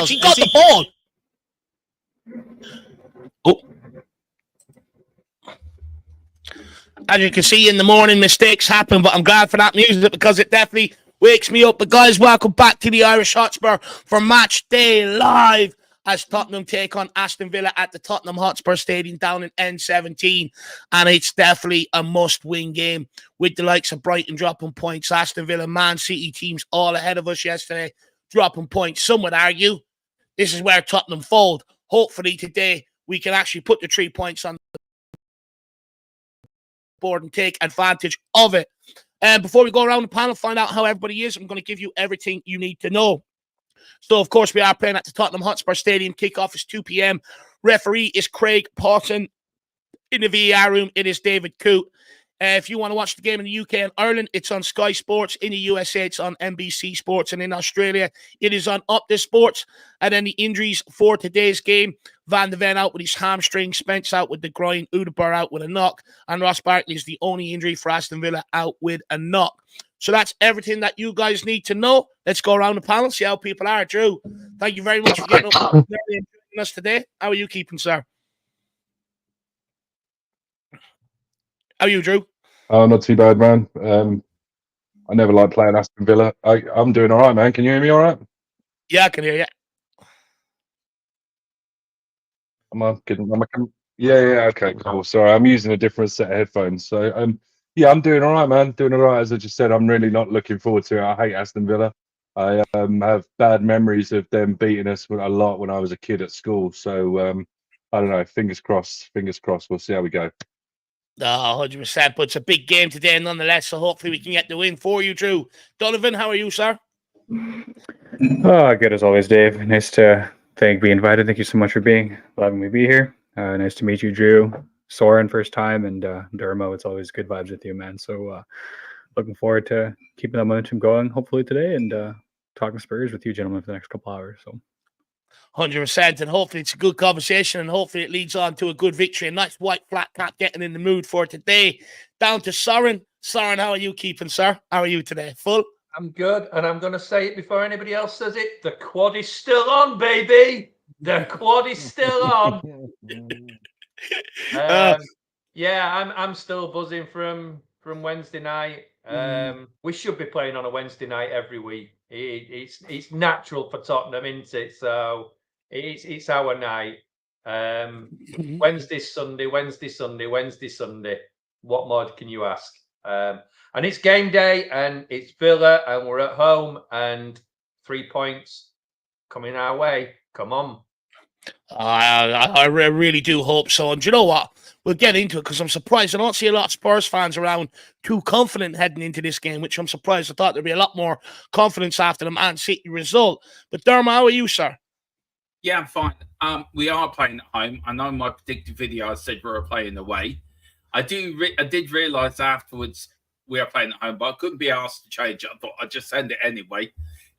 actually got the ball. Oh. As you can see in the morning, mistakes happen, but I'm glad for that music because it definitely wakes me up. But guys, welcome back to the Irish Hotspur for Match Day Live as Tottenham take on Aston Villa at the Tottenham Hotspur Stadium down in N17. And it's definitely a must-win game with the likes of Brighton dropping points, Aston Villa, Man City teams all ahead of us yesterday, dropping points. Some would argue this is where Tottenham fold. Hopefully today we can actually put the 3 points on the board and take advantage of it. And before we go around the panel, find out how everybody is, I'm going to give you everything you need to know. So, of course, we are playing at the Tottenham Hotspur Stadium. Kickoff is 2 p.m. Referee is Craig Parton. In the VAR room, it is David Coote. If you want to watch the game in the UK and Ireland, it's on Sky Sports. In the USA, it's on NBC Sports. And in Australia, it is on Optus Sports. And then the injuries for today's game, Van de Ven out with his hamstring, Spence out with the groin, Udebur out with a knock, and Ross Barkley is the only injury for Aston Villa out with a knock. So that's everything that you guys need to know. Let's go around the panel, see how people are. Drew, thank you very much for getting up and joining us today. How are you keeping, sir? How are you, Drew? Oh, not too bad, man. I never like playing Aston Villa. I'm doing all right, man. Can you hear me all right? Yeah, I can hear you. Yeah, okay, cool. Sorry, I'm using a different set of headphones. So, yeah, I'm doing all right, man. Doing all right. As I just said, I'm really not looking forward to it. I hate Aston Villa. I have bad memories of them beating us a lot when I was a kid at school. So, I don't know. Fingers crossed. Fingers crossed. We'll see how we go. Oh, 100%. But it's a big game today, nonetheless. So hopefully we can get the win for you, Drew. Donovan, how are you, sir? Oh, good as always, Dave. Nice to be invited. Thank you so much for letting me be here. Nice to meet you, Drew. Soren, first time, and Dermo. It's always good vibes with you, man. So looking forward to keeping that momentum going, hopefully today, and talking Spurs with you, gentlemen, for the next couple hours. So 100%, and hopefully it's a good conversation, and hopefully it leads on to a good victory. A nice white flat cap getting in the mood for today. Down to Soren. Soren, how are you keeping, sir? How are you today? Full? I'm good, and I'm going to say it before anybody else says it. The quad is still on, baby. The quad is still on. Yeah, I'm still buzzing from Wednesday night. We should be playing on a Wednesday night every week. It's natural for Tottenham, isn't it? So it's our night. Wednesday, Sunday. What more can you ask? And it's game day, and it's Villa, and we're at home, and 3 points coming our way. Come on. I really do hope so. And do you know what? We'll get into it because I'm surprised. I don't see a lot of Spurs fans around too confident heading into this game, which I'm surprised. I thought there'd be a lot more confidence after the Man City result. But Dermo, how are you, sir? Yeah, I'm fine. We are playing at home. I know in my predicted video I said we were playing away. I did realise afterwards we are playing at home, but I couldn't be asked to change it. I thought I'd just send it anyway.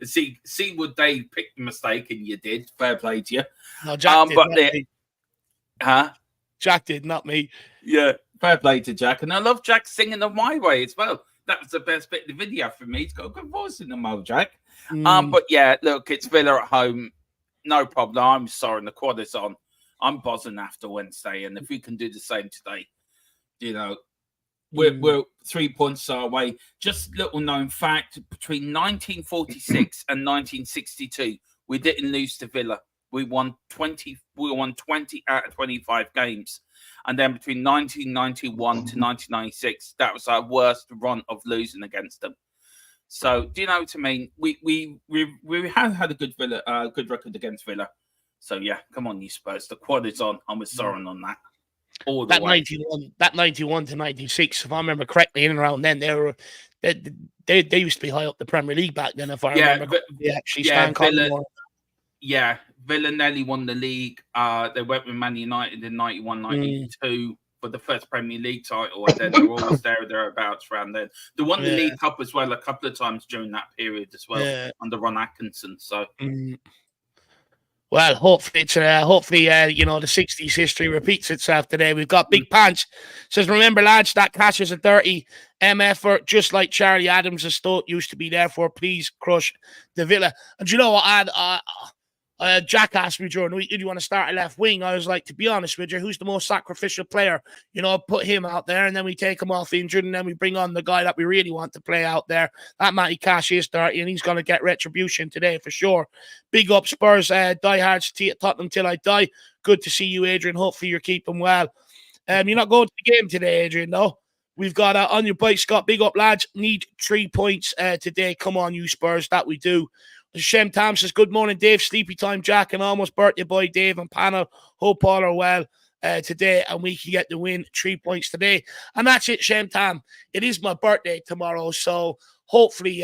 See, would they pick the mistake, and you did. Fair play to you. No, Jack did, not me. Huh? Jack did, not me. Yeah, fair play to Jack. And I love Jack singing on My Way as well. That was the best bit of the video for me. He's got a good voice in the Mo, Jack. But yeah, look, it's Villa at home. No problem. I'm sorry, the quad is on. I'm buzzing after Wednesday, and if we can do the same today, you know, we're 3 points our way. Just little known fact: between 1946 and 1962, we didn't lose to Villa. We won 20. We won 20 out of 25 games, and then between 1991 to 1996, that was our worst run of losing against them. So, do you know what I mean? We have had a good record against Villa. So yeah, come on, you Spurs. The quad is on. I'm with Soren on that. All the way. 91 to 96, if I remember correctly, in and around then they used to be high up the Premier League back then. If I remember, Villa nearly won the league. They went with Man United in 91, 92 for the first Premier League title, and then they were always thereabouts around then. They won the League Cup as well a couple of times during that period as well under Ron Atkinson. So. Well, hopefully, you know, the 60s history repeats itself today. We've got Big Pants. Says, remember, lads, that cash is a dirty MFer, just like Charlie Adams' Stoke used to be there for. Please crush the Villa. And you know what? I Jack asked me during the week, did you want to start a left wing? I was like, to be honest with you, who's the most sacrificial player? You know, put him out there, and then we take him off injured, and then we bring on the guy that we really want to play out there. That Matty Cash is dirty, and he's going to get retribution today for sure. Big up Spurs, diehards, Tottenham till I die. Good to see you, Adrian. Hopefully you're keeping well. You're not going to the game today, Adrian, no? We've got on your bike, Scott. Big up, lads. Need 3 points today. Come on, you Spurs. That we do. Shem Tam says, good morning, Dave. Sleepy time, Jack, and almost birthday boy, Dave and panel. Hope all are well today, and we can get the win. 3 points today. And that's it, Shem Tam. It is my birthday tomorrow, so hopefully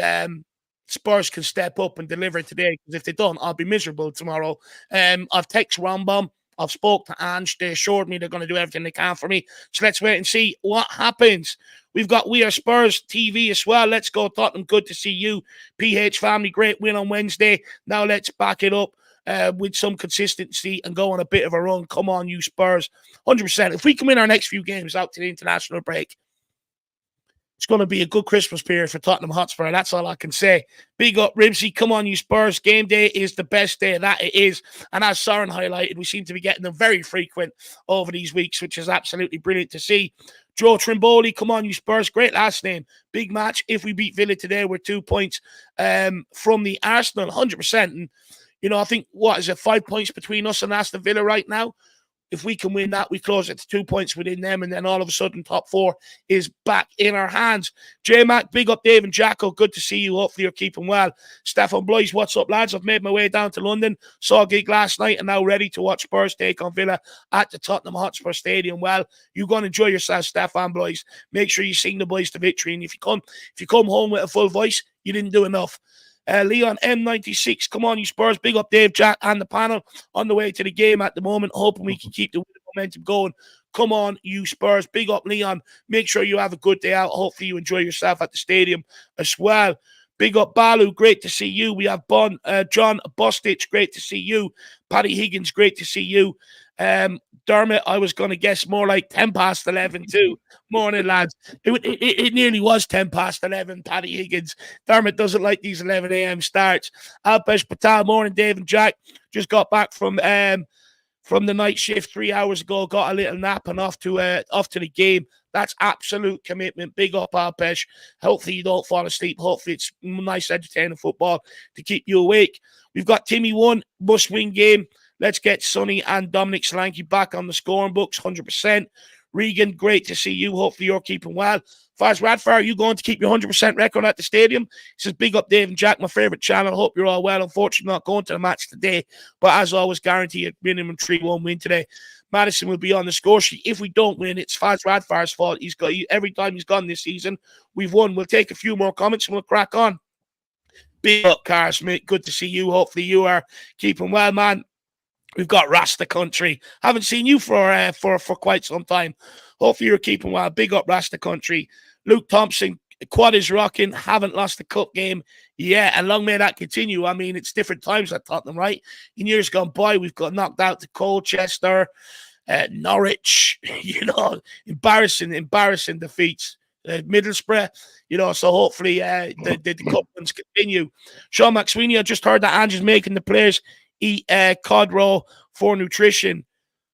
Spurs can step up and deliver today, because if they don't, I'll be miserable tomorrow. I've texted Rambam. I've spoke to Ange. They assured me they're going to do everything they can for me. So let's wait and see what happens. We've got We Are Spurs TV as well. Let's go, Tottenham. Good to see you. PH family, great win on Wednesday. Now let's back it up with some consistency and go on a bit of a run. Come on, you Spurs. 100%. If we can win our next few games out to the international break, it's going to be a good Christmas period for Tottenham Hotspur. That's all I can say. Big up, Ribsy. Come on, you Spurs. Game day is the best day. That it is. And as Soren highlighted, we seem to be getting them very frequent over these weeks, which is absolutely brilliant to see. Joe Trimboli, come on, you Spurs. Great last name. Big match. If we beat Villa today, we're 2 points from the Arsenal, 100%. And, you know, I think, 5 points between us and Aston Villa right now? If we can win that, we close it to 2 points within them, and then all of a sudden, top 4 is back in our hands. J-Mac, big up Dave and Jacko. Good to see you. Hopefully you're keeping well. Stefan Blois, what's up, lads? I've made my way down to London. Saw a gig last night and now ready to watch Spurs take on Villa at the Tottenham Hotspur Stadium. Well, you're going to enjoy yourself, Stefan Blois. Make sure you sing the boys to victory, and if you come home with a full voice, you didn't do enough. Leon M96, come on, you Spurs. Big up Dave, Jack, and the panel on the way to the game at the moment. Hoping we can keep the momentum going. Come on, you Spurs. Big up, Leon. Make sure you have a good day out. Hopefully you enjoy yourself at the stadium as well. Big up, Balu. Great to see you. We have John Bostich. Great to see you. Paddy Higgins. Great to see you. Dermot, I was going to guess more like 10 past 11 too. Morning, lads. It nearly was 10 past 11, Paddy Higgins. Dermot doesn't like these 11 a.m. starts. Alpesh Patel, morning, Dave and Jack. Just got back from the night shift 3 hours ago. Got a little nap and off to the game. That's absolute commitment. Big up, Alpesh. Hopefully you don't fall asleep. Hopefully it's nice, entertaining football to keep you awake. We've got Timmy 1, must-win game. Let's get Sonny and Dominic Solanke back on the scoring books, 100%. Regan, great to see you. Hopefully you're keeping well. Faz Radfar, are you going to keep your 100% record at the stadium? He says, big up Dave and Jack, my favourite channel. Hope you're all well. Unfortunately, not going to the match today. But as always, guarantee a minimum 3-1 win today. Madison will be on the score sheet. If we don't win, it's Faz Radfar's fault. Every time he's gone this season, we've won. We'll take a few more comments and we'll crack on. Big up, Carl Smith. Good to see you. Hopefully you are keeping well, man. We've got Rasta Country. Haven't seen you for quite some time. Hopefully you're keeping well. Big up Rasta Country. Luke Thompson, quad is rocking. Haven't lost the cup game. Yeah, and long may that continue. I mean, it's different times at Tottenham, right? In years gone by, we've got knocked out to Colchester, Norwich, embarrassing defeats. Middlesbrough, so hopefully the cup ones continue. Sean McSweeney, I just heard that Andrew's making the players eat cod roe for nutrition.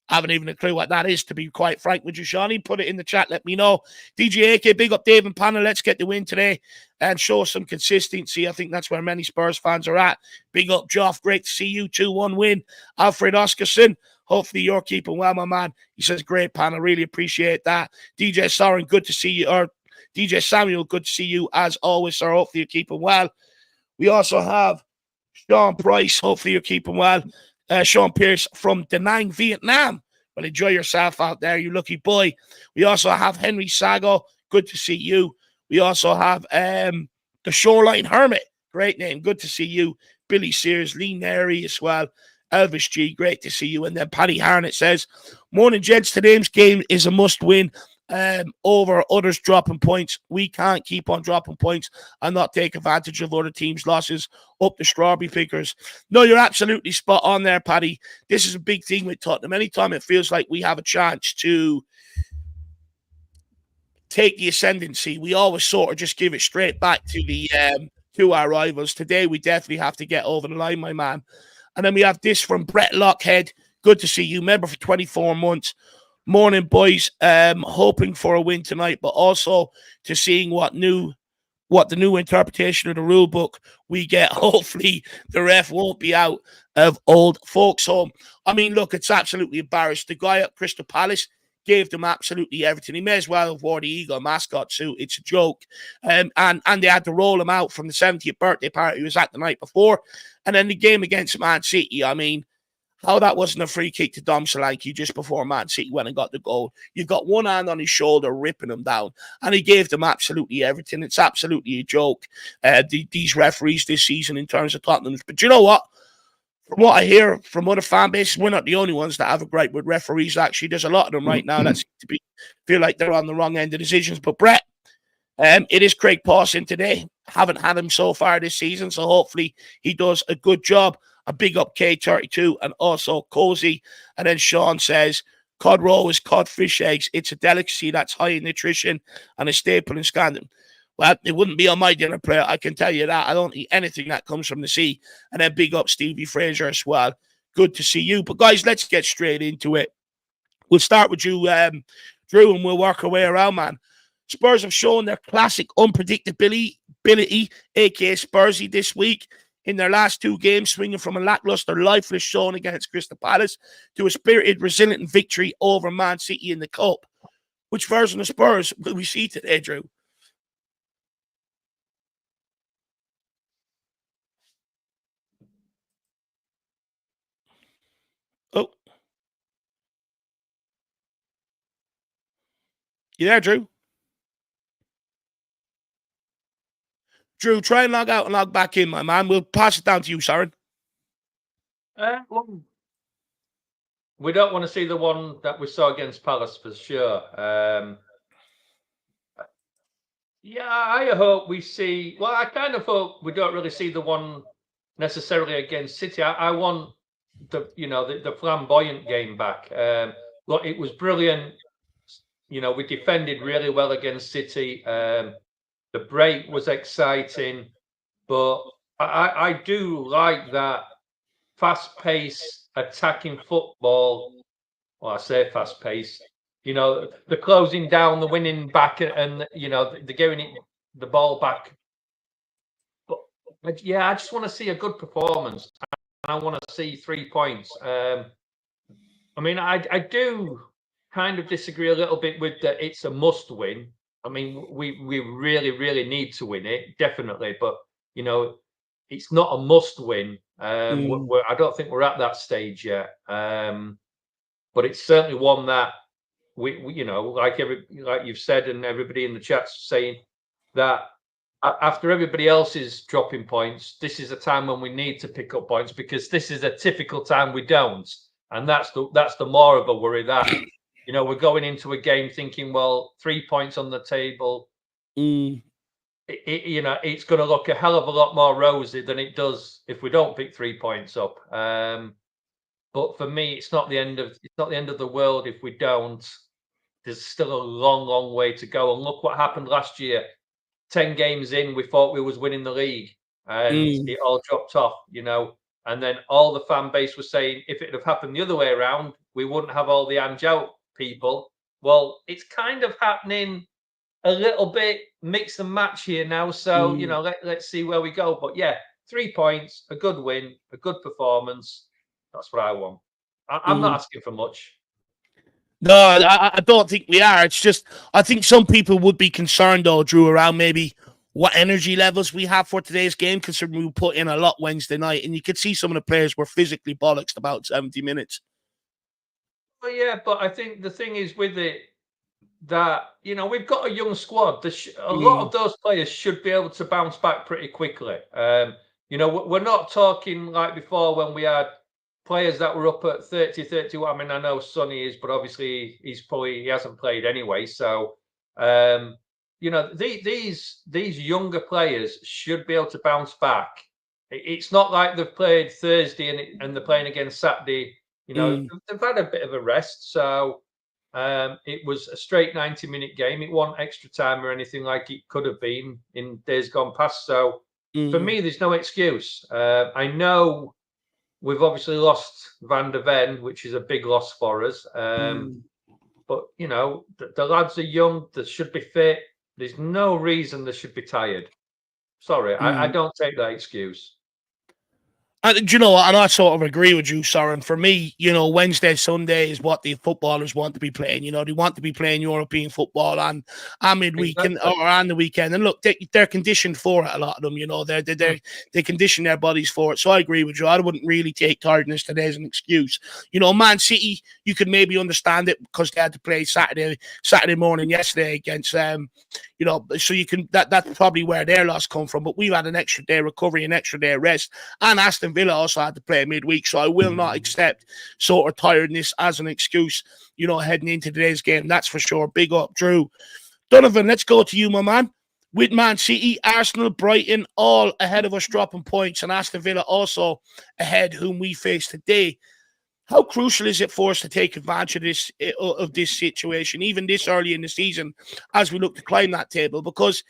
I haven't even a clue what that is, to be quite frank with you, Shawnee. Put it in the chat, let me know. DJ AK, big up Dave and panel. Let's get the win today and show some consistency. I think that's where many Spurs fans are at. Big up Joff, great to see you. 2-1 win. Alfred Oscarson, hopefully you're keeping well, my man. He says, great panel, really appreciate that. DJ Soren, good to see you. Or DJ Samuel, good to see you as always, sir. Hopefully you're keeping well. We also have Sean Price, hopefully you're keeping well. Sean Pierce from Da Nang, Vietnam. Well, enjoy yourself out there, you lucky boy. We also have Henry Sago. Good to see you. We also have the Shoreline Hermit. Great name. Good to see you. Billy Sears, Lee Neri as well. Elvis G, great to see you. And then Paddy Harnett says, morning, gents. Today's game is a must-win. Over others dropping points. We can't keep on dropping points and not take advantage of other teams' losses up the strawberry pickers. No, you're absolutely spot on there, Paddy. This is a big thing with Tottenham. Anytime it feels like we have a chance to take the ascendancy, we always sort of just give it straight back to the to our rivals. Today we definitely have to get over the line, my man. And then we have this from Brett Lockhead. Good to see you, member for 24 months. Morning, boys. Hoping for a win tonight, but also to seeing what the new interpretation of the rule book we get. Hopefully the ref won't be out of old folks' home. I mean, look, it's absolutely embarrassing. The guy at Crystal Palace gave them absolutely everything. He may as well have wore the Eagle mascot suit. It's a joke. And they had to roll him out from the 70th birthday party he was at the night before. And then the game against Man City, I mean, how that wasn't a free kick to Dom Solanke just before Man City went and got the goal. You've got one hand on his shoulder ripping him down, and he gave them absolutely everything. It's absolutely a joke, these referees this season in terms of Tottenham. But you know what? From what I hear from other fan bases, we're not the only ones that have a gripe with referees. Actually, there's a lot of them right now that seem to feel like they're on the wrong end of decisions. But Brett, it is Craig Pawson today. Haven't had him so far this season, so hopefully he does a good job. A big up K32 and also Cozy. And then Sean says, cod roe is cod fish eggs. It's a delicacy that's high in nutrition and a staple in Scotland. Well, it wouldn't be on my dinner plate, I can tell you that. I don't eat anything that comes from the sea. And then big up Stevie Fraser as well. Good to see you. But guys, let's get straight into it. We'll start with you, Drew, and we'll work our way around, man. Spurs have shown their classic unpredictability, aka Spursy, this week. In their last two games, swinging from a lackluster, lifeless showing against Crystal Palace to a spirited, resilient victory over Man City in the Cup. Which version of Spurs will we see today, Drew? Oh. You there, Drew? Drew, try and log out and log back in, my man. We'll pass it down to you, Sharon. We don't want to see the one that we saw against Palace for sure. Yeah, I hope we see. Well, I kind of hope we don't really see the one necessarily against City. I want the flamboyant game back. Look, it was brilliant. We defended really well against City. The break was exciting, but I do like that fast-paced attacking football. Well, I say fast-paced. The closing down, the winning back, and the giving the ball back. But yeah, I just want to see a good performance. I want to see 3 points. I mean, I do kind of disagree a little bit with that. It's a must-win. I mean, we really, really need to win it, definitely. But, it's not a must-win. I don't think we're at that stage yet. But it's certainly one that we like you've said, and everybody in the chat's saying that after everybody else is dropping points, this is a time when we need to pick up points, because this is a typical time we don't. And that's the more of a worry that we're going into a game thinking, well, 3 points on the table. It's going to look a hell of a lot more rosy than it does if we don't pick 3 points up. But for me, it's not the end of the world if we don't. There's still a long, long way to go. And look what happened last year. 10 games in, we thought we was winning the league, and it all dropped off. And then all the fan base was saying, if it had happened the other way around, we wouldn't have all the Ange out people. Well, it's kind of happening a little bit mix and match here now. So, let's see where we go. But yeah, 3 points, a good win, a good performance. That's what I want. I'm not asking for much. No, I don't think we are. It's just, I think some people would be concerned, though, Drew, around maybe what energy levels we have for today's game, considering we put in a lot Wednesday night, and you could see some of the players were physically bollocksed about 70 minutes. Well, yeah, but I think the thing is with it that, we've got a young squad. A lot of those players should be able to bounce back pretty quickly. We're not talking like before when we had players that were up at 30, 31. I mean, I know Sonny is, but obviously he hasn't played anyway. So, these younger players should be able to bounce back. It's not like they've played Thursday and they're playing again Saturday. They've had a bit of a rest. So it was a straight 90-minute game. It wasn't extra time or anything like it could have been in days gone past. So for me, there's no excuse. I know we've obviously lost Van der Ven, which is a big loss for us. But, you know, the lads are young. They should be fit. There's no reason they should be tired. Sorry, I don't take that excuse. And you know what? And I sort of agree with you, Soren. For me, you know, Wednesday, Sunday is what the footballers want to be playing. You know, they want to be playing European football and midweek and on the weekend. And look, they're conditioned for it. A lot of them, you know, they condition their bodies for it. So I agree with you. I wouldn't really take tiredness today as an excuse. You know, Man City, you could maybe understand it because they had to play Saturday morning yesterday against you know, so you can that's probably where their loss come from. But we've had an extra day recovery, an extra day rest, and Aston Villa also had to play midweek. So I will not accept sort of tiredness as an excuse, you know, heading into today's game. That's for sure. Big up, Drew. Donovan, let's go to you, my man. With Man City, Arsenal, Brighton, all ahead of us dropping points, and Aston Villa also ahead, whom we face today. How crucial is it for us to take advantage of this situation, even this early in the season, as we look to climb that table? Because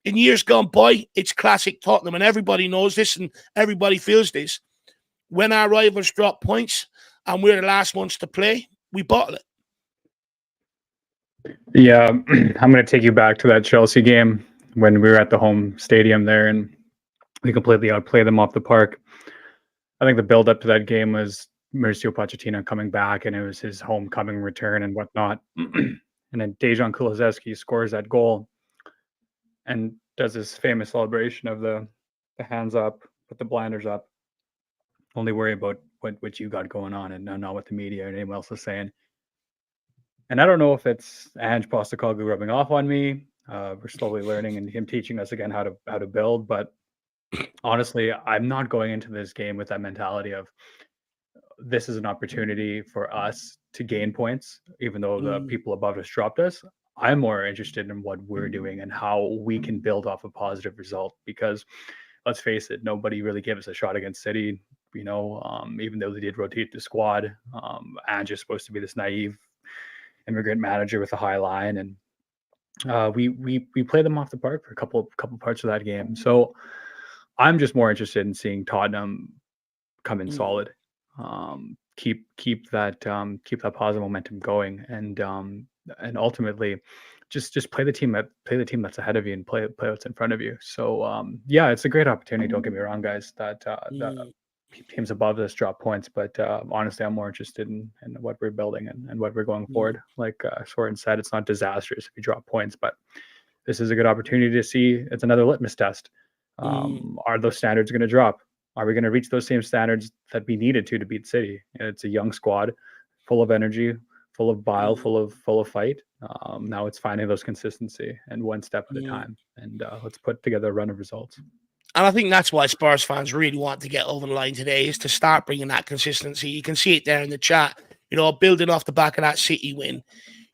in years gone by, it's classic Tottenham, and everybody knows this and everybody feels this. When our rivals drop points and we're the last ones to play, we bottle it. Yeah, I'm going to take you back to that Chelsea game when we were at the home stadium there, and we completely outplayed them off the park. I think the build-up to that game was Mauricio Pochettino coming back, and it was his homecoming return and whatnot. And then Dejan Kulusevski scores that goal and does this famous celebration of the hands up, put the blinders up, only worry about what you got going on and not what the media or anyone else is saying. And I don't know if it's Ange Postecoglou rubbing off on me. We're slowly learning and him teaching us again how to build. But honestly, I'm not going into this game with that mentality of this is an opportunity for us to gain points, even though the people above us dropped us. I'm more interested in what we're doing and how we can build off a positive result, because let's face it, nobody really gave us a shot against City, you know, even though they did rotate the squad. Ange is supposed to be this naive immigrant manager with a high line, and we played them off the park for a couple parts of that game. So I'm just more interested in seeing Tottenham come in solid, keep that positive momentum going, and ultimately just play the team that's ahead of you and play what's in front of you. So yeah, it's a great opportunity. Don't get me wrong, guys. That teams above us drop points, but honestly, I'm more interested in what we're building and what we're going forward. Like Soren said, it's not disastrous if you drop points, but this is a good opportunity to see. It's another litmus test. Are those standards going to drop? Are we going to reach those same standards that we needed to beat City? It's a young squad, full of energy, full of bile, full of fight. Now it's finding those consistency and one step at a time. And let's put together a run of results. And I think that's why Spurs fans really want to get over the line today, is to start bringing that consistency. You can see it there in the chat, you know, building off the back of that City win.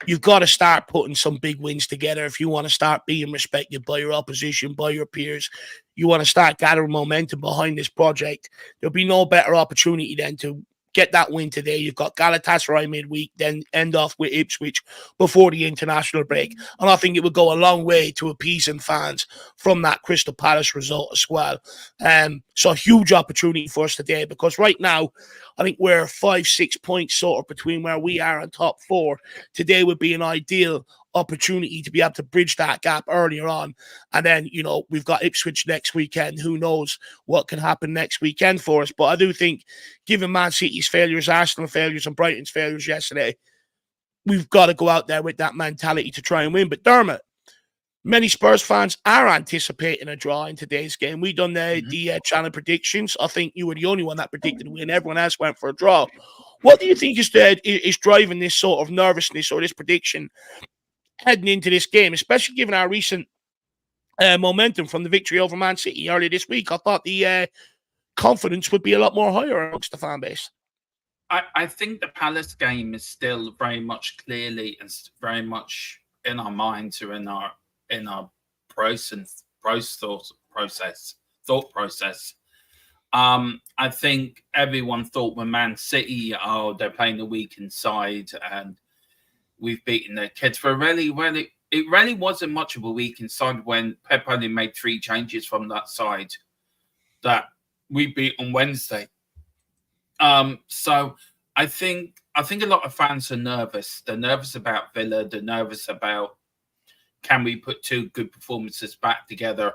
You've got to start putting some big wins together if you want to start being respected by your opposition, by your peers. You want to start gathering momentum behind this project. There'll be no better opportunity than to get that win today. You've got Galatasaray midweek, then end off with Ipswich before the international break. And I think it would go a long way to appeasing fans from that Crystal Palace result as well. So a huge opportunity for us today, because right now, I think we're 5-6 points sort of between where we are and top four. Today would be an ideal opportunity to be able to bridge that gap earlier on. And then, you know, we've got Ipswich next weekend. Who knows what can happen next weekend for us. But I do think, given Man City's failures, Arsenal failures, and Brighton's failures yesterday, we've got to go out there with that mentality to try and win. But Dermot, many Spurs fans are anticipating a draw in today's game. We done the channel predictions. I think you were the only one that predicted a win. Everyone else went for a draw. What do you think is driving this sort of nervousness or this prediction heading into this game, especially given our recent momentum from the victory over Man City earlier this week? I thought the confidence would be a lot more higher amongst the fan base. I think the Palace game is still very much clearly and very much in our minds or in our thought process. I think everyone thought when Man City, they're playing the weakened side and we've beaten their kids. For it really wasn't much of a weakened side when Pep only made 3 changes from that side that we beat on Wednesday. So I think a lot of fans are nervous. They're nervous about Villa. They're nervous about, can we put two good performances back together?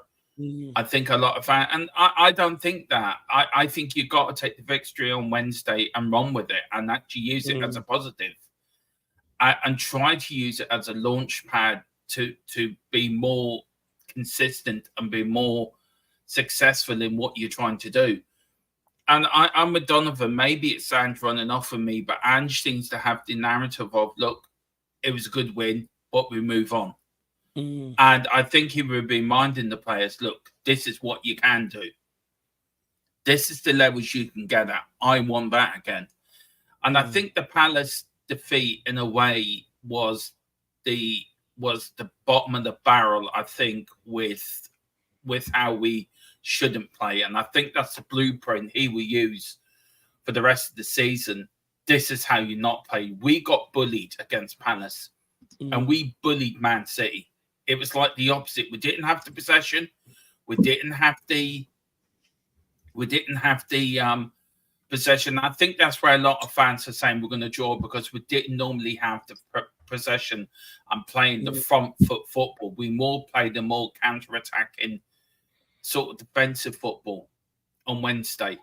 I think a lot of fans, and I don't think that. I think you've got to take the victory on Wednesday and run with it and actually use it as a positive, and try to use it as a launch pad to be more consistent and be more successful in what you're trying to do. And I'm with Donovan. Maybe it's Ange running off of me, but Ange seems to have the narrative of, look, it was a good win, but we move on. And I think he would be reminding the players, look, this is what you can do. This is the levels you can get at. I want that again. And I think the Palace defeat, in a way, was the bottom of the barrel, I think, with how we shouldn't play. And I think that's the blueprint he will use for the rest of the season. This is how you not play. We got bullied against Palace, and we bullied Man City. It was like the opposite. We didn't have the possession. We didn't have the possession. I think that's where a lot of fans are saying we're going to draw, because we didn't normally have the possession and playing the front foot football. We more played a more counter-attacking sort of defensive football on Wednesday.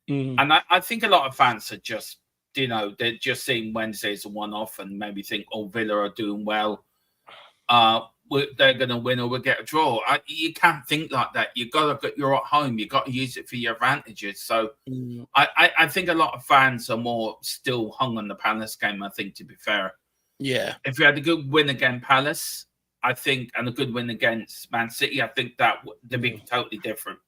And I think a lot of fans are just, they're just seeing Wednesday as a one-off and maybe think, oh, Villa are doing well. They're going to win or we'll get a draw. You can't think like that. You're at home. You've got to use it for your advantages. So I think a lot of fans are more still hung on the Palace game, I think, to be fair. Yeah. If we had a good win against Palace, I think, and a good win against Man City, I think that would be totally different.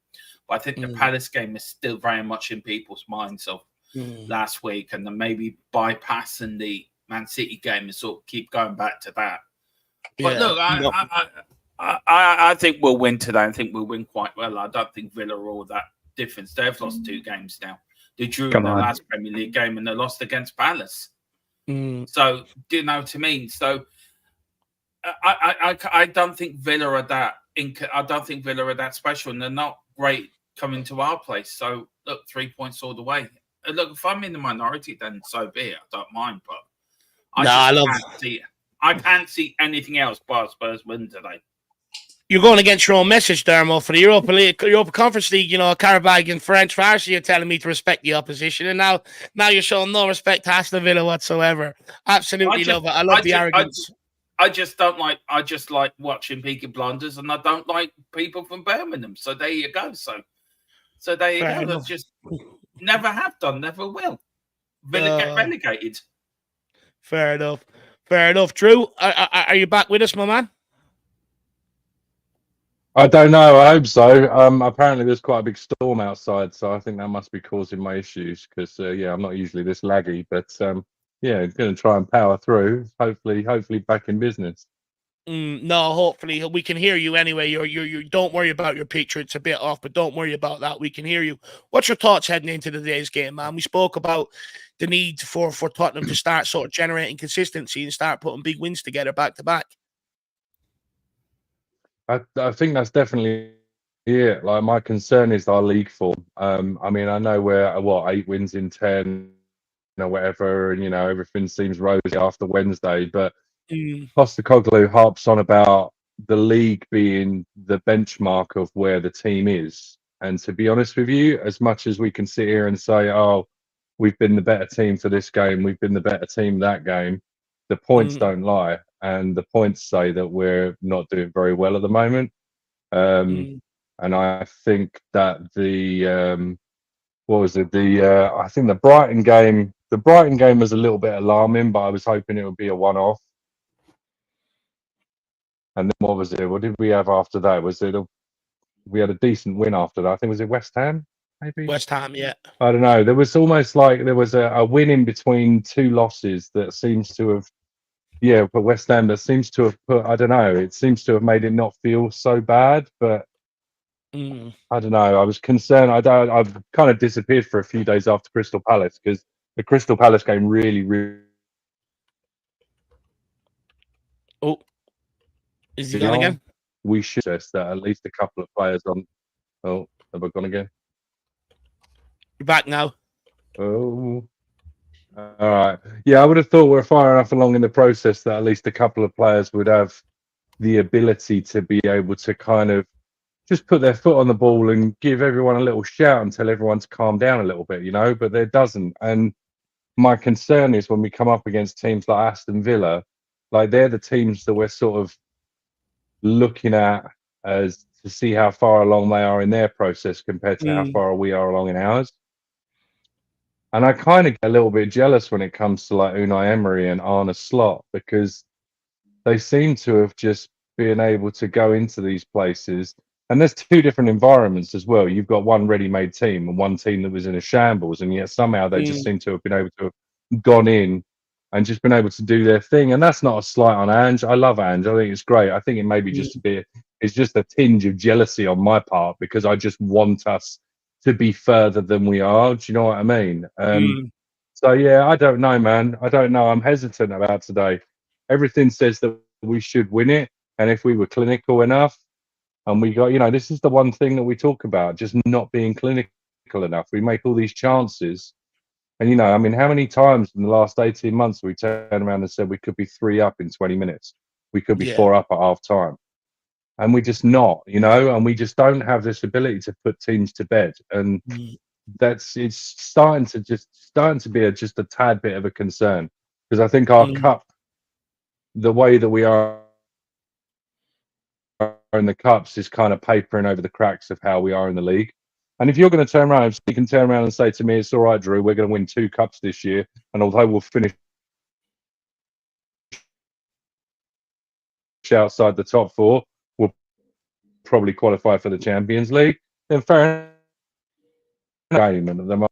But I think the Palace game is still very much in people's minds of last week, and then maybe bypassing the Man City game and sort of keep going back to that. But look, I think we'll win today. I think we'll win quite well. I don't think Villa are all that difference. They've lost 2 games now. They drew their last Premier League game and they lost against Palace. So, do you know what I mean? So, I don't think Villa are that. I don't think Villa are that special, and they're not great coming to our place. So, look, 3 points all the way. Look, if I'm in the minority, then so be it. I don't mind, but I can't see anything else but Spurs win today. You're going against your own message, Dermo, for the Europa Conference League. Carabag and Ferenc Varsity are telling me to respect the opposition, and now you're showing no respect to Aston Villa whatsoever. Absolutely love it. I love the arrogance. I just don't like. I just like watching Peaky Blinders, and I don't like people from Birmingham. So there you go. So there you go. That's just never have done, never will. Villa get relegated. Fair enough. Drew, are you back with us, my man? I don't know. I hope so. Apparently there's quite a big storm outside, so I think that must be causing my issues. Because I'm not usually this laggy, but going to try and power through. Hopefully back in business. No, hopefully we can hear you anyway. You don't worry about your picture; it's a bit off, but don't worry about that. We can hear you. What's your thoughts heading into today's game, man? We spoke about the need for Tottenham to start sort of generating consistency and start putting big wins together back to back. I think that's definitely it. Like, my concern is our league form. I know we're 8 wins in 10, or whatever, and everything seems rosy after Wednesday, but Postecoglou harps on about the league being the benchmark of where the team is. And to be honest with you, as much as we can sit here and say, oh, we've been the better team for this game, we've been the better team that game, the points don't lie. And the points say that we're not doing very well at the moment. And I think that I think the Brighton game was a little bit alarming, but I was hoping it would be a one-off. And then what was it? What did we have after that? We had a decent win after that. I think, was it West Ham? Maybe West Ham, yeah. I don't know. There was almost like there was a win in between 2 losses that seems to have, for West Ham, that seems to have put, I don't know, it seems to have made it not feel so bad. But I don't know. I was concerned. I've kind of disappeared for a few days after Crystal Palace, because the Crystal Palace game really. Oh, is he gone again? We should suggest that at least a couple of players on. Oh, have I gone again? You're back now. Oh. All right. Yeah, I would have thought we're far enough along in the process that at least a couple of players would have the ability to be able to kind of just put their foot on the ball and give everyone a little shout and tell everyone to calm down a little bit, you know, but there doesn't. And my concern is when we come up against teams like Aston Villa, like they're the teams that we're sort of looking at as to see how far along they are in their process compared to how far we are along in ours. And I kind of get a little bit jealous when it comes to like Unai Emery and Arne Slot, because they seem to have just been able to go into these places. And there's two different environments as well. You've got one ready-made team and one team that was in a shambles, and yet somehow they just seem to have been able to have gone in and just been able to do their thing. And that's not a slight on Ange. I love Ange. I think it's great. I think it may be just a bit, it's just a tinge of jealousy on my part, because I just want us to be further than we are. Do you know what I mean? So yeah, I don't know, man. I don't know. I'm hesitant about today. Everything says that we should win it, and if we were clinical enough, and we got, you know, this is the one thing that we talk about, just not being clinical enough. We make all these chances, and you know, I mean, how many times in the last 18 months we turned around and said we could be 3 up in 20 minutes, we could be 4 up at half time, and we're just not, you know, and we just don't have this ability to put teams to bed, and it's starting to be just a tad bit of a concern, because I think our cup, the way that we are in the cups, is kind of papering over the cracks of how we are in the league. And if you're going to turn around, if you can turn around and say to me, it's all right, Drew, we're going to win 2 cups this year, and although we'll finish outside the top 4, we'll probably qualify for the Champions League, then fair enough.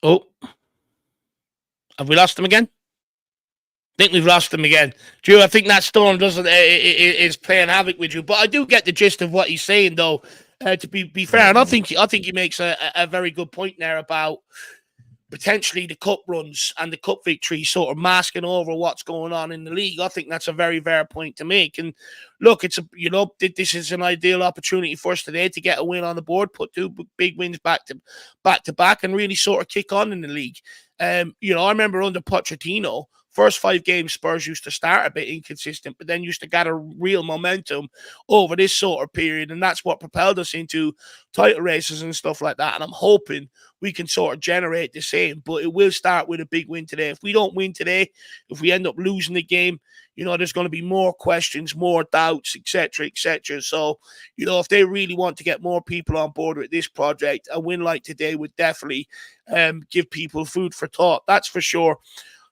Oh, have we lost him again? I think we've lost him again. Drew, I think that storm is playing havoc with you. But I do get the gist of what he's saying, though, to be fair. And I think he makes a very good point there about potentially the cup runs and the cup victories sort of masking over what's going on in the league. I think that's a very fair point to make. And look, it's this is an ideal opportunity for us today to get a win on the board, put 2 big wins back to back, and really sort of kick on in the league. I remember under Pochettino, first 5 games, Spurs used to start a bit inconsistent, but then used to gather real momentum over this sort of period, and that's what propelled us into title races and stuff like that. And I'm hoping we can sort of generate the same, but it will start with a big win today. If we don't win today, if we end up losing the game, there's going to be more questions, more doubts, etc., etc. So, if they really want to get more people on board with this project, a win like today would definitely give people food for thought. That's for sure.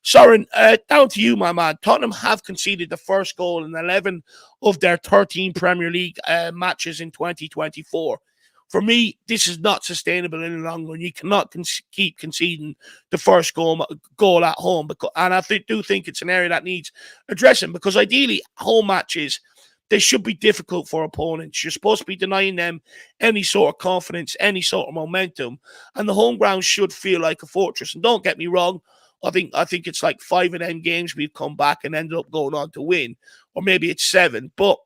Soren, down to you, my man. Tottenham have conceded the first goal in 11 of their 13 Premier League matches in 2024. For me, this is not sustainable any longer, and you cannot keep conceding the first goal at home. And I do think it's an area that needs addressing, because ideally, home matches, they should be difficult for opponents. You're supposed to be denying them any sort of confidence, any sort of momentum, and the home ground should feel like a fortress. And don't get me wrong, I think it's like 5 of them games we've come back and ended up going on to win, or maybe it's 7. But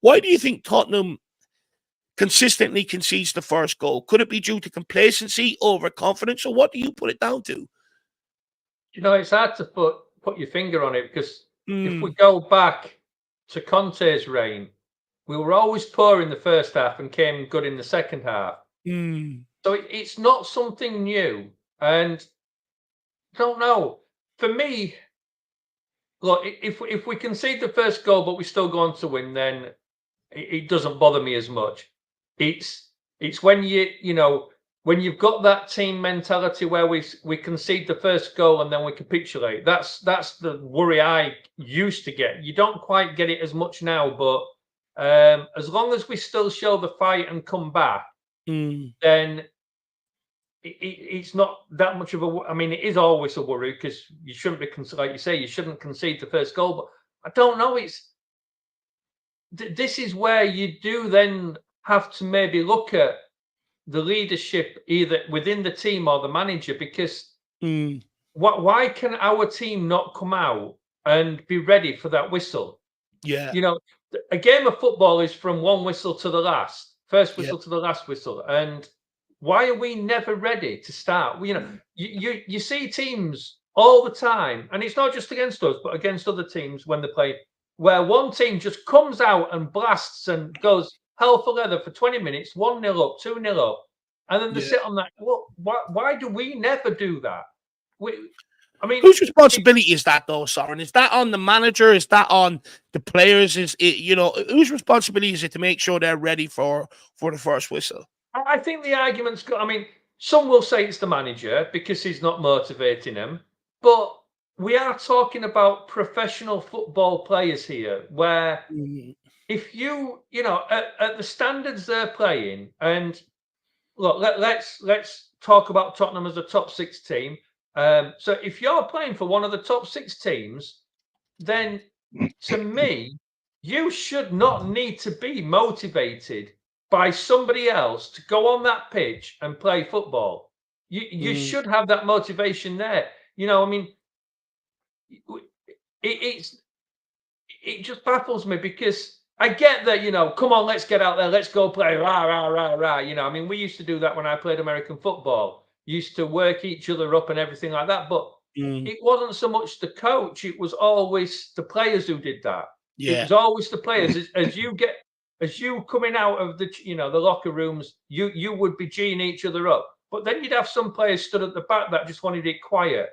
why do you think Tottenham consistently concedes the first goal? Could it be due to complacency, overconfidence, or what do you put it down to? It's hard to put your finger on it, because if we go back to Conte's reign, we were always poor in the first half and came good in the second half. So it's not something new. And I don't know. For me, look, if we concede the first goal but we still go on to win, then it doesn't bother me as much. It's when when you've got that team mentality where we concede the first goal and then we capitulate. That's the worry I used to get. You don't quite get it as much now, but as long as we still show the fight and come back, then it's not that much of a. I mean, it is always a worry, because you shouldn't be, like you say, you shouldn't concede the first goal. But I don't know. This is where you do then have to maybe look at the leadership either within the team or the manager, because why can our team not come out and be ready for that whistle? Yeah, a game of football is from one whistle to the last, first whistle to the last whistle, and why are we never ready to start? You know, you see teams all the time, and it's not just against us, but against other teams when they play, where one team just comes out and blasts and goes hell for leather for 20 minutes, 1-0 up, 2-0 up, and then they sit on that. Well, why do we never do that? I mean, whose responsibility is that, though, Soren? Is that on the manager? Is that on the players? Is it, you know, whose responsibility is it to make sure they're ready for the first whistle? I think the argument's got. I mean, some will say it's the manager because he's not motivating them, but we are talking about professional football players here, where if you know, at the standards they're playing, and look, let's talk about Tottenham as a top 6 team. So if you're playing for one of the top 6 teams, then to me, you should not need to be motivated by somebody else to go on that pitch and play football. You should have that motivation there. You know, I mean, it just baffles me because I get that, you know, come on, let's get out there, let's go play, rah, rah, rah, rah. You know, I mean, we used to do that when I played American football. Used to work each other up and everything like that. But it wasn't so much the coach, it was always the players who did that. It was always the players. As you coming out of the, you know, the locker rooms, you would be geeing each other up. But then you'd have some players stood at the back that just wanted it quiet.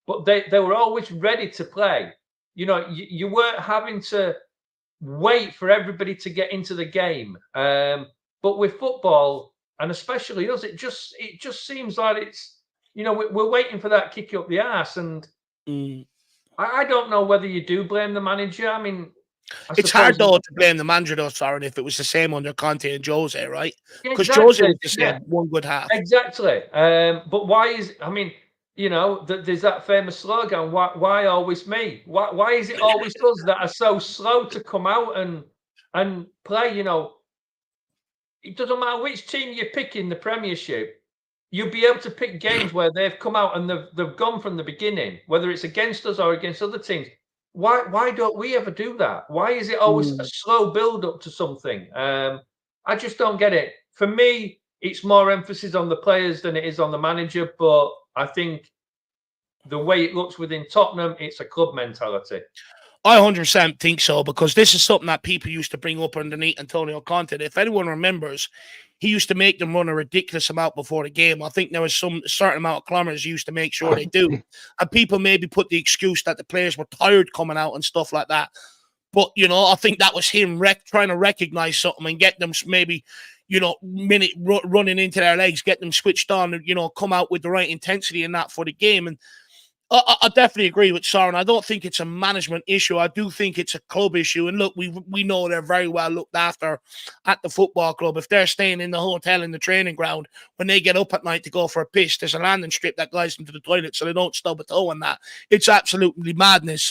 But they were always ready to play. You know, you weren't having to wait for everybody to get into the game. But with football, and especially us, it just seems like it's, you know, we're waiting for that kick up the arse. And I don't know whether you do blame the manager. I mean, it's hard, though, to blame the manager, though, Soren, if it was the same under Conte and Jose, right? Because Jose was the same, one good half. Exactly. But why is, I mean, you know, there's that famous slogan, why always me? Why is it always us that are so slow to come out and play? You know, it doesn't matter which team you pick in the Premiership, you'll be able to pick games where they've come out and they've gone from the beginning, whether it's against us or against other teams. Why don't we ever do that? Why is it always a slow build up to something? I just don't get it. For me, it's more emphasis on the players than it is on the manager. But I think the way it looks within Tottenham, it's a club mentality. I 100% think so, because this is something that people used to bring up underneath Antonio Conte. If anyone remembers, he used to make them run a ridiculous amount before the game. I think there was some certain amount of kilometers he used to make sure they do. And people maybe put the excuse that the players were tired coming out and stuff like that. But, you know, I think that was him trying to recognize something and get them maybe, you know, running into their legs, get them switched on, and, you know, come out with the right intensity and that for the game. And I definitely agree with Soren. I don't think it's a management issue. I do think it's a club issue. And look, we know they're very well looked after at the football club. If they're staying in the hotel in the training ground, when they get up at night to go for a piss, there's a landing strip that guides them to the toilet so they don't stub a toe on that. It's absolutely madness.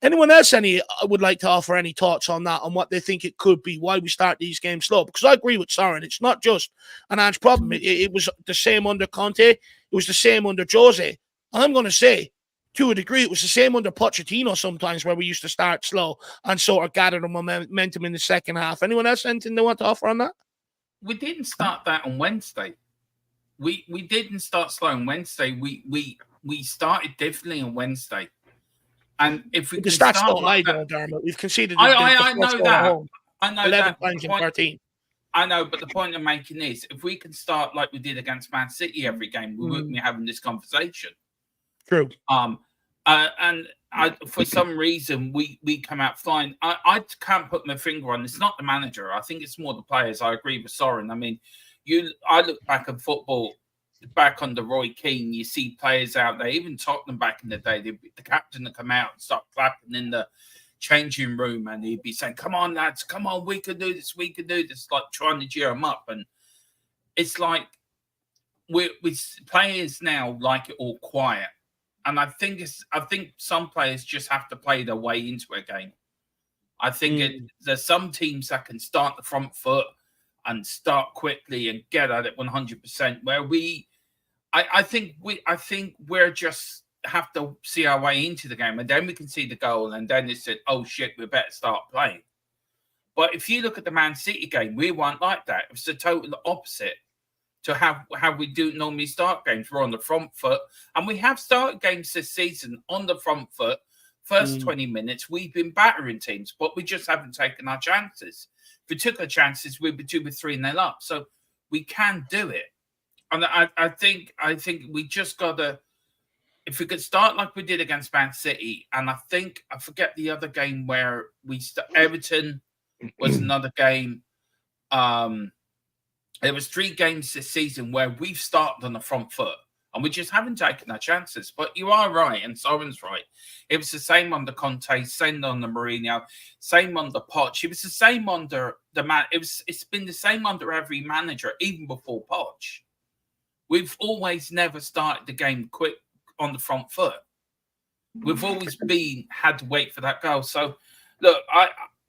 Anyone else would like to offer any thoughts on that, on what they think it could be, why we start these games slow? Because I agree with Soren. It's not just an Ange problem. It was the same under Conte. It was the same under Jose. I'm going to say, to a degree, it was the same under Pochettino sometimes, where we used to start slow and sort of gather the momentum in the second half. Anyone else anything they want to offer on that? We didn't start that on Wednesday. We didn't start slow on Wednesday. We started differently on Wednesday. And if we the stats don't lie, Dermot. We've conceded. I know that. I know 11 times in 13. I know, but the point I'm making is, if we can start like we did against Man City every game, we wouldn't be having this conversation. True. For some reason, we come out flying. I can't put my finger on. It's not the manager. I think it's more the players. I agree with Soren. I mean, I look back at football, back under Roy Keane, you see players out there, even Tottenham back in the day, the captain would come out and start clapping in the changing room, and he'd be saying, "Come on, lads, come on, we can do this, we can do this," like trying to cheer them up. And it's like we players now like it all quiet. And I think some players just have to play their way into a game. I think there's some teams that can start the front foot and start quickly and get at it 100%. Where I think we're just have to see our way into the game, and then we can see the goal, and then it's said, "Oh shit, we better start playing." But if you look at the Man City game, we weren't like that. It was the total opposite. to how we do normally start games. We're on the front foot, and we have started games this season on the front foot. First 20 minutes, we've been battering teams, but we just haven't taken our chances. If we took our chances, we'd be 2-3-0 up. So we can do it. And I think we just got to, if we could start like we did against Man City, and I forget the other game where Everton was another game. There was 3 games this season where we've started on the front foot and we just haven't taken our chances. But you are right, and Soren's right. It was the same under Conte, same under Mourinho, same under Poch. It was the same under the man. It's been the same under every manager, even before Poch. We've always never started the game quick on the front foot. We've always had to wait for that goal. So look,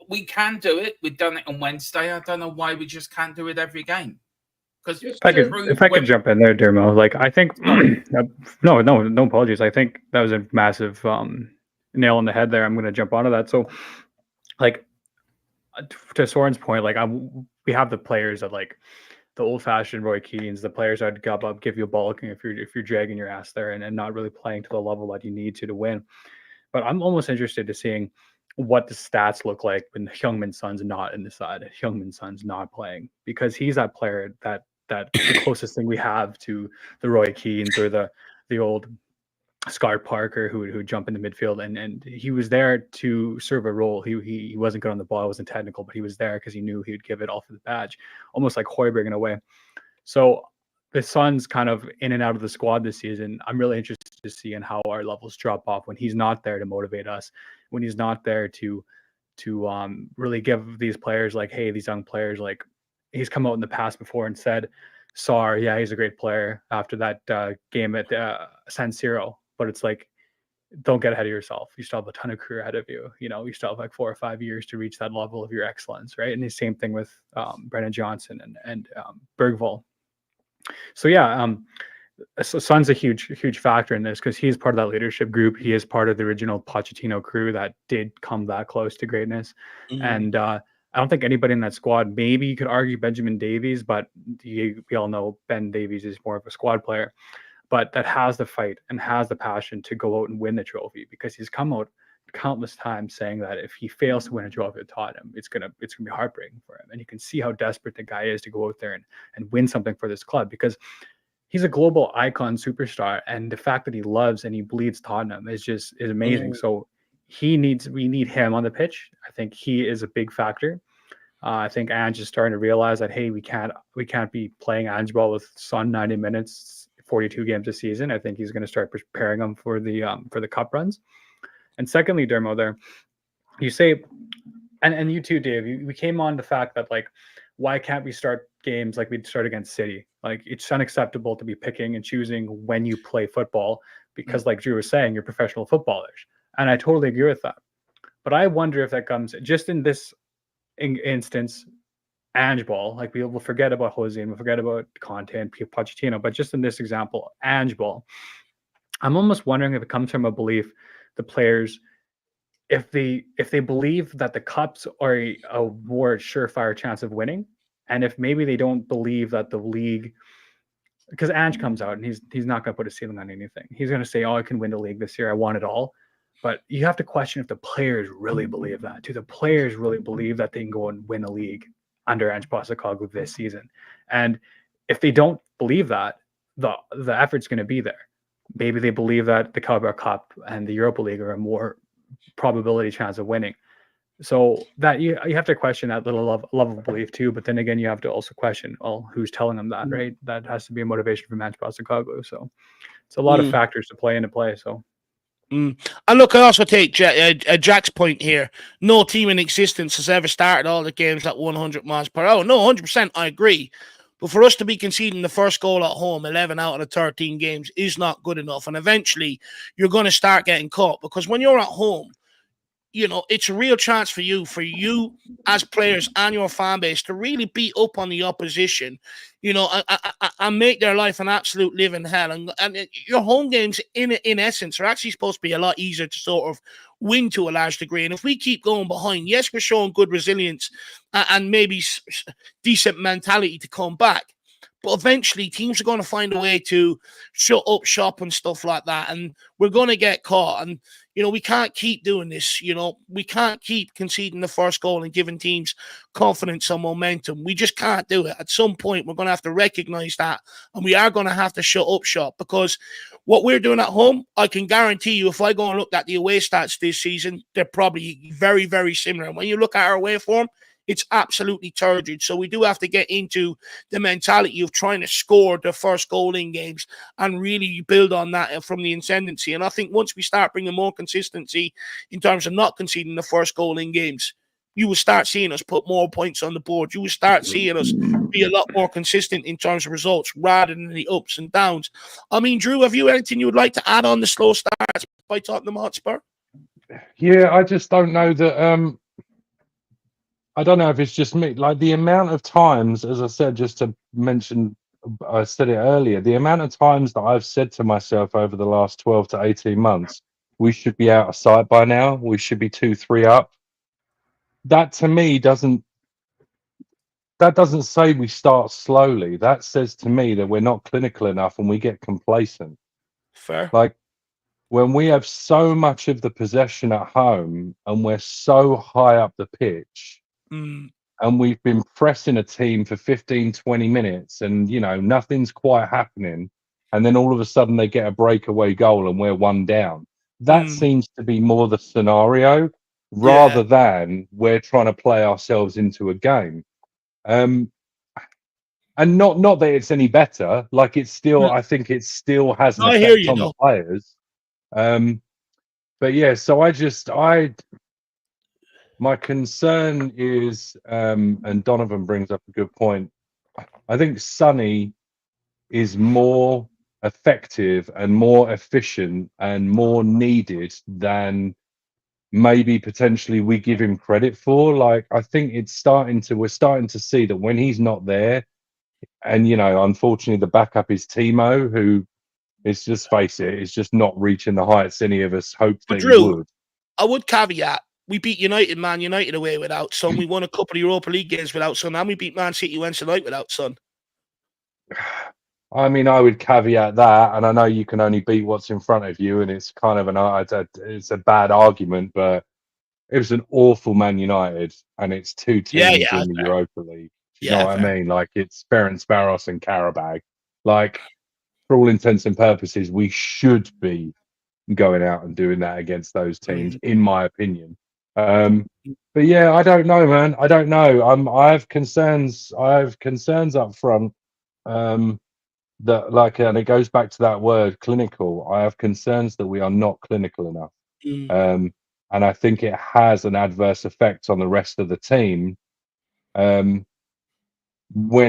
we can do it. We've done it on Wednesday. I don't know why we just can't do it every game. Because if I could jump in there, Dermo, like I think no apologies. I think that was a massive nail on the head there. I'm going to jump onto that. So, like to Soren's point, like we have the players that like the old-fashioned Roy Keanes, the players that go up, give you a bollocking if you're dragging your ass there and not really playing to the level that you need to win. But I'm almost interested to seeing what the stats look like when Heung-min Son's not in the side, Heung-min Son's not playing, because he's that player that the closest thing we have to the Roy Keanes or the old Scar Parker who would jump into midfield, and he was there to serve a role. He wasn't good on the ball, wasn't technical, but he was there because he knew he would give it all for the badge, almost like Højbjerg in a way. So the Son's kind of in and out of the squad this season. I'm really interested to see in how our levels drop off when he's not there to motivate us, when he's not there to really give these players like, hey, these young players, like he's come out in the past before and said, Sar, yeah, he's a great player after that game at San Siro. But it's like, don't get ahead of yourself. You still have a ton of career ahead of you. You know, you still have like 4 or 5 years to reach that level of your excellence, right? And the same thing with Brennan Johnson and Bergvall. So yeah, so Son's a huge factor in this because he's part of that leadership group. He is part of the original Pochettino crew that did come that close to greatness. And I don't think anybody in that squad, maybe you could argue Benjamin Davies, but we all know Ben Davies is more of a squad player, but that has the fight and has the passion to go out and win the trophy, because he's come out countless times saying that if he fails to win a trophy at Tottenham, it's gonna be heartbreaking for him. And you can see how desperate the guy is to go out there and win something for this club, because he's a global icon superstar, and the fact that he loves and he bleeds Tottenham is amazing. So we need him on the pitch. I think he is a big factor. I think Ange is starting to realize that, hey, we can't be playing Ange ball with Son 90 minutes, 42 games a season. I think he's going to start preparing them for the cup runs. And secondly, Dermo, there, you say, and you too, Dave, we came on the fact that, like, why can't we start games like we start against City? Like, it's unacceptable to be picking and choosing when you play football, because like Drew was saying, you're professional footballers. And I totally agree with that. But I wonder if that comes just in this instance, Ange ball, like we'll forget about Jose and we'll forget about Conte and Pochettino, but just in this example, Ange ball, I'm almost wondering if it comes from a belief the players, if they believe that the cups are a more surefire chance of winning, and if maybe they don't believe that the league, because Ange comes out and he's not going to put a ceiling on anything. He's going to say, oh, I can win the league this year, I want it all. But you have to question if the players really believe that. Do the players really believe that they can go and win a league under Ange Postecoglou this season? And if they don't believe that, the effort's going to be there. Maybe they believe that the Carabao Cup and the Europa League are a more probability chance of winning. So that you have to question that little level of belief too. But then again, you have to also question, well, who's telling them that, right? That has to be a motivation from Ange Postecoglou. So it's a lot of factors to play into play. So. And look, I also take Jack's point here. No team in existence has ever started all the games at 100 miles per hour. No, 100%, I agree. But for us to be conceding the first goal at home 11 out of the 13 games is not good enough. And eventually, you're going to start getting caught, because when you're at home, you know, it's a real chance for you as players and your fan base to really beat up on the opposition, you know, and make their life an absolute living hell. And your home games, in essence, are actually supposed to be a lot easier to sort of win to a large degree. And if we keep going behind, yes, we're showing good resilience and maybe decent mentality to come back. But eventually, teams are going to find a way to shut up shop and stuff like that. And we're going to get caught. And, we can't keep doing this. We can't keep conceding the first goal and giving teams confidence and momentum. We just can't do it. At some point, we're going to have to recognize that. And we are going to have to shut up shop, because what we're doing at home, I can guarantee you, if I go and look at the away stats this season, they're probably very, very similar. And when you look at our away form, it's absolutely turgid. So we do have to get into the mentality of trying to score the first goal in games and really build on that from the ascendancy. And I think once we start bringing more consistency in terms of not conceding the first goal in games, you will start seeing us put more points on the board. You will start seeing us be a lot more consistent in terms of results rather than the ups and downs. I mean, Drew, have you anything you would like to add on the slow starts by Tottenham Hotspur? Yeah, I just don't know that. I don't know if it's just me. Like, the amount of times, as I said, just to mention, I said it earlier, the amount of times that I've said to myself over the last 12 to 18 months, we should be out of sight by now. We should be 2-3 up. That to me doesn't say we start slowly. That says to me that we're not clinical enough and we get complacent. Fair. Like, when we have so much of the possession at home and we're so high up the pitch, and we've been pressing a team for 15, 20 minutes and, nothing's quite happening. And then all of a sudden they get a breakaway goal and we're one down. That seems to be more the scenario rather than we're trying to play ourselves into a game. And not that it's any better. Like, it's still, I think it still has an effect on the players. But yeah, so my concern is, and Donovan brings up a good point, I think Sonny is more effective and more efficient and more needed than maybe potentially we give him credit for. Like, I think we're starting to see that when he's not there, and unfortunately the backup is Timo, who is, just face it, is just not reaching the heights any of us hoped that he would. I would caveat, we beat Man United away without Son. We won a couple of Europa League games without Son, and we beat Man City Wednesday night without Son. I mean, I would caveat that, and I know you can only beat what's in front of you, and it's kind of it's a bad argument, but it was an awful Man United, and it's two teams in the Europa League. You know what I mean? Like, it's Ferencvaros and Karabag. Like, for all intents and purposes, we should be going out and doing that against those teams, in my opinion. But yeah, I don't know, man. I don't know. I have concerns. Up front. That, like, and it goes back to that word clinical. I have concerns that we are not clinical enough. And I think it has an adverse effect on the rest of the team. When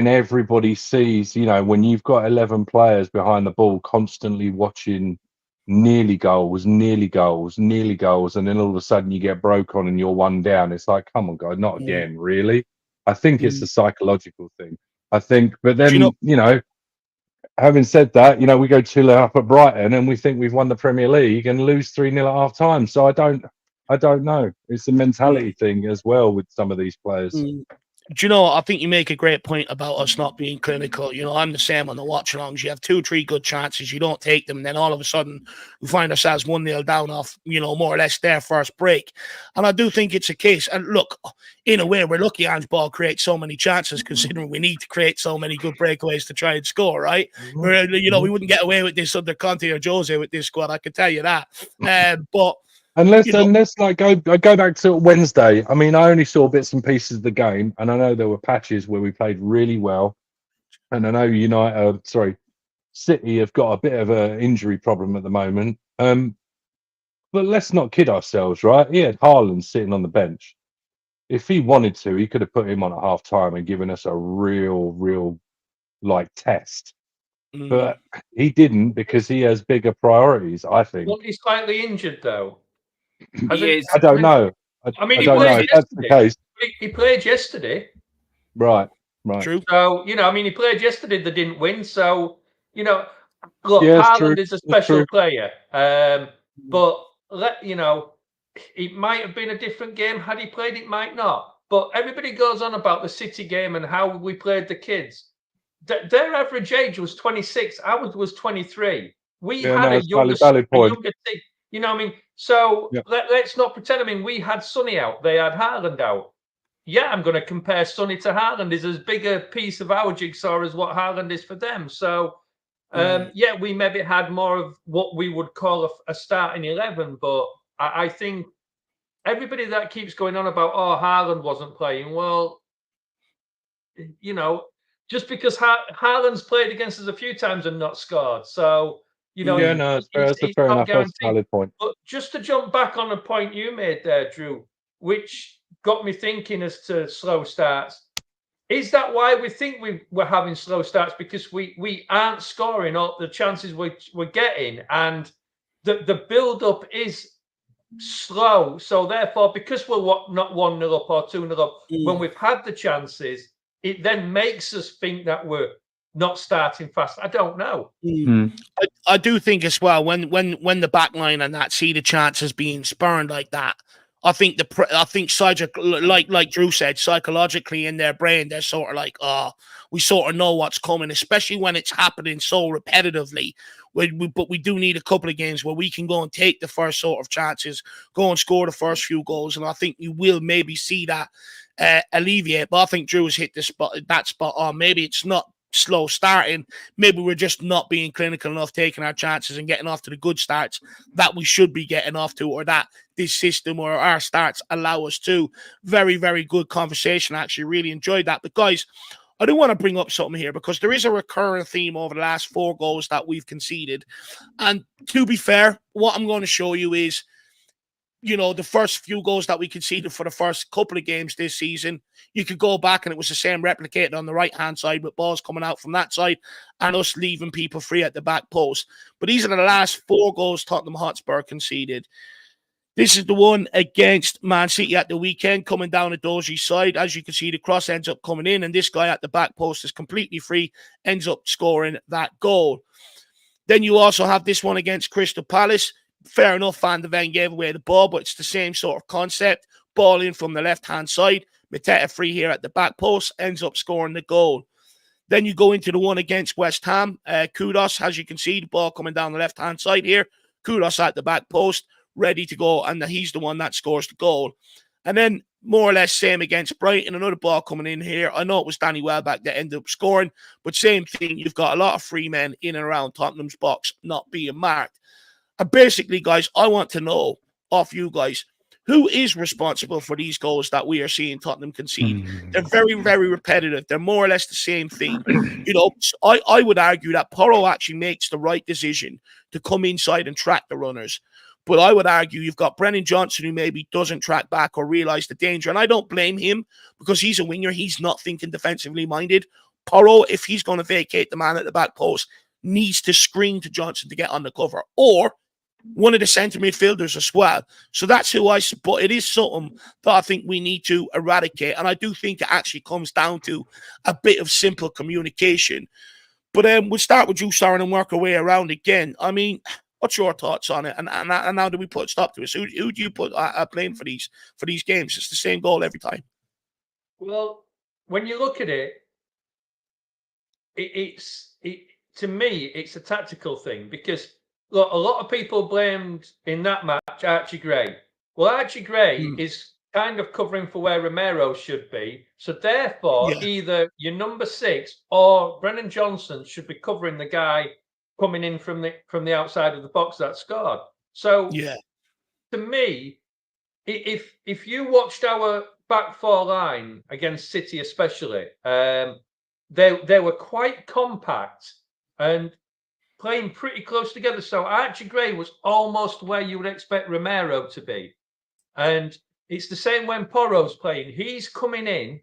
everybody sees, when you've got 11 players behind the ball constantly watching nearly goals, and then all of a sudden you get broke on and you're one down. It's like, come on, God, not again, really? I think it's a psychological thing. I think, but then, having said that, we go 2-0 up at Brighton and we think we've won the Premier League and lose 3-0 at half time. So I don't know. It's a mentality thing as well with some of these players. Do you know, I think you make a great point about us not being clinical. I'm the same on the watch-alongs. You have 2-3 good chances, you don't take them, and then all of a sudden we find ourselves 1-0 down off, more or less their first break. And I do think it's a case. And look, in a way, we're lucky Ange Ball creates so many chances, considering we need to create so many good breakaways to try and score, right? Where, we wouldn't get away with this under Conte or Jose with this squad, I can tell you that. But Unless like go back to Wednesday. I mean, I only saw bits and pieces of the game, and I know there were patches where we played really well, and I know City have got a bit of an injury problem at the moment. But let's not kid ourselves, right? He had Haaland sitting on the bench. If he wanted to, he could have put him on at half time and given us a real test. But he didn't, because he has bigger priorities, I think. Wasn't he slightly injured though? I don't know. I mean, he played if that's the case. He played yesterday. Right. True. So, he played yesterday, they didn't win. So, look, Yeah, Haaland is a special player. But, it might have been a different game. Had he played, it might not. But everybody goes on about the City game and how we played the kids. their average age was 26. Ours was 23. We Yeah, had no, a it's younger, valid point. team. You know what I mean? So Yeah. let's not pretend. I mean, we had Sonny out. They had Haaland out. Yeah, I'm going to compare Sonny to Haaland. Is as big a piece of our jigsaw as what Haaland is for them. So, yeah, we maybe had more of what we would call a starting 11. But I think everybody that keeps going on about, oh, Haaland wasn't playing. Well, you know, just because Haaland's played against us a few times and not scored. So, you know, Yeah, no, that's a fair not enough. That's a guaranteed. valid point. But just to jump back on a point you made there, Drew, which got me thinking as to slow starts. Is that why we think we're having slow starts? Because we aren't scoring all the chances we're getting, and the build-up is slow. So therefore, because we're not 1-0 up or 2-0 up, when we've had the chances, it then makes us think that we're not starting fast. I don't know. I do think as well when the back line and that see the chances being spurned like that, I think sides are like Drew said, psychologically in their brain they're sort of like, oh, we sort of know what's coming, especially when it's happening so repetitively. But we do need a couple of games where we can go and take the first sort of chances, go and score the first few goals, and I think you will maybe see that alleviate. But I think Drew's hit that spot on. Maybe it's not slow starting. Maybe we're just not being clinical enough, taking our chances and getting off to the good starts that we should be getting off to, or that this system or our starts allow us to. Very, very good conversation. I actually really enjoyed that. But guys, I do want to bring up something here because there is a recurring theme over the last 4 goals that we've conceded. And to be fair, what I'm going to show you is, you know, the first few goals that we conceded for the first couple of games this season, you could go back and it was the same replicated on the right-hand side with balls coming out from that side and us leaving people free at the back post. But these are the last 4 goals Tottenham Hotspur conceded. This is the one against Man City at the weekend, coming down the Dozi's side. As you can see, the cross ends up coming in, and this guy at the back post is completely free, ends up scoring that goal. Then you also have this one against Crystal Palace. Fair enough, Van de Ven gave away the ball, but it's the same sort of concept. Ball in from the left-hand side. Mateta free here at the back post, ends up scoring the goal. Then you go into the one against West Ham. Kudos, as you can see, the ball coming down the left-hand side here. Kudos at the back post, ready to go, and he's the one that scores the goal. And then more or less same against Brighton, another ball coming in here. I know it was Danny Welbeck that ended up scoring, but same thing. You've got a lot of free men in and around Tottenham's box not being marked. And basically, guys, I want to know off you guys, who is responsible for these goals that we are seeing Tottenham concede? They're very, very repetitive. They're more or less the same thing. You know, I would argue that Porro actually makes the right decision to come inside and track the runners. But I would argue you've got Brennan Johnson who maybe doesn't track back or realize the danger. And I don't blame him because he's a winger. He's not thinking defensively minded. Porro, if he's going to vacate the man at the back post, needs to screen to Johnson to get on the cover. Or one of the centre midfielders as well. So that's who I support. It is something that I think we need to eradicate. And I do think it actually comes down to a bit of simple communication. But we'll start with you, Soren, and work our way around again. I mean, what's your thoughts on it? And how do we put a stop to it? So who do you put playing for these games? It's the same goal every time. Well, when you look at it, to me, it's a tactical thing because look, a lot of people blamed in that match Archie Gray. Well, Archie Gray is kind of covering for where Romero should be. So therefore, either your number 6 or Brennan Johnson should be covering the guy coming in from the outside of the box that scored. So to me, if you watched our back 4 line against City especially, they were quite compact and playing pretty close together. So Archie Gray was almost where you would expect Romero to be. And it's the same when Porro's playing. He's coming in,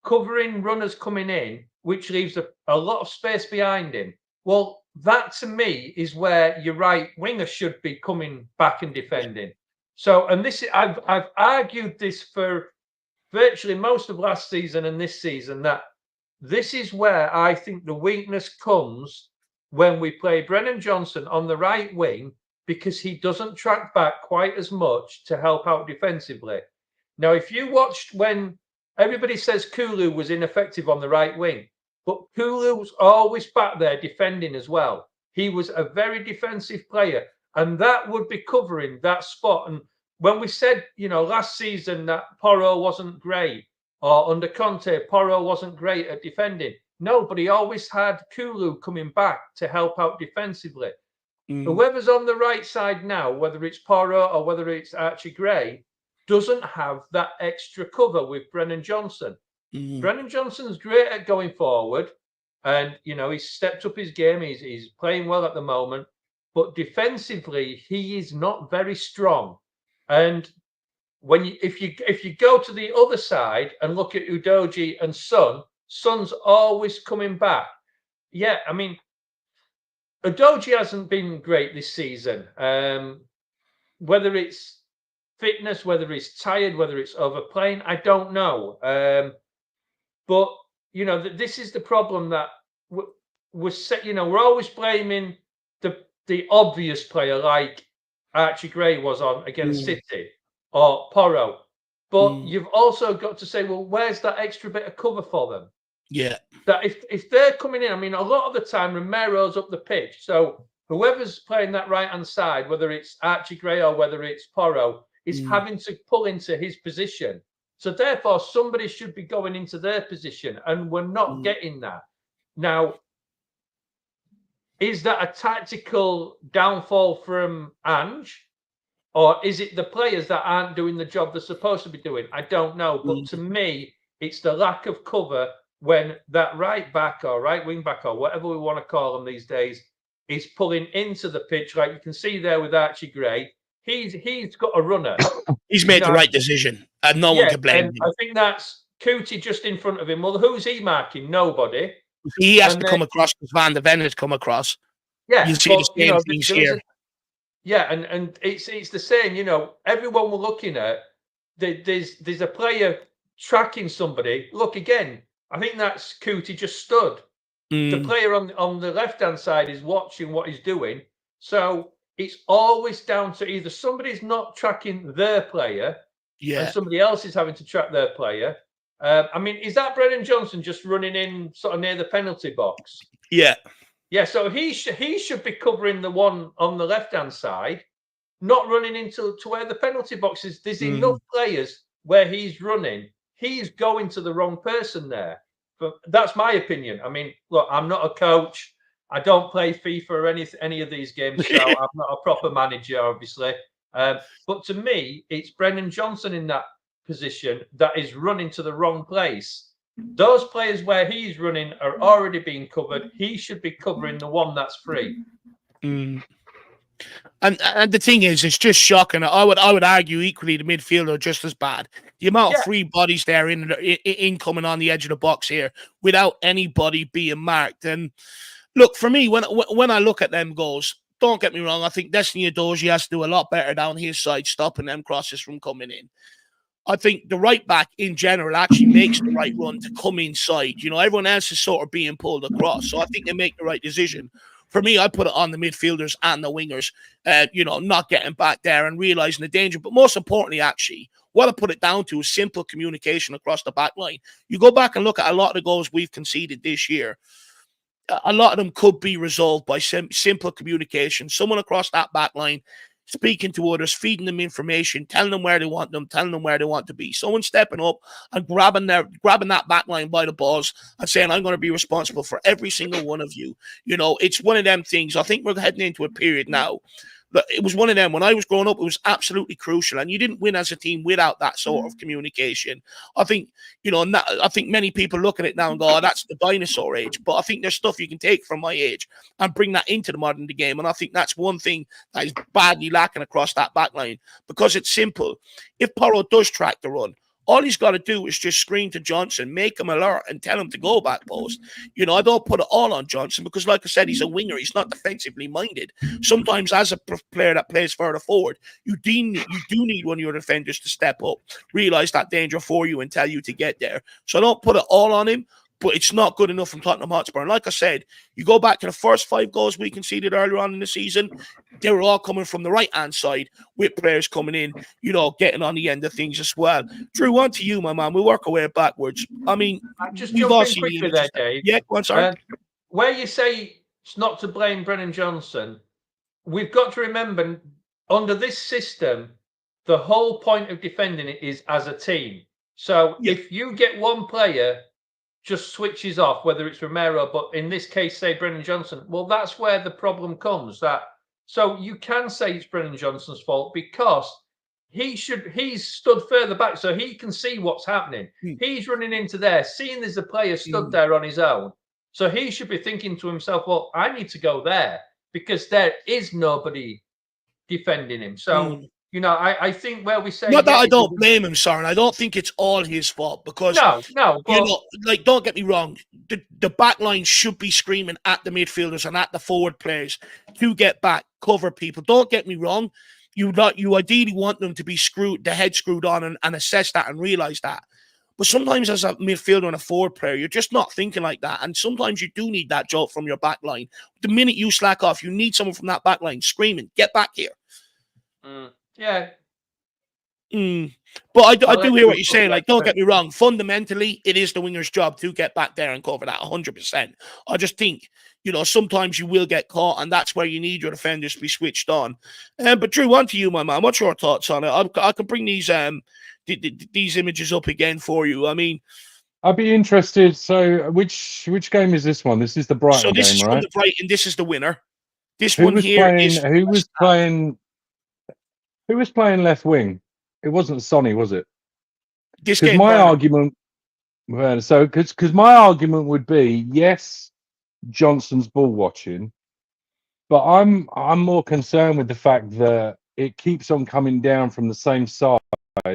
covering runners coming in, which leaves a lot of space behind him. Well, that to me is where your right winger should be coming back and defending. So, and this, I've argued this for virtually most of last season and this season, that this is where I think the weakness comes when we play Brennan Johnson on the right wing, because he doesn't track back quite as much to help out defensively. Now, if you watched when everybody says Kulu was ineffective on the right wing, but Kulu's always back there defending as well. He was a very defensive player, and that would be covering that spot. And when we said, last season that Porro wasn't great, or under Conte, Porro wasn't great at defending. No, but he always had Kulu coming back to help out defensively. Whoever's on the right side now, whether it's Porro or whether it's Archie Gray, doesn't have that extra cover with Brennan Johnson. Brennan Johnson's great at going forward, and he's stepped up his game. He's playing well at the moment, but defensively he is not very strong. And if you go to the other side and look at Udogie and Son's always coming back. Yeah, I mean, Udogie hasn't been great this season. Whether it's fitness, whether he's tired, whether it's overplaying, I don't know. But this is the problem that we're always blaming the obvious player like Archie Gray was on against City or Porro. But you've also got to say, well, where's that extra bit of cover for them? Yeah. That if they're coming in, I mean, a lot of the time Romero's up the pitch. So whoever's playing that right-hand side, whether it's Archie Gray or whether it's Porro, is having to pull into his position. So therefore, somebody should be going into their position, and we're not getting that. Now, is that a tactical downfall from Ange? Or is it the players that aren't doing the job they're supposed to be doing? I don't know. But to me, it's the lack of cover when that right back or right wing back or whatever we want to call them these days is pulling into the pitch. Like you can see there with Archie Gray. He's got a runner. He's made the right decision, and no one can blame him. I think that's Cootie just in front of him. Well, who's he marking? Nobody. He has to come across because Van de Ven has come across. Yeah, you see the same things here. And it's the same. Everyone we're looking at, there's a player tracking somebody. Look again. I think that's Cootie just stood. The player on the left-hand side is watching what he's doing. So it's always down to either somebody's not tracking their player, and somebody else is having to track their player. I mean, is that Brennan Johnson just running in sort of near the penalty box? Yeah. Yeah, so he should be covering the one on the left-hand side, not running into where the penalty box is. There's enough players where he's running. He's going to the wrong person there. But that's my opinion. I mean, look, I'm not a coach. I don't play FIFA or any of these games, so I'm not a proper manager, obviously. But to me, it's Brennan Johnson in that position that is running to the wrong place. Those players where he's running are already being covered. He should be covering the one that's free. And the thing is, it's just shocking. I would argue equally the midfielder are just as bad. The amount of free bodies there in coming on the edge of the box here without anybody being marked. And look, for me, when I look at them goals, don't get me wrong, I think Destiny Udogie has to do a lot better down his side, stopping them crosses from coming in. I think the right back in general actually makes the right run to come inside. Everyone else is sort of being pulled across. So I think they make the right decision. For me, I put it on the midfielders and the wingers, not getting back there and realizing the danger. But most importantly, actually, what I put it down to is simple communication across the back line. You go back and look at a lot of the goals we've conceded this year. A lot of them could be resolved by simple communication. Someone across that back line speaking to others, feeding them information, telling them where they want them, telling them where they want to be. Someone stepping up and grabbing that back line by the balls and saying, I'm going to be responsible for every single one of you. It's one of them things. I think we're heading into a period now. But it was one of them. When I was growing up, it was absolutely crucial. And you didn't win as a team without that sort of communication. I think, I think many people look at it now and go, oh, that's the dinosaur age. But I think there's stuff you can take from my age and bring that into the modern day game. And I think that's one thing that is badly lacking across that back line. Because it's simple. If Porro does track the run, all he's got to do is just screen to Johnson, make him alert, and tell him to go back post. I don't put it all on Johnson because, like I said, he's a winger. He's not defensively minded. Sometimes, as a player that plays further forward, you do need one of your defenders to step up, realize that danger for you, and tell you to get there. So I don't put it all on him. but it's not good enough from Tottenham Hotspur. And like I said, you go back to the first 5 goals we conceded earlier on in the season, they were all coming from the right-hand side with players coming in, you know, getting on the end of things as well. Drew, on to you, my man. We work our way backwards. I mean, Just we've jump all in seen quickly the there, images. Dave. Yeah, go on, sorry. Where you say it's not to blame Brennan Johnson, we've got to remember, under this system, the whole point of defending it is as a team. So if you get one player just switches off, whether it's Romero, but in this case, say Brennan Johnson, well, that's where the problem comes. So you can say it's Brennan Johnson's fault because he's stood further back so he can see what's happening. He's running into there, seeing there's a player stood there on his own. So he should be thinking to himself, well, I need to go there because there is nobody defending him. So, you know, I think where we say... Not that I don't blame him, Soren. I don't think it's all his fault because... No, but, you know, like, don't get me wrong. The back line should be screaming at the midfielders and at the forward players to get back, cover people. Don't get me wrong. You ideally want them to be the head screwed on and assess that and realize that. But sometimes as a midfielder and a forward player, you're just not thinking like that. And sometimes you do need that jolt from your back line. The minute you slack off, you need someone from that back line screaming, get back here. Yeah. But I do hear what you're saying. Like, don't get me wrong. Fundamentally, it is the winger's job to get back there and cover that 100%. I just think, you know, sometimes you will get caught, and that's where you need your defenders to be switched on. But Drew, on to you, my man. What's your thoughts on it? I can bring these images up again for you. I mean, I'd be interested. So, which game is this one? This is the Brighton this game, is right? from the Brighton. This is the winner. This Who one was here playing, is who was playing left wing? It wasn't Sonny, was it? Because my argument, because my argument would be yes, Johnson's ball watching, but I'm more concerned with the fact that it keeps on coming down from the same side,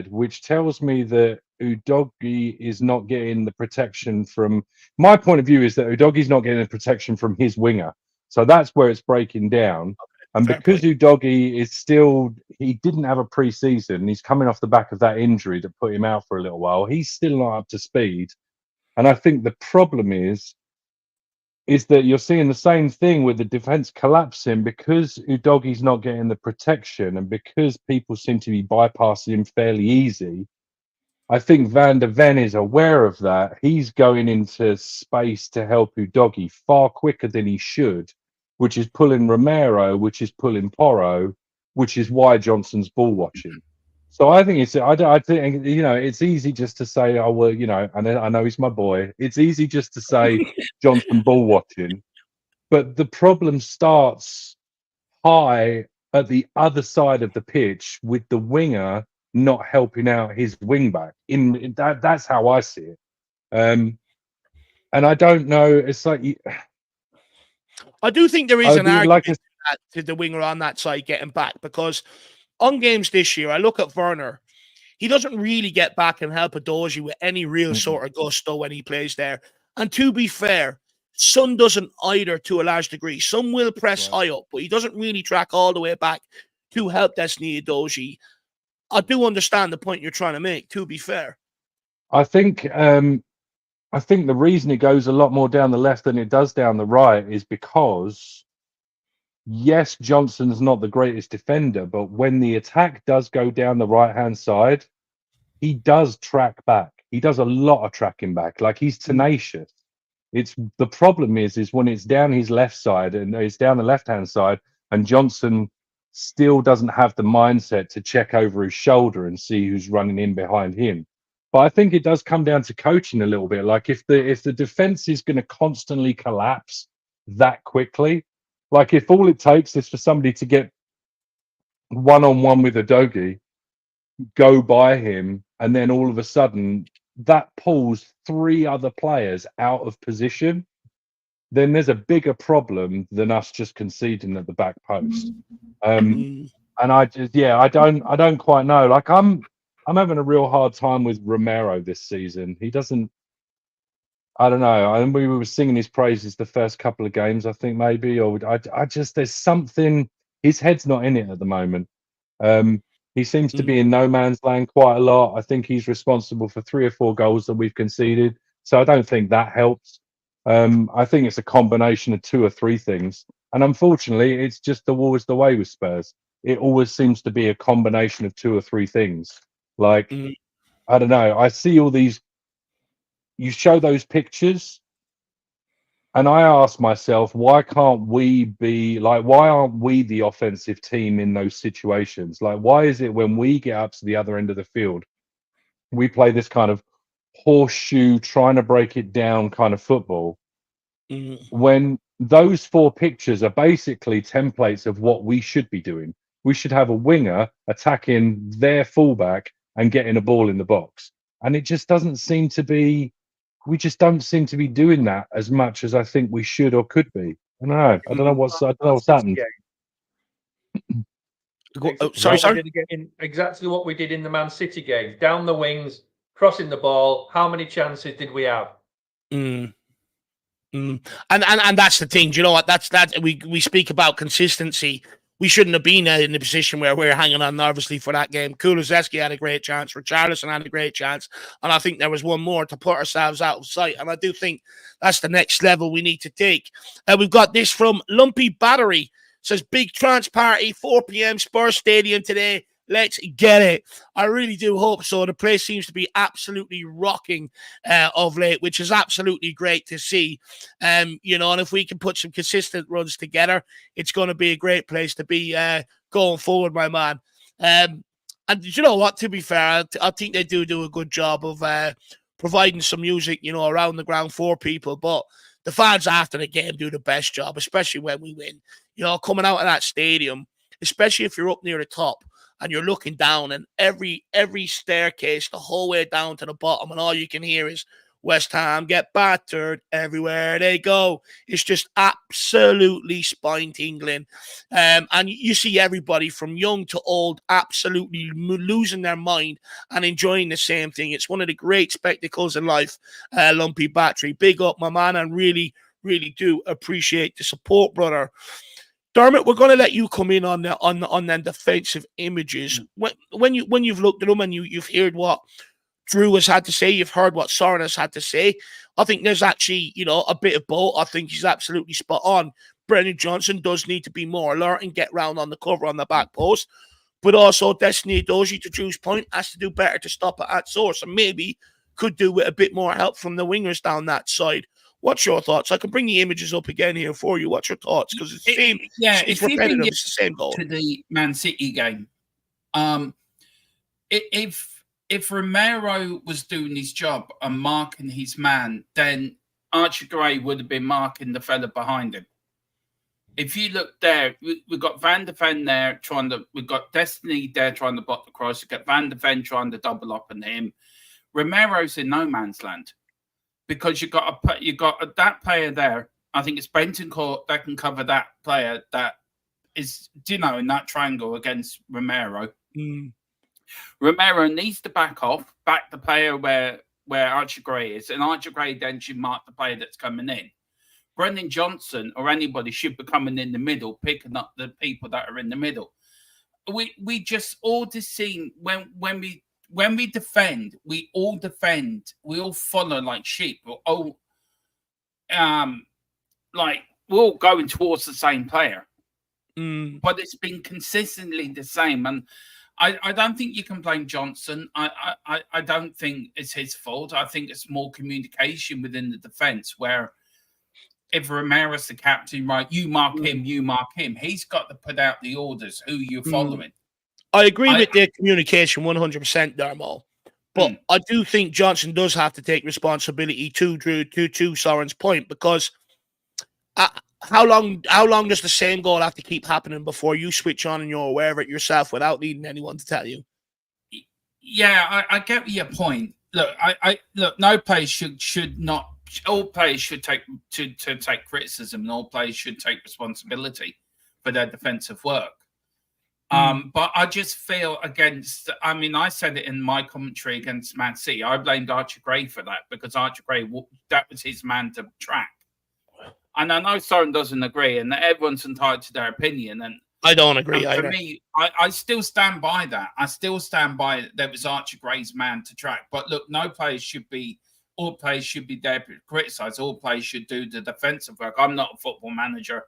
which tells me that Udogie is not getting the protection from. My point of view is that Udogie's not getting the protection from his winger, so that's where it's breaking down. And because Udogie is still, he didn't have a pre-season, he's coming off the back of that injury that put him out for a little while. He's still not up to speed. And I think the problem is that you're seeing the same thing with the defense collapsing because Udogie's not getting the protection and because people seem to be bypassing him fairly easy. I think Van der Ven is aware of that. He's going into space to help Udogie far quicker than he should, which is pulling Romero, which is pulling Porro, which is why Johnson's ball watching. So I think I think, you know, it's easy just to say, oh, well, you know, and I know he's my boy. It's easy just to say Johnson ball watching, but the problem starts high at the other side of the pitch with the winger not helping out his wing back. That's how I see it. And I don't know. It's like. I do think there is an argument to the winger on that side getting back because on games this year, I look at Werner. He doesn't really get back and help Udogie with any real sort of gusto when he plays there. And to be fair, Son doesn't either to a large degree. Some will press high up, but he doesn't really track all the way back to help Destiny Udogie. I do understand the point you're trying to make, to be fair. I think the reason it goes a lot more down the left than it does down the right is because, yes, Johnson's not the greatest defender, but when the attack does go down the right-hand side, he does track back. He does a lot of tracking back. Like, he's tenacious. The problem is when it's down his left side and it's down the left-hand side and Johnson still doesn't have the mindset to check over his shoulder and see who's running in behind him. But I think it does come down to coaching a little bit. Like if the defense is going to constantly collapse that quickly, like if all it takes is for somebody to get one-on-one with Udogie, go by him, and then all of a sudden that pulls 3 other players out of position, then there's a bigger problem than us just conceding at the back post. And I don't quite know. Like I'm having a real hard time with Romero this season. He doesn't. I don't know. I we were singing his praises the first couple of games, I think maybe, or I just there's something. His head's not in it at the moment. He seems to be in no man's land quite a lot. I think he's responsible for 3 or 4 goals that we've conceded. So I don't think that helps. I think it's a combination of 2 or 3 things. And unfortunately, it's just always the way with Spurs. It always seems to be a combination of 2 or 3 things. Like, I don't know. I see all these, you show those pictures, and I ask myself, why can't we be like, why aren't we the offensive team in those situations? Like, why is it when we get up to the other end of the field, we play this kind of horseshoe, trying to break it down kind of football, when those 4 pictures are basically templates of what we should be doing? We should have a winger attacking their fullback and getting a ball in the box. And it just doesn't seem to be, we just don't seem to be doing that as much as I think we should or could be. I don't know. I don't know what's happened. Sorry. Exactly what we did in the Man City game. Down the wings, crossing the ball. How many chances did we have? And that's the thing. Do you know what? That's we speak about consistency. We shouldn't have been in the position where we're hanging on nervously for that game. Kulusevski had a great chance. Richarlison had a great chance. And I think there was one more to put ourselves out of sight. And I do think that's the next level we need to take. We've got this from Lumpy Battery. Says, big trance party, 4 p.m. Spurs Stadium today. Let's get it. I really do hope so. The place seems to be absolutely rocking of late, which is absolutely great to see. You know, and if we can put some consistent runs together, it's going to be a great place to be going forward, my man. And you know what? To be fair, I think they do a good job of providing some music, you know, around the ground for people. But the fans after the game do the best job, especially when we win. You know, coming out of that stadium, especially if you're up near the top, and you're looking down, and every staircase the whole way down to the bottom, and all you can hear is West Ham get battered everywhere they go. It's just absolutely spine-tingling. And you see everybody from young to old absolutely losing their mind and enjoying the same thing. It's one of the great spectacles in life, Lumpy Battery. Big up, my man, and really, really do appreciate the support, brother. Dermot, we're going to let you come in on them defensive images. When you've looked at them and you've heard what Drew has had to say, you've heard what Soren has had to say. I think there's actually, you know, a bit of both. I think he's absolutely spot on. Brendan Johnson does need to be more alert and get round on the cover on the back post. But also Destiny Doji, to Drew's point, has to do better to stop it at source, and maybe could do with a bit more help from the wingers down that side. What's your thoughts? I can bring the images up again here for you. What's your thoughts? Because it's the same. Yeah, it's repetitive. It's the same goal. To the Man City game, if Romero was doing his job and marking his man, then Archie Gray would have been marking the fella behind him. If you look there, we've got Van der Ven there we've got Destiny there trying to block the cross. We've got Van der Ven trying to double up on him. Romero's in no man's land. Because you got that player there. I think it's Bentoncourt that can cover that player that is, you know, in that triangle against Romero. Romero needs to back the player where Archie Gray is, and Archie Gray then should mark the player that's coming in. Brendan Johnson or anybody should be coming in the middle, picking up the people that are in the middle. We just all just seen when we defend, we all defend. We all follow like sheep. We're all, we're all going towards the same player. But it's been consistently the same. And I don't think you can blame Johnson. I don't think it's his fault. I think it's more communication within the defence where if Romero's the captain, right, you mark him, you mark him. He's got to put out the orders, who you're following. I agree with their communication 100%, Darmo. But I do think Johnson does have to take responsibility to Drew, to Soren's point, because how long does the same goal have to keep happening before you switch on and you're aware of it yourself without needing anyone to tell you? Yeah, I get your point. Look, no player should not. All players should take criticism, and all players should take responsibility for their defensive work. But I just feel I said it in my commentary against Man City. I blamed Archie Gray for that because Archie Gray, that was his man to track. And I know Soren doesn't agree, and everyone's entitled to their opinion. And I don't agree either. For me, I still stand by that. I still stand by that was Archie Gray's man to track. But look, no player should be all players should be there to criticise. All players should do the defensive work. I'm not a football manager.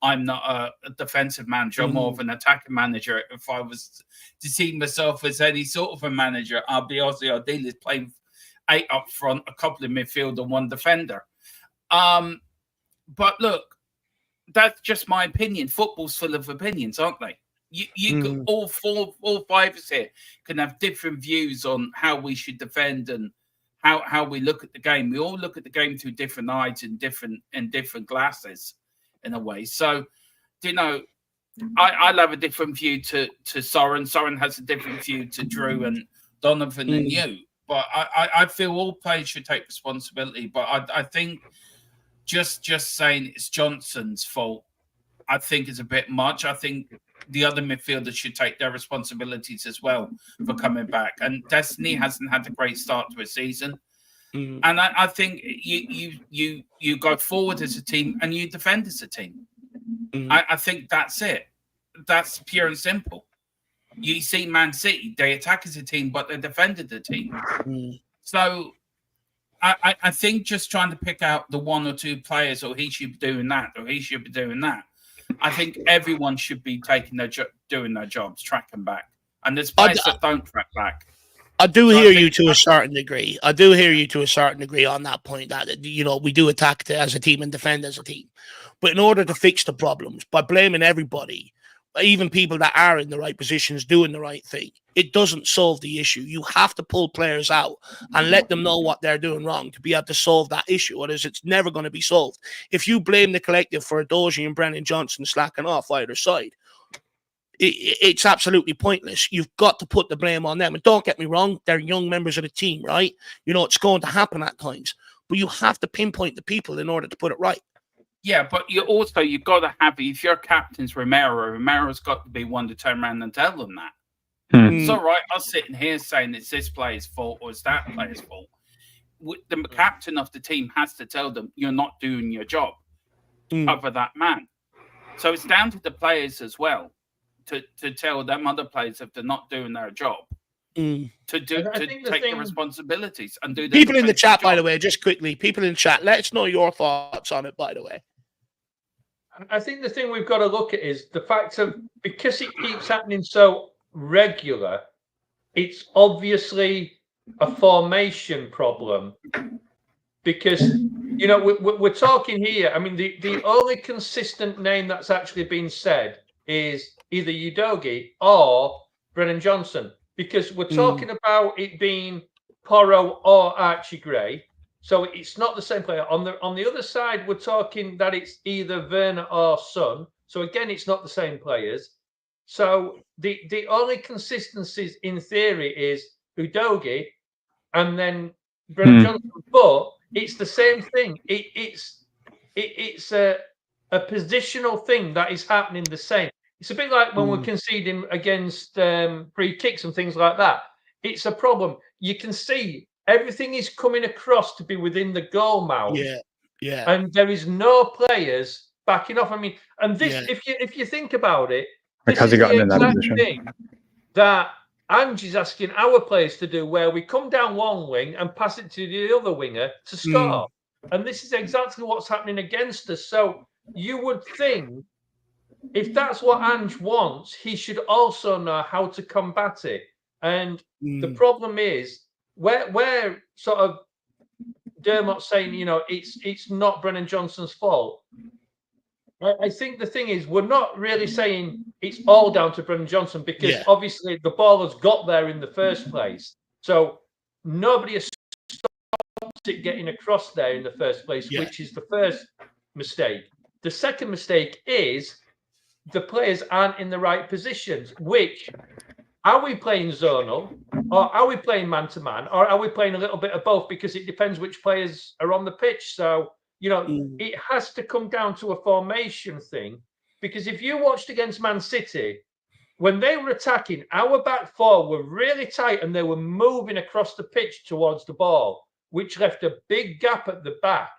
I'm not a defensive manager. I'm more of an attacking manager. If I was to see myself as any sort of a manager, I'd be obviously ideally playing 8 up front, a couple of midfield, and 1 defender. But look, that's just my opinion. Football's full of opinions, aren't they? You all 5 of us here can have different views on how we should defend and how we look at the game. We all look at the game through different eyes and different glasses, in a way. So, you know, I'll have a different view to Soren. Soren has a different view to Drew and Donovan and you. But I feel all players should take responsibility. But I think just saying it's Johnson's fault, I think is a bit much. I think the other midfielders should take their responsibilities as well for coming back. And Destiny hasn't had a great start to a season. And I think you go forward as a team and you defend as a team. I think that's it. That's pure and simple. You see Man City, they attack as a team, but they defended the team. So I think just trying to pick out the 1 or 2 players, or he should be doing that, or he should be doing that. I think everyone should be taking doing their jobs, tracking back. And there's players that don't track back. I do hear you to a certain degree. I do hear you to a certain degree on that point that, you know, we do attack as a team and defend as a team. But in order to fix the problems, by blaming everybody, even people that are in the right positions doing the right thing, it doesn't solve the issue. You have to pull players out and let them know what they're doing wrong to be able to solve that issue, otherwise it's never going to be solved. If you blame the collective for Doji and Brennan Johnson slacking off either side, it's absolutely pointless. You've got to put the blame on them. And don't get me wrong, they're young members of the team, right? You know, it's going to happen at times. But you have to pinpoint the people in order to put it right. Yeah, but you've got to have, if your captain's Romero's got to be one to turn around and tell them that. It's all right, I'm sitting here saying it's this player's fault or it's that player's fault. The captain of the team has to tell them you're not doing your job. Cover that man. So it's down to the players as well to tell them other players if they're not doing their job. To take the responsibilities and do. People in the chat, by the way, just quickly, people in the chat, let us know your thoughts on it. By the way, I think the thing we've got to look at is the fact of, because it keeps happening so regular, it's obviously a formation problem. Because, you know, we're talking here. I mean, the only consistent name that's actually been said is either Udogie or Brennan Johnson. Because we're talking about it being Porro or Archie Gray, so it's not the same player. On the other side, we're talking that it's either Werner or Son. So again, it's not the same players. So the only consistencies in theory is Udogie and then Brennan Johnson, but it's the same thing. It's a positional thing that is happening the same. It's a bit like when we're conceding against free kicks and things like that. It's a problem. You can see everything is coming across to be within the goal mouth. Yeah. And there is no players backing off. I mean, and this, if you think about it, this is the exact thing that Angie's asking our players to do, where we come down one wing and pass it to the other winger to score. And this is exactly what's happening against us. So you would think, if that's what Ange wants, he should also know how to combat it. And the problem is, where sort of Dermot's saying, you know, it's not Brennan Johnson's fault. I think the thing is, we're not really saying it's all down to Brennan Johnson, because obviously the ball has got there in the first place. So nobody has stopped it getting across there in the first place, which is the first mistake. The second mistake is the players aren't in the right positions. Which, are we playing zonal, or are we playing man-to-man, or are we playing a little bit of both? Because it depends which players are on the pitch. So, you know, it has to come down to a formation thing. Because if you watched against Man City, when they were attacking, our back four were really tight and they were moving across the pitch towards the ball, which left a big gap at the back.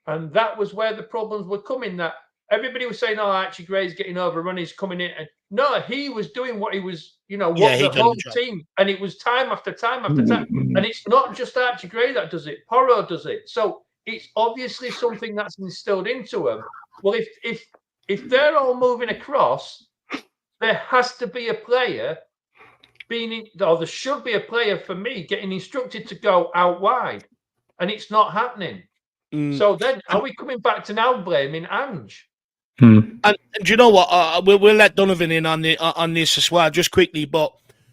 And that was where the problems were coming, that everybody was saying, "Oh, Archie Gray's getting overrun. He's coming in." And no, he was doing what he was, what he the done whole the job. team, and it was time after time after time. And it's not just Archie Gray that does it; Porro does it. So it's obviously something that's instilled into them. Well, if they're all moving across, there has to be a player or there should be a player for me getting instructed to go out wide, and it's not happening. So then, are we coming back to now blaming Ange? And do you know what? We'll let Donovan in on this as well, just quickly. But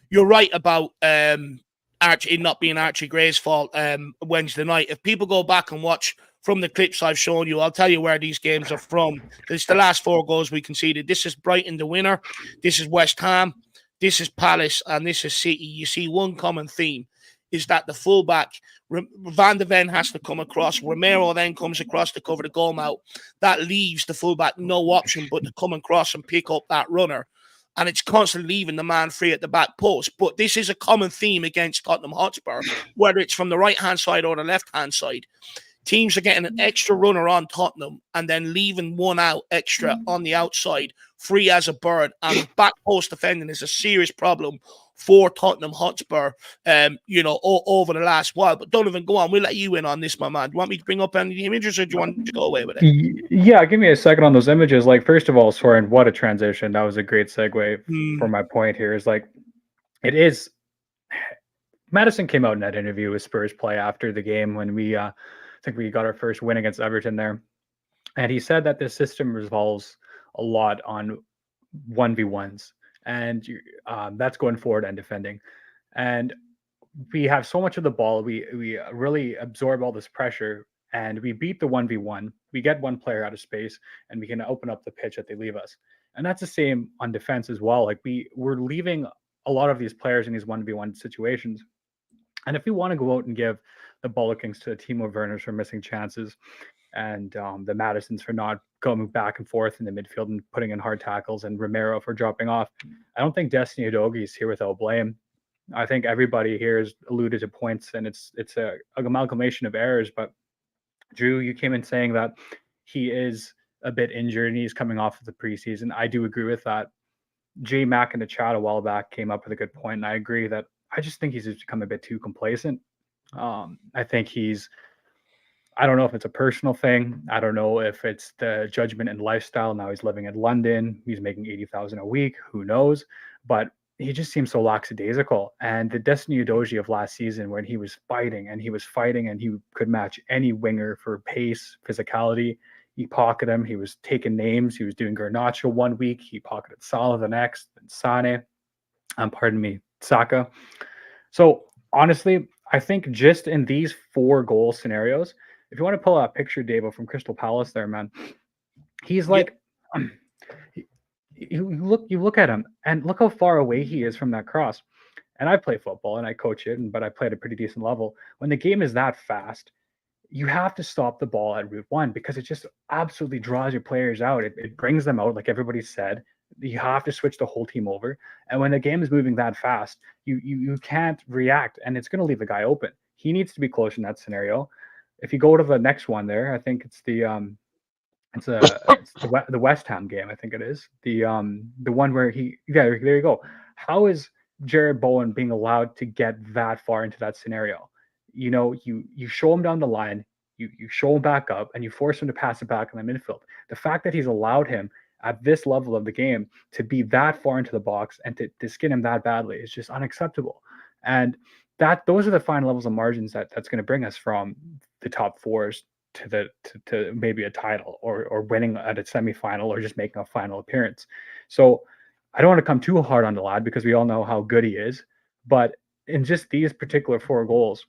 you're right about Archie not being Archie Gray's fault Wednesday night. If people go back and watch from the clips I've shown you, I'll tell you where these games are from. It's the last 4 goals we conceded. This is Brighton, the winner. This is West Ham. This is Palace, and this is City. You see one common theme is that the fullback, Van de Ven, has to come across. Romero then comes across to cover the goal mouth. That leaves the fullback no option but to come across and pick up that runner. And it's constantly leaving the man free at the back post. But this is a common theme against Tottenham Hotspur, whether it's from the right-hand side or the left-hand side. Teams are getting an extra runner on Tottenham and then leaving one out extra on the outside, free as a bird. And back post defending is a serious problem for Tottenham Hotspur, over the last while. But Donovan, go on. We'll let you in on this, my man. Do you want me to bring up any images, or do you want to go away with it? Yeah, give me a second on those images. Like, first of all, Soren, what a transition. That was a great segue for my point here. Is like, it is. Madison came out in that interview with Spurs play after the game when we, I think we got our first win against Everton there. And he said that this system revolves a lot on 1v1s. And that's going forward and defending. And we have so much of the ball. We really absorb all this pressure, and we beat the 1v1. We get one player out of space, and we can open up the pitch that they leave us. And that's the same on defense as well. Like, we're leaving a lot of these players in these 1v1 situations. And if we want to go out and give the Bollockings to Timo Werners for missing chances, and the Madisons for not going back and forth in the midfield and putting in hard tackles, and Romero for dropping off, I don't think Destiny Udogie is here without blame. I think everybody here has alluded to points, and it's a amalgamation of errors. But Drew, you came in saying that he is a bit injured and he's coming off of the preseason. I do agree with that. J Mack in the chat a while back came up with a good point, and I agree that I just think he's become a bit too complacent. I think I don't know if it's a personal thing. I don't know if it's the judgment and lifestyle. Now he's living in London. He's making $80,000 a week. Who knows? But he just seems so lackadaisical. And the Destiny Udogie of last season, when he was fighting and he could match any winger for pace, physicality. He pocketed him. He was taking names. He was doing Garnacho one week. He pocketed Salah the next, and Sane. Saka. So honestly, I think just in these 4 goal scenarios, if you want to pull out a picture, Davo, from Crystal Palace there, man, he's like, you look at him and look how far away he is from that cross. And I play football and I coach it, but I play at a pretty decent level. When the game is that fast, you have to stop the ball at route 1 because it just absolutely draws your players out. It brings them out, like everybody said. You have to switch the whole team over. And when the game is moving that fast, you can't react, and it's going to leave the guy open. He needs to be close in that scenario. If you go to the next one there, I think it's the West Ham game. I think it is the one where there you go. How is Jared Bowen being allowed to get that far into that scenario? You show him down the line, you show him back up, and you force him to pass it back in the midfield. The fact that he's allowed him at this level of the game to be that far into the box and to skin him that badly is just unacceptable. And those are the fine levels of margins that's going to bring us from the top 4s to maybe a title or winning at a semifinal or just making a final appearance. So I don't want to come too hard on the lad because we all know how good he is, but in just these particular 4 goals,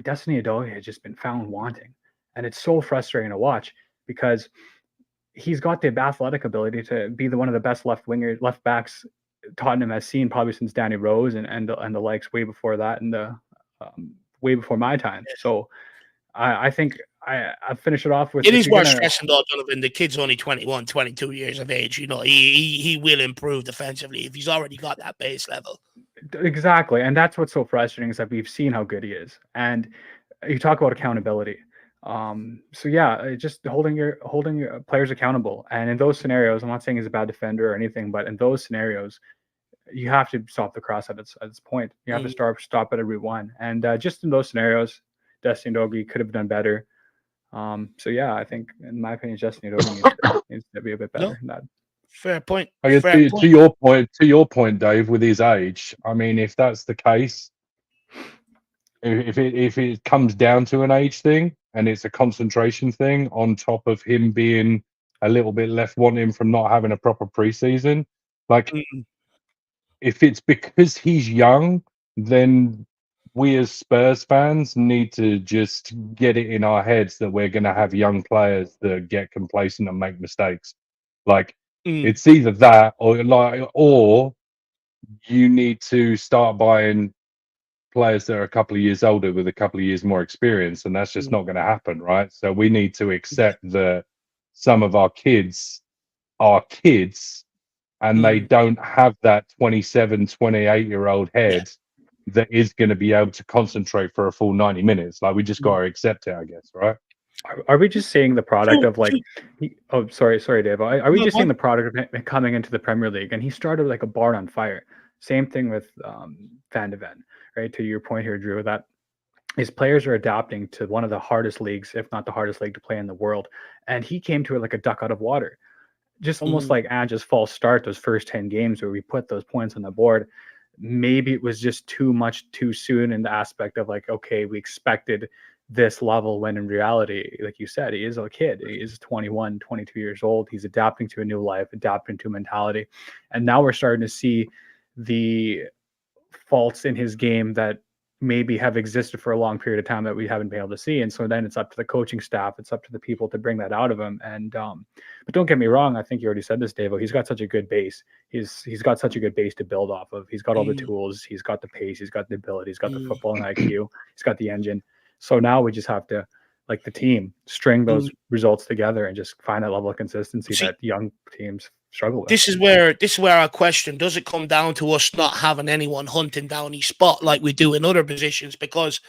Destiny Udogie has just been found wanting. And it's so frustrating to watch because he's got the athletic ability to be one of the best left backs Tottenham has seen probably since Danny Rose and the likes way before that, and way before my time. So I think I'll finish it off with. It is worth stressing though, Donovan, the kid's only 21, 22 years of age. He will improve defensively if he's already got that base level. Exactly. And that's what's so frustrating is that we've seen how good he is. And you talk about accountability. So yeah, just holding your players accountable. And in those scenarios, I'm not saying he's a bad defender or anything, but in those scenarios, you have to stop the cross at its point. You have to stop at every one. And just in those scenarios, Destiny Udogie could have done better. So yeah, I think in my opinion, Destiny Udogie needs to be a bit better than that. Fair point. I guess Fair to your point, Dave, with his age, I mean, if that's the case, if it comes down to an age thing and it's a concentration thing on top of him being a little bit left wanting from not having a proper preseason, like if it's because he's young, then we as Spurs fans need to just get it in our heads that we're going to have young players that get complacent and make mistakes. Like it's either that or you need to start buying players that are a couple of years older with a couple of years more experience, and that's just not going to happen, right? So we need to accept that some of our kids are kids and they don't have that 27, 28-year-old head that is going to be able to concentrate for a full 90 minutes. Like, we just got to accept it, I guess, right? Are we just seeing the product of like, sorry, Dave. Are we just seeing the product of him coming into the Premier League? And he started like a barn on fire. Same thing with Van de Ven, right? To your point here, Drew, that his players are adapting to one of the hardest leagues, if not the hardest league to play in the world. And he came to it like a duck out of water. Just almost like Ange's false start, those first 10 games where we put those points on the board. Maybe it was just too much too soon in the aspect of like, okay, we expected this level when in reality, like you said, he is a kid. He is 21, 22 years old. He's adapting to a new life, adapting to mentality. And now we're starting to see the faults in his game that maybe have existed for a long period of time that we haven't been able to see. And so then it's up to the coaching staff, it's up to the people to bring that out of him. And but don't get me wrong, I think you already said this, Davo. He's got such a good base. He's got such a good base to build off of. He's got all the tools, he's got the pace, he's got the ability, he's got the footballing IQ, he's got the engine. So now we just have to, like the team, string those results together and just find that level of consistency that young teams struggle with. This is where I question, does it come down to us not having anyone hunting down his spot like we do in other positions? Because,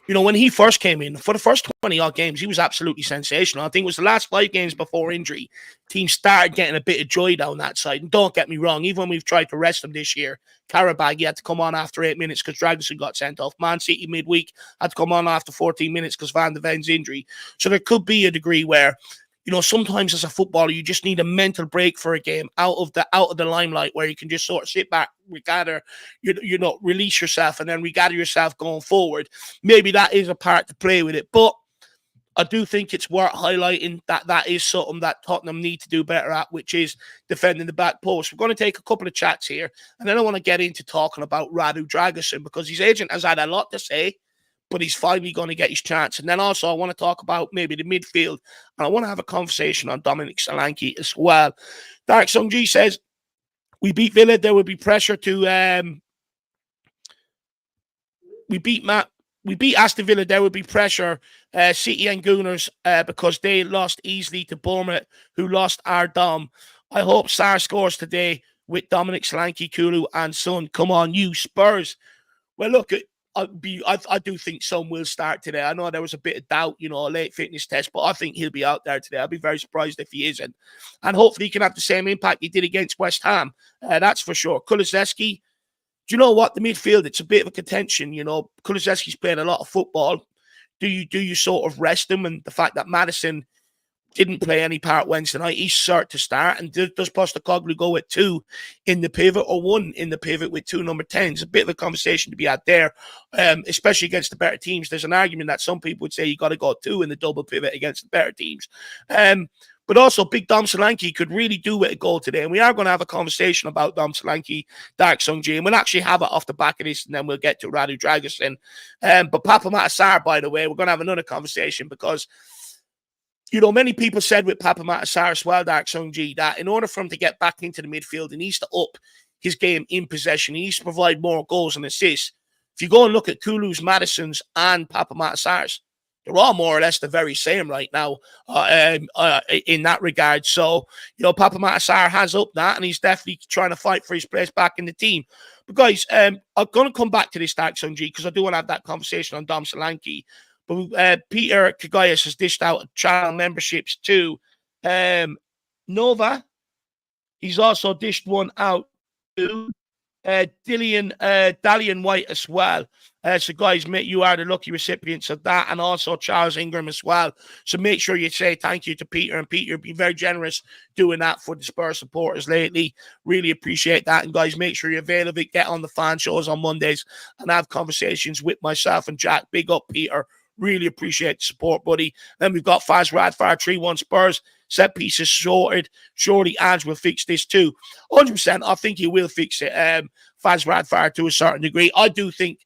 you know, when he first came in, for the first 20-odd games, he was absolutely sensational. I think it was the last 5 games before injury, teams started getting a bit of joy down that side. And don't get me wrong, even when we've tried to rest him this year, Karabag, he had to come on after 8 minutes because Dragosin got sent off. Man City midweek had to come on after 14 minutes because Van de Ven's injury. So there could be a degree where, you know, sometimes as a footballer, you just need a mental break for a game out of the limelight, where you can just sort of sit back, regather, you know, release yourself, and then regather yourself going forward. Maybe that is a part to play with it, but I do think it's worth highlighting that is something that Tottenham need to do better at, which is defending the back post. We're going to take a couple of chats here, and then I want to get into talking about Radu Dragosin, because his agent has had a lot to say, but he's finally going to get his chance. And then also I want to talk about maybe the midfield, and I want to have a conversation on Dominic Solanke as well. Dark Sung G says, we beat Villa, there would be pressure to we beat Aston Villa, there would be pressure, City and Gooners, because they lost easily to Bournemouth, who lost our Dom. I hope Sarr scores today with Dominic Solanke, Kulu and Son. Come on, you Spurs. Well, look, I do think Son will start today. I know there was a bit of doubt, you know, a late fitness test, but I think he'll be out there today. I'll be very surprised if he isn't. And hopefully he can have the same impact he did against West Ham. That's for sure. Kulusevski, do you know what? The midfield, it's a bit of a contention, you know. Kulusevski's played a lot of football. Do you sort of rest him? And the fact that Maddison didn't play any part Wednesday night, he's cert to start. And does Postecoglou go with 2 in the pivot or 1 in the pivot with 2 number 10s? A bit of a conversation to be had there, especially against the better teams. There's an argument that some people would say you got to go 2 in the double pivot against the better teams. But also, big Dom Solanke could really do with a goal today. And we are going to have a conversation about Dom Solanke, Dark Sung Ji, and we'll actually have it off the back of this, and then we'll get to Radu Dragosin. But Papa Matasar, by the way, we're going to have another conversation because, you know, many people said with Papa Matasar as well, Dark Sung Ji, that in order for him to get back into the midfield, he needs to up his game in possession. He needs to provide more goals and assists. If you go and look at Kulu's, Madison's, and Papa Matasar's, they're all more or less the very same right now in that regard. So, you know, Papa Matasar has up that, and he's definitely trying to fight for his place back in the team. But guys, I'm going to come back to this, Dark Sung Ji, because I do want to have that conversation on Dom Solanke. Peter Kagayas has dished out channel memberships to Nova. He's also dished one out to Dalian White as well. So guys, mate, you are the lucky recipients of that, and also Charles Ingram as well. So make sure you say thank you to Peter, and Peter been very generous doing that for the Spurs supporters lately. Really appreciate that. And guys, make sure you avail of it. Get on the fan shows on Mondays and have conversations with myself and Jack. Big up, Peter. Really appreciate the support, buddy. Then we've got Faz Radfire 3-1 Spurs. Set pieces sorted. Surely Ange will fix this too. 100%. I think he will fix it. Faz Radfire to a certain degree. I do think,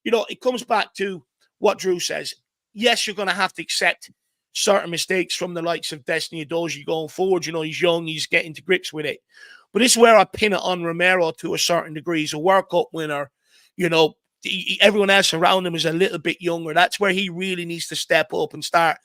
it comes back to what Drew says. Yes, you're going to have to accept certain mistakes from the likes of Destiny Udogie going forward. He's young. He's getting to grips with it. But this is where I pin it on Romero to a certain degree. He's a World Cup winner. Everyone else around him is a little bit younger. That's where he really needs to step up and start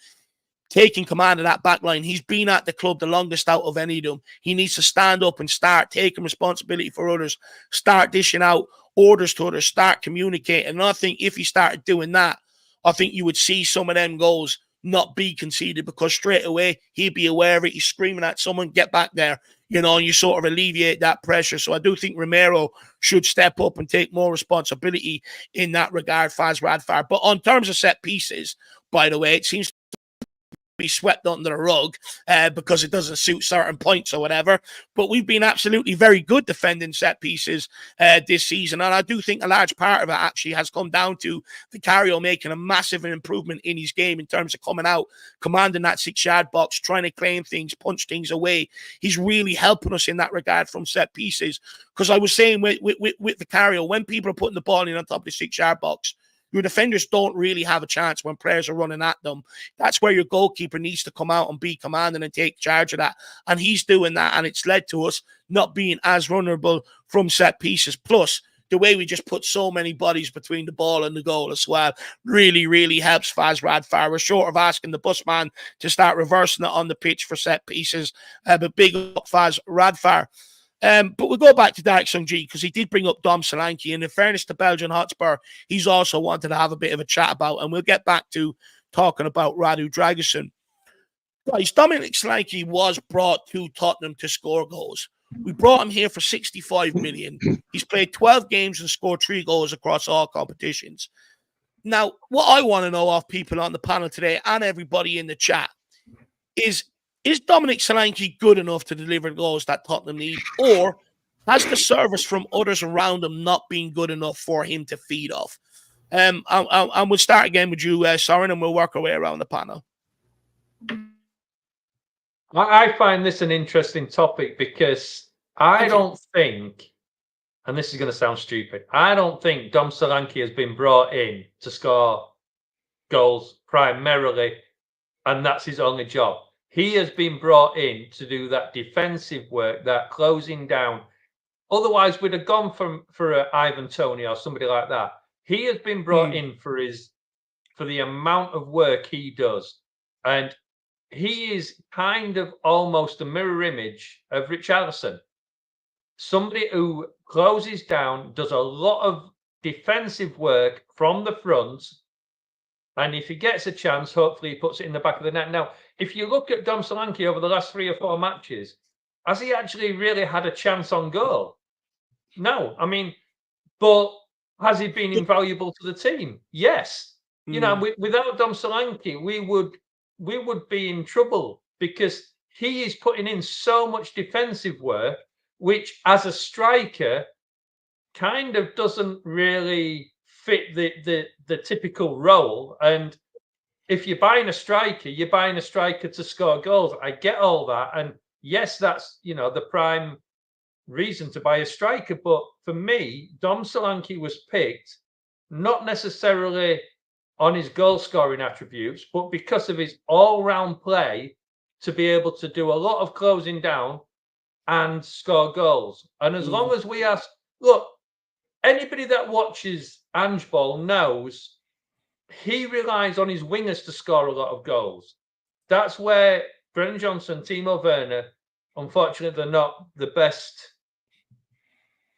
taking command of that back line. He's been at the club the longest out of any of them. He needs to stand up and start taking responsibility for others, start dishing out orders to others, start communicating. And I think if he started doing that, I think you would see some of them goals not be conceded, because straight away he'd be aware of it. He's screaming at someone, get back there, and you sort of alleviate that pressure. So I do think Romero should step up and take more responsibility in that regard, Faz Radfire. But on terms of set pieces, by the way, it seems to be swept under the rug because it doesn't suit certain points or whatever. But we've been absolutely very good defending set pieces this season. And I do think a large part of it actually has come down to Vicario making a massive improvement in his game in terms of coming out, commanding that 6-yard box, trying to claim things, punch things away. He's really helping us in that regard from set pieces. Because I was saying with Vicario, when people are putting the ball in on top of the 6-yard box, your defenders don't really have a chance when players are running at them. That's where your goalkeeper needs to come out and be commanding and take charge of that. And he's doing that, and it's led to us not being as vulnerable from set pieces. Plus, the way we just put so many bodies between the ball and the goal as well really, really helps Faz Radfire. We're short of asking the busman to start reversing it on the pitch for set pieces. But big up Faz Radfire. But we'll go back to Derek Sungji because he did bring up Dom Solanke. And in fairness to Belgian Hotspur, he's also wanted to have a bit of a chat about. And we'll get back to talking about Radu Dragusin. Guys, Dominic Solanke was brought to Tottenham to score goals. We brought him here for 65 million. He's played 12 games and scored 3 goals across all competitions. Now, what I want to know of people on the panel today and everybody in the chat is Dominic Solanke good enough to deliver goals that Tottenham need, or has the service from others around him not been good enough for him to feed off? And we'll start again with you, Soren, and we'll work our way around the panel. I find this an interesting topic because I don't think, and this is going to sound stupid, I don't think Dom Solanke has been brought in to score goals primarily, and that's his only job. He has been brought in to do that defensive work, that closing down. Otherwise, we'd have gone for Ivan Toney or somebody like that. He has been brought in for the amount of work he does. And he is kind of almost a mirror image of Richarlison. Somebody who closes down, does a lot of defensive work from the front. And if he gets a chance, hopefully he puts it in the back of the net. Now, if you look at Dom Solanke over the last 3 or 4 matches, has he actually really had a chance on goal? No. I mean, but has he been invaluable to the team? Yes. You know, without Dom Solanke, we would be in trouble because he is putting in so much defensive work, which as a striker kind of doesn't really fit the typical role. And if you're buying a striker, you're buying a striker to score goals. I get all that. And yes, that's, the prime reason to buy a striker. But for me, Dom Solanke was picked not necessarily on his goal scoring attributes, but because of his all-round play to be able to do a lot of closing down and score goals. And as long as we ask, look, anybody that watches Ange Ball knows he relies on his wingers to score a lot of goals. That's where Brennan Johnson, Timo Werner, unfortunately, they're not the best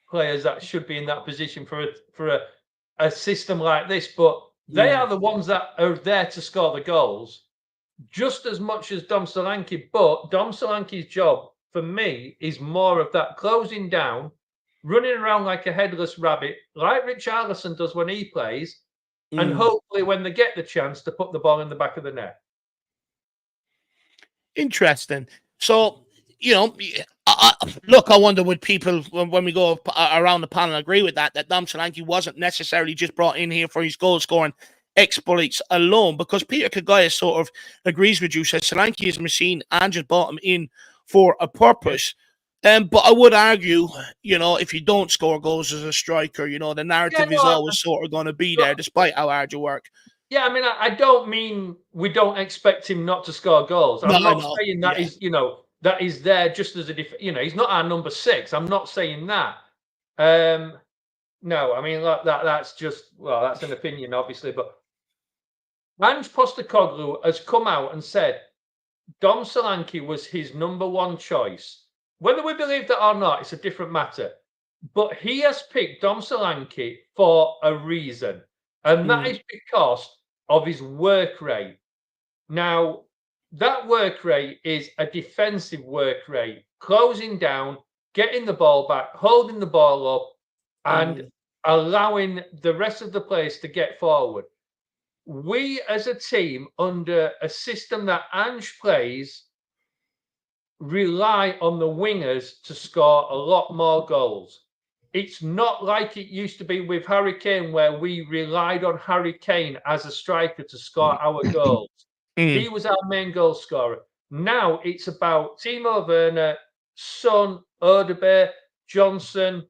players that should be in that position for a system like this. But They are the ones that are there to score the goals just as much as Dom Solanke. But Dom Solanke's job, for me, is more of that closing down, running around like a headless rabbit, like Richarlison does when he plays, and hopefully when they get the chance to put the ball in the back of the net. Interesting. So, you know, look, I wonder would people, when we go around the panel, agree with that Dom Solanke wasn't necessarily just brought in here for his goal-scoring exploits alone, because Peter Kagaya sort of agrees with you, says Solanke is a machine and just brought him in for a purpose. But I would argue, you know, if you don't score goals as a striker, you know, the narrative is always sort of going to be there, despite how hard you work. Yeah, I mean, I don't mean we don't expect him not to score goals. I'm not saying that is, you know, that is there just as a, you know, he's not our number 6. I'm not saying that. No, I mean, that's just, well, that's an opinion, obviously. But Ange Postecoglou has come out and said Dom Solanke was his number 1 choice. Whether we believe that or not, it's a different matter. But he has picked Dom Solanke for a reason. And that is because of his work rate. Now, that work rate is a defensive work rate, closing down, getting the ball back, holding the ball up, and allowing the rest of the players to get forward. We, as a team, under a system that Ange plays, rely on the wingers to score a lot more goals. It's not like it used to be with Harry Kane, where we relied on Harry Kane as a striker to score our goals. He was our main goal scorer. Now it's about Timo Werner, Son, Odegaard, Johnson,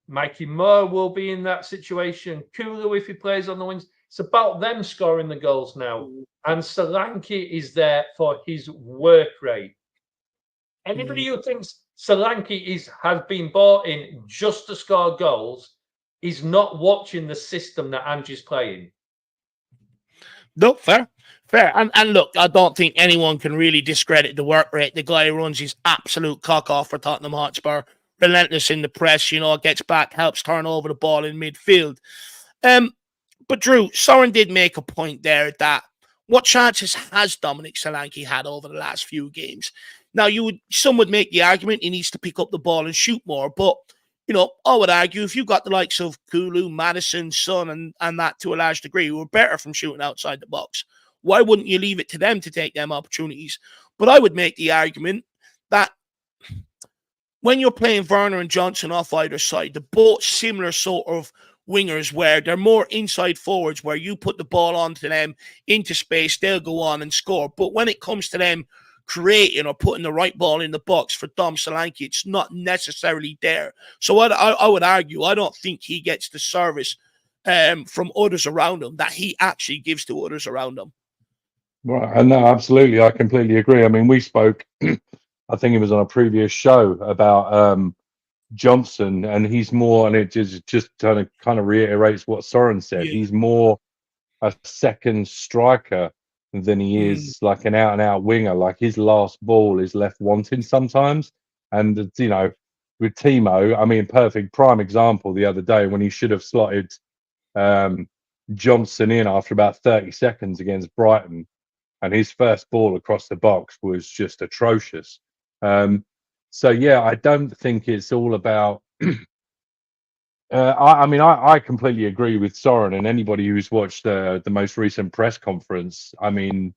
Mikey Moore will be in that situation. Kulu, if he plays on the wings. It's about them scoring the goals now. And Solanke is there for his work rate. Anybody who thinks Solanke has been bought in just to score goals is not watching the system that Ange is playing. No, fair. And look, I don't think anyone can really discredit the work rate. The guy who runs his absolute cock off for Tottenham Hotspur, relentless in the press, you know, gets back, helps turn over the ball in midfield. But Drew, Soren did make a point there that what chances has Dominic Solanke had over the last few games? Now, some would make the argument he needs to pick up the ball and shoot more, but you know, I would argue if you got the likes of Kulu, Madison, Son, and that to a large degree, who are better from shooting outside the box, why wouldn't you leave it to them to take them opportunities? But I would make the argument that when you're playing Werner and Johnson off either side, they're both similar sort of wingers where they're more inside forwards, where you put the ball onto them into space, they'll go on and score. But when it comes to them creating or putting the right ball in the box for Dom Solanke, it's not necessarily there. So I would argue, I don't think he gets the service from others around him that he actually gives to others around him. Right, and no, absolutely, I completely agree. I mean, we spoke, I think it was on a previous show about Johnson, and he's more, and it just kind of reiterates what Soren said. He's more a second striker than he is like an out-and-out winger. Like his last ball is left wanting sometimes. And you know, with Timo, I mean, perfect prime example the other day when he should have slotted Johnson in after about 30 seconds against Brighton, and his first ball across the box was just atrocious. So yeah, I don't think it's all about I completely agree with Soren, and anybody who's watched the most recent press conference. I mean,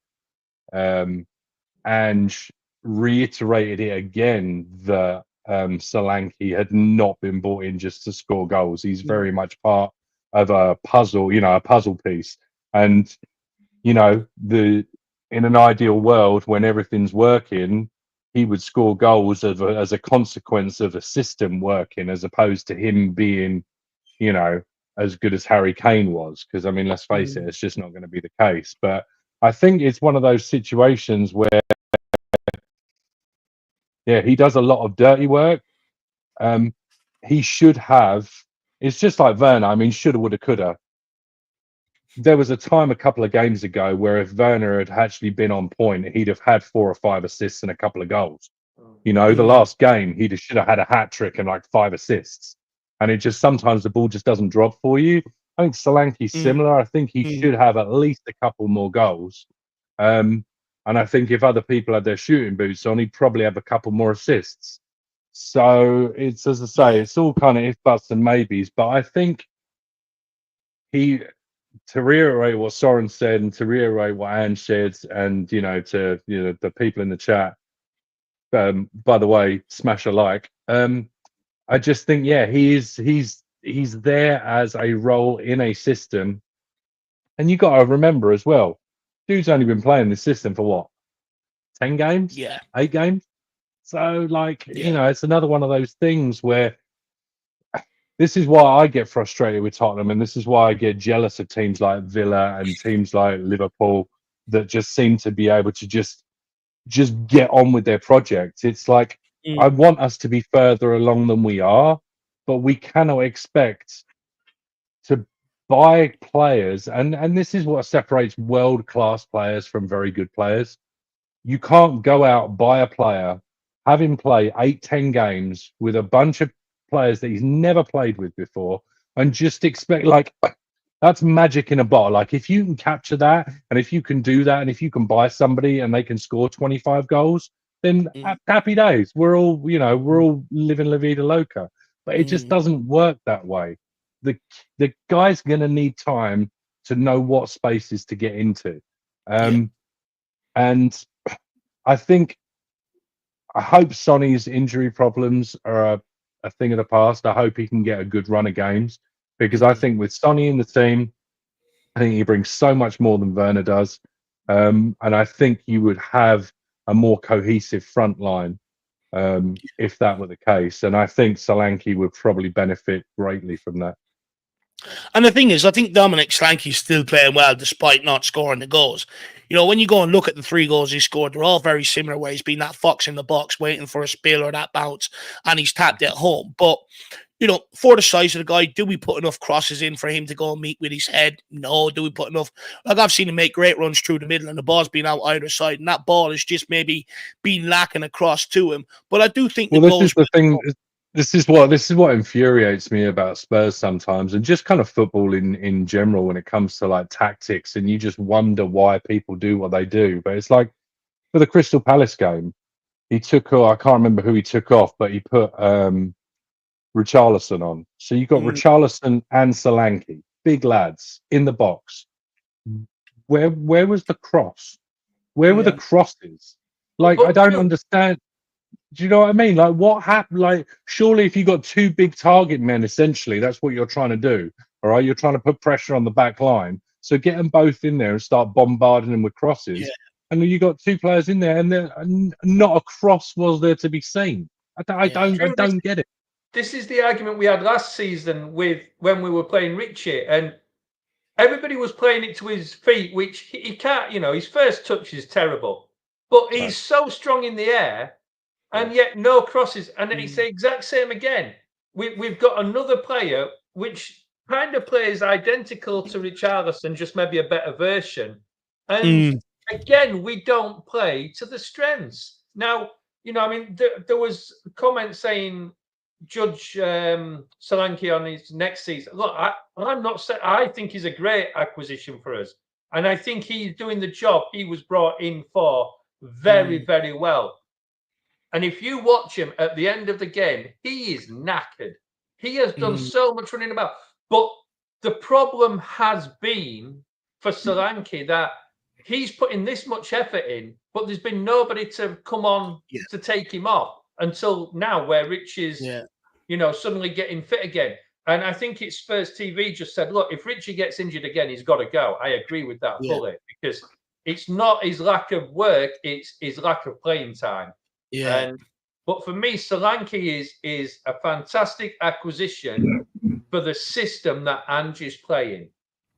Ange reiterated it again that Solanke had not been brought in just to score goals. He's very much part of a puzzle, you know, a puzzle piece. And you know, in an ideal world, when everything's working, he would score goals as a consequence of a system working, as opposed to him being, you know, as good as Harry Kane was. Because I mean, let's face it, it's just not going to be the case. But I think it's one of those situations where, yeah, he does a lot of dirty work. He should have. It's just like Werner. I mean, shoulda, woulda, coulda. There was a time a couple of games ago where if Werner had actually been on point, he'd have had 4 or 5 assists and a couple of goals. You know, the last game, should have had a hat trick and like 5 assists. And it just, sometimes the ball just doesn't drop for you. I think Solanke's similar. I think he should have at least a couple more goals. And I think if other people had their shooting boots on, he'd probably have a couple more assists. So it's, as I say, it's all kind of if, buts, and maybes. But I think to reiterate what Soren said, and to reiterate what Anne said, and to the people in the chat. By the way, smash a like. I just think, he's there as a role in a system, and you got to remember as well, dude's only been playing this system for what, 10 games, 8 games. So it's another one of those things where this is why I get frustrated with Tottenham, and this is why I get jealous of teams like Villa and teams like Liverpool that just seem to be able to just get on with their project. It's like, I want us to be further along than we are, but we cannot expect to buy players, and this is what separates world-class players from very good players. You can't go out, buy a player, have him play 8-10 games with a bunch of players that he's never played with before, and just expect, that's magic in a bottle. Like, if you can capture that, and if you can do that, and if you can buy somebody and they can score 25 goals, then happy days. We're all living La Vida Loca. But it just doesn't work that way. The guy's going to need time to know what spaces to get into. And I hope Sonny's injury problems are a thing of the past. I hope he can get a good run of games, because I think with Sonny in the team, I think he brings so much more than Werner does. And I think you would have a more cohesive front line if that were the case. And I think Solanke would probably benefit greatly from that. And the thing is, I think Dominic Solanke's still playing well despite not scoring the goals. When you go and look at the 3 goals he scored, they're all very similar, where he's been that fox in the box waiting for a spill or that bounce, and he's tapped it home. But, for the size of the guy, do we put enough crosses in for him to go and meet with his head? No. Do we put enough? I've seen him make great runs through the middle, and the ball's been out either side, and that ball is just maybe been lacking across to him. But I do think this is the thing. This is what infuriates me about Spurs sometimes, and just kind of football in general when it comes to tactics, and you just wonder why people do what they do. But it's like, for the Crystal Palace game, he took I can't remember who he took off, but he put Richarlison on. So you got Richarlison and Solanke, big lads in the box. Where was the cross? Where were the crosses? I don't understand. Do you know what I mean? What happened? Surely if you got 2 big target men, essentially, that's what you're trying to do. All right, you're trying to put pressure on the back line. So get them both in there and start bombarding them with crosses. Yeah. And then you got 2 players in there, and not a cross was there to be seen. I don't get it. This is the argument we had last season when we were playing Richie, and everybody was playing it to his feet, which he can't. His first touch is terrible, but he's so strong in the air. And yet no crosses, and it's the exact same again. We've got another player which kind of plays identical to Richarlison, just maybe a better version. And again, we don't play to the strengths. Now, there was a comment saying judge Solanke on his next season. Look, I'm not saying I think he's a great acquisition for us, and I think he's doing the job he was brought in for very, very well. And if you watch him at the end of the game, he is knackered. He has done so much running about. But the problem has been for Solanke that he's putting this much effort in, but there's been nobody to come on to take him off until now, where Rich is, suddenly getting fit again. And I think it's Spurs TV just said, look, if Richie gets injured again, he's got to go. I agree with that fully, because it's not his lack of work, it's his lack of playing time. Yeah. But for me, Solanke is a fantastic acquisition for the system that Angie's playing.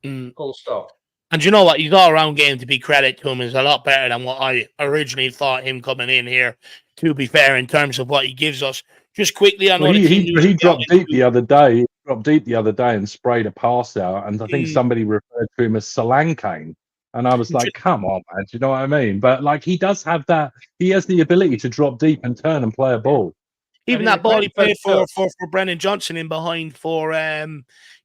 Full stop. And you know what? His all-around game, to be credit to him, is a lot better than what I originally thought him coming in here, to be fair, in terms of what he gives us. Just quickly, I know he dropped deep the other day. He dropped deep the other day and sprayed a pass out, and I think somebody referred to him as Solanke. And I was like, come on, man. Do you know what I mean? But he does have that. He has the ability to drop deep and turn and play a ball. Even And that ball he played for for Brennan Johnson in behind for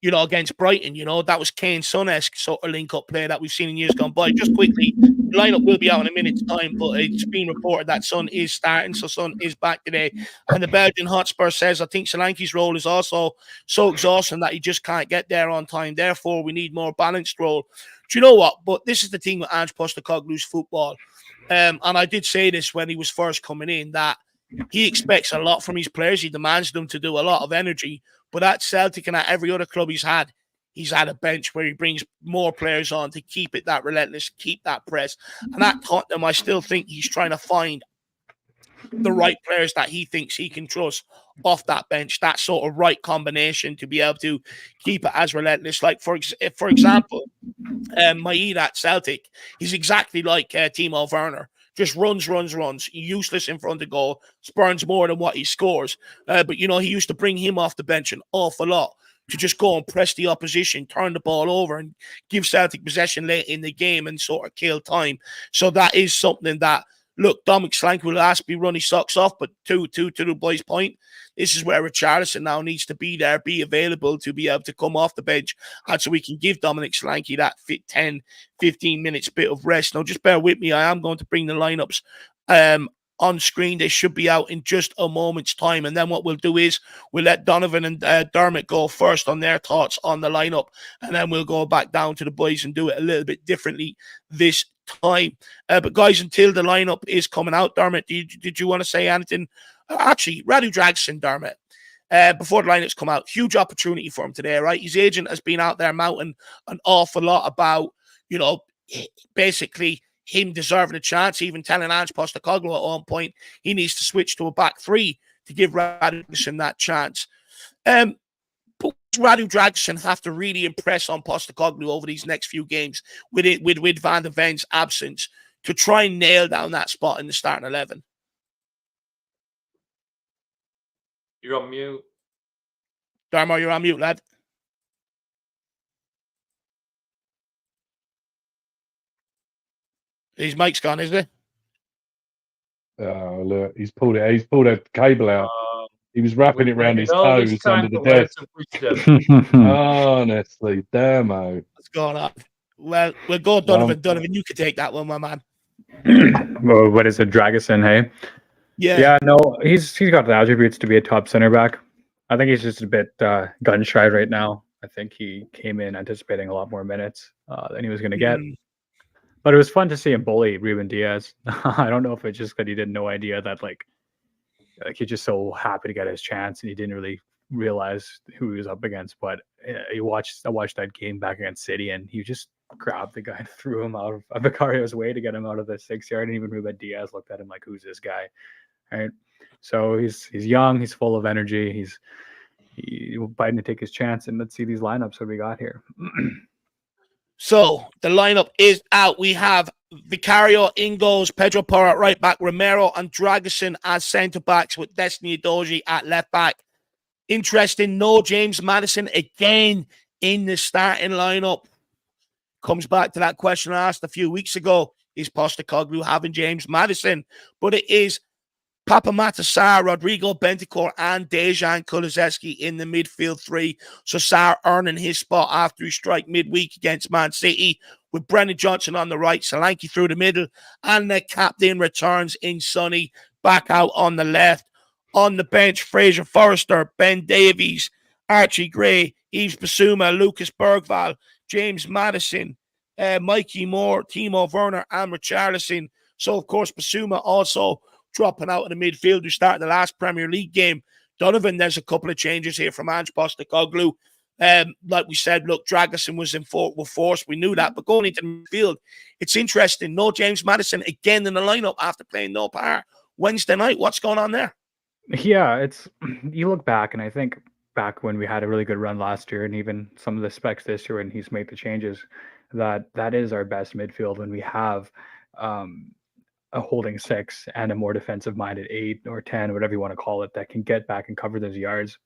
you know, against Brighton, you know, that was Kane Son-esque sort of link-up play that we've seen in years gone by. Just quickly, the lineup will be out in a minute's time, but it's been reported that Son is starting, so Son is back today. And the Belgian Hotspur says, I think Solanke's role is also so exhausting that he just can't get there on time. Therefore, we need more balanced role. Do you know what? But this is the thing with Ange Postecoglou's football. And I did say this when he was first coming in, that he expects a lot from his players. He demands them to do a lot of energy. But at Celtic and at every other club he's had a bench where he brings more players on to keep it that relentless, keep that press. And at Tottenham, I still think he's trying to find the right players that he thinks he can trust off that bench, that sort of right combination to be able to keep it as relentless. Like, for example, Maid at Celtic, he's exactly like Timo Werner. Just runs, useless in front of goal, spurns more than what he scores. But, you know, he used to bring him off the bench an awful lot to just go and press the opposition, turn the ball over and give Celtic possession late in the game and sort of kill time. So that is something that, look, Dominic Solanke will be run his socks off, but to the boys' point, this is where Richarlison now needs to be there, be available to be able to come off the bench, and so we can give Dominic Solanke that 10, 15 minutes bit of rest. Now, just bear with me. I am going to bring the lineups on screen. They should be out in just a moment's time, and then what we'll do is we'll let Donovan and Dermot go first on their thoughts on the lineup, and then we'll go back down to the boys and do it a little bit differently this time. But guys, until the lineup is coming out, Dermot, did you want to say anything? Actually, Radu Dragosin, Dermot, before the lineups come out, huge opportunity for him today, right? His agent has been out there mounting an awful lot about, you know, basically him deserving a chance, even telling Ange Postecoglou at one point he needs to switch to a back three to give Radu Dragosin that chance. But Radu Dragosin have to really impress on Postecoglou over these next few games with Van de Ven's absence to try and nail down that spot in the starting 11. You're on mute. Darmo, you're on mute, lad. His mic's gone, isn't it? Oh, look, he's pulled a cable out. He was wrapping it around his toes under the desk. Honestly, Darmo. What's going on? Well, we'll go Donovan. Donovan, you can take that one, my man. Well, what is it, Dragosin, hey? Yeah, no, he's got the attributes to be a top center back. I think he's just a bit gun shy right now. I think he came in anticipating a lot more minutes than he was going to get. But it was fun to see him bully Ruben Diaz. I don't know if it's just that he didn't know idea that like he's just so happy to get his chance and he didn't really realize who he was up against. But I watched that game back against City and he just grabbed the guy and threw him out of Vicario's way to get him out of the 6 yard. And even Ruben Diaz looked at him like, who's this guy? Right. So he's young, he's full of energy, he's fighting to take his chance. And let's see these lineups that we got here. So the lineup is out. We have Vicario, Ingles, Pedro Porro at right back, Romero and Dragosin as centre backs with Destiny Udogie at left back. Interesting, no James Maddison again in the starting lineup. Comes back to that question I asked a few weeks ago. Is Postecoglou having James Maddison? But it is Papa Sarr, Rodrigo Bentancur, and Dejan Kulusevski in the midfield three. So Sarr earning his spot after his strike midweek against Man City, with Brennan Johnson on the right, Solanke through the middle, and the captain returns in Sonny back out on the left. On the bench, Fraser Forrester, Ben Davies, Archie Gray, Yves Bissouma, Lucas Bergvall, James Maddison, Mikey Moore, Timo Werner, and Richarlison. So, of course, Bissouma also dropping out in the midfield who started the last Premier League game. Donovan, there's a couple of changes here from Ange Postecoglou. Like we said, look, Dragosin was in force. We knew that. But going into the midfield, it's interesting. No James Maddison again in the lineup after playing no part Wednesday night. What's going on there? Yeah, it's you look back, and I think back when we had a really good run last year, and even some of the specs this year when he's made the changes, that is our best midfield when we have a holding 6 and a more defensive-minded 8 or 10, whatever you want to call it, that can get back and cover those yards.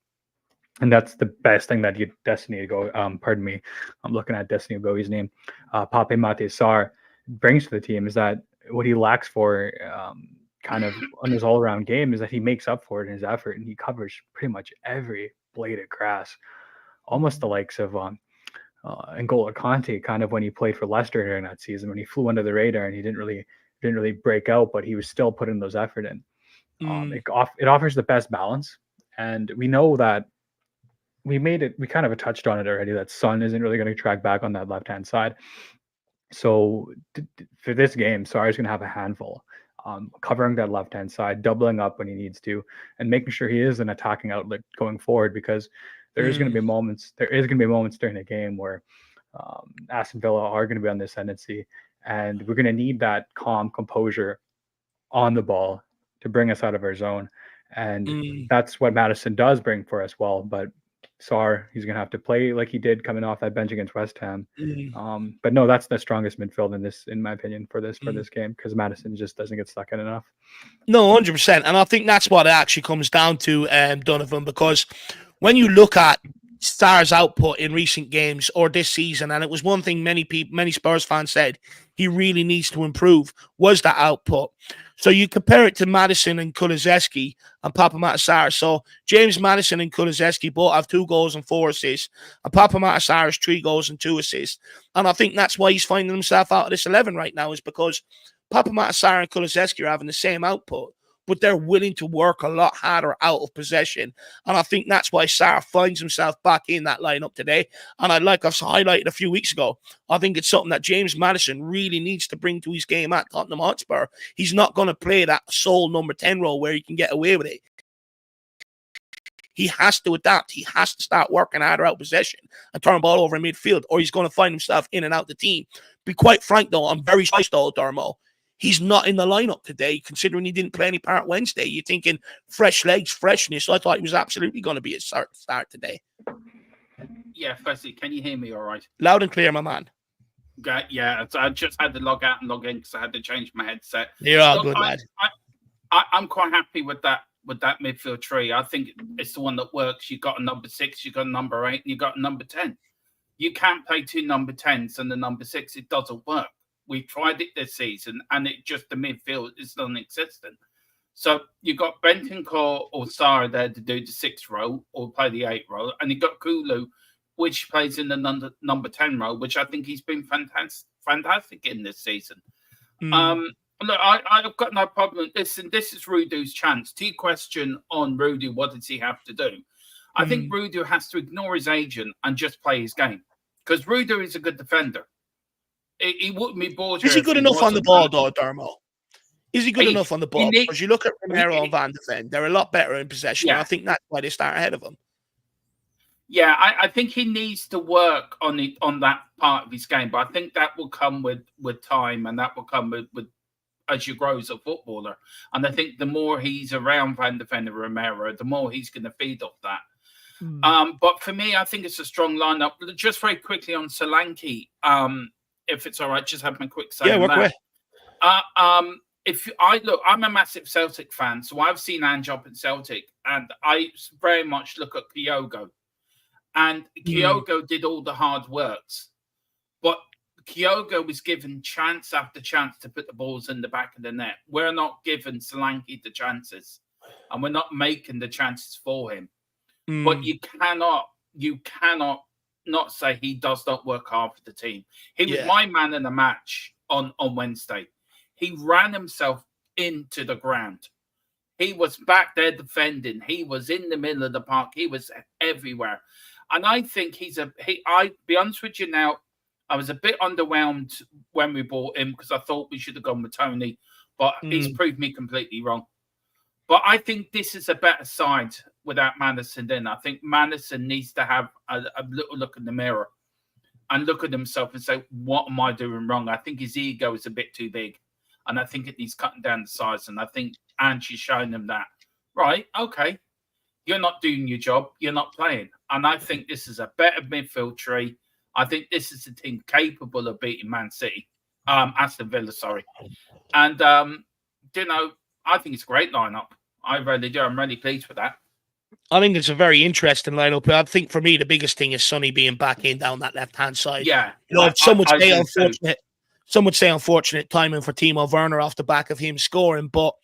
And that's the best thing that Destiny Go. Pardon me, I'm looking at Destiny Go's name. Pape Sarr brings to the team is that what he lacks for kind of on his all-around game is that he makes up for it in his effort, and he covers pretty much every blade of grass, almost the likes of N'Golo Kanté, kind of when he played for Leicester during that season, when he flew under the radar and he didn't really break out, but he was still putting those effort in. It offers the best balance, and we know that we kind of touched on it already, that Son isn't really going to track back on that left-hand side. So for this game, Sarr's going to have a handful, covering that left-hand side, doubling up when he needs to, and making sure he is an attacking outlet going forward, because there is going to be moments during the game where Aston Villa are going to be on the ascendancy, and we're going to need that calm composure on the ball to bring us out of our zone. And that's what Maddison does bring for us well. But Sarr, he's going to have to play like he did coming off that bench against West Ham. But no, that's the strongest midfield in my opinion, for this game, because Maddison just doesn't get stuck in enough. No, 100%. And I think that's what it actually comes down to, Donovan, because when you look at Sarr's output in recent games or this season, and it was one thing many Spurs fans said he really needs to improve, was that output. So you compare it to Maddison and Kulusevski and Papamatta Sarr. So James Maddison and Kulusevski both have 2 goals and 4 assists, and Papamatta Sarr has 3 goals and 2 assists. And I think that's why he's finding himself out of this 11 right now, is because Papamatta Sarr and Kulusevski are having the same output, but they're willing to work a lot harder out of possession. And I think that's why Sarr finds himself back in that lineup today. And I've highlighted a few weeks ago, I think it's something that James Maddison really needs to bring to his game at Tottenham Hotspur. He's not going to play that sole number 10 role where he can get away with it. He has to adapt. He has to start working harder out of possession and turn the ball over in midfield, or he's going to find himself in and out the team. Be quite frank, though, I'm very surprised, though, Dermo. He's not in the lineup today, considering he didn't play any part Wednesday. You're thinking fresh legs, freshness. I thought he was absolutely going to be a start today. Yeah, firstly, can you hear me all right? Loud and clear, my man. Yeah, so I just had to log out and log in because I had to change my headset. You're all good, lad. I'm quite happy with that midfield tree. I think it's the one that works. You've got a number 6, you've got a number 8, and you've got a number 10. You can't play 2 number 10s and the number 6. It doesn't work. We've tried it this season, and the midfield is non-existent. So you've got Bentancur or Sarr there to do the 6th role or play the 8th role, and you've got Kulu, which plays in the number 10 role, which I think he's been fantastic in this season. Look, I've got no problem with this, and this is Rudu's chance. To your question on Rudu, what does he have to do? I think Rudu has to ignore his agent and just play his game, because Rudu is a good defender. He wouldn't be bored. Is he good enough on the ball, though, Dermo? Is he good enough on the ball? Because you look at Romero and Van de Ven, they're a lot better in possession. Yeah. I think that's why they start ahead of him. Yeah, I think he needs to work on that part of his game, but I think that will come with time, and that will come with as you grow as a footballer. And I think the more he's around Van de Ven and Romero, the more he's going to feed off that. But for me, I think it's a strong lineup. Just very quickly on Solanke, if it's all right, just have my quick say. Yeah, work away. I'm a massive Celtic fan, so I've seen Ange up at Celtic, and I very much look at Kyogo. And Kyogo did all the hard works, but Kyogo was given chance after chance to put the balls in the back of the net. We're not giving Solanke the chances, and we're not making the chances for him. But you cannot not say he does not work hard for the team. He was my man in the match on Wednesday. He ran himself into the ground. He was back there defending. He was in the middle of the park. He was everywhere. And I think I'll be honest with you now, I was a bit underwhelmed when we bought him because I thought we should have gone with Tony, but he's proved me completely wrong. But I think this is a better side without Maddison in. I think Maddison needs to have a little look in the mirror and look at himself and say, what am I doing wrong? I think his ego is a bit too big, and I think it needs cutting down the size. And I think Ange is showing him that, right, okay, you're not doing your job, you're not playing. And I think this is a better midfield tree. I think this is a team capable of beating Man City, Aston Villa, sorry. And, I think it's a great lineup. I really do. I'm really pleased with that. I think it's a very interesting lineup. I think for me, the biggest thing is Sonny being back in down that left-hand side. Yeah. Some would say unfortunate timing for Timo Werner off the back of him scoring. But,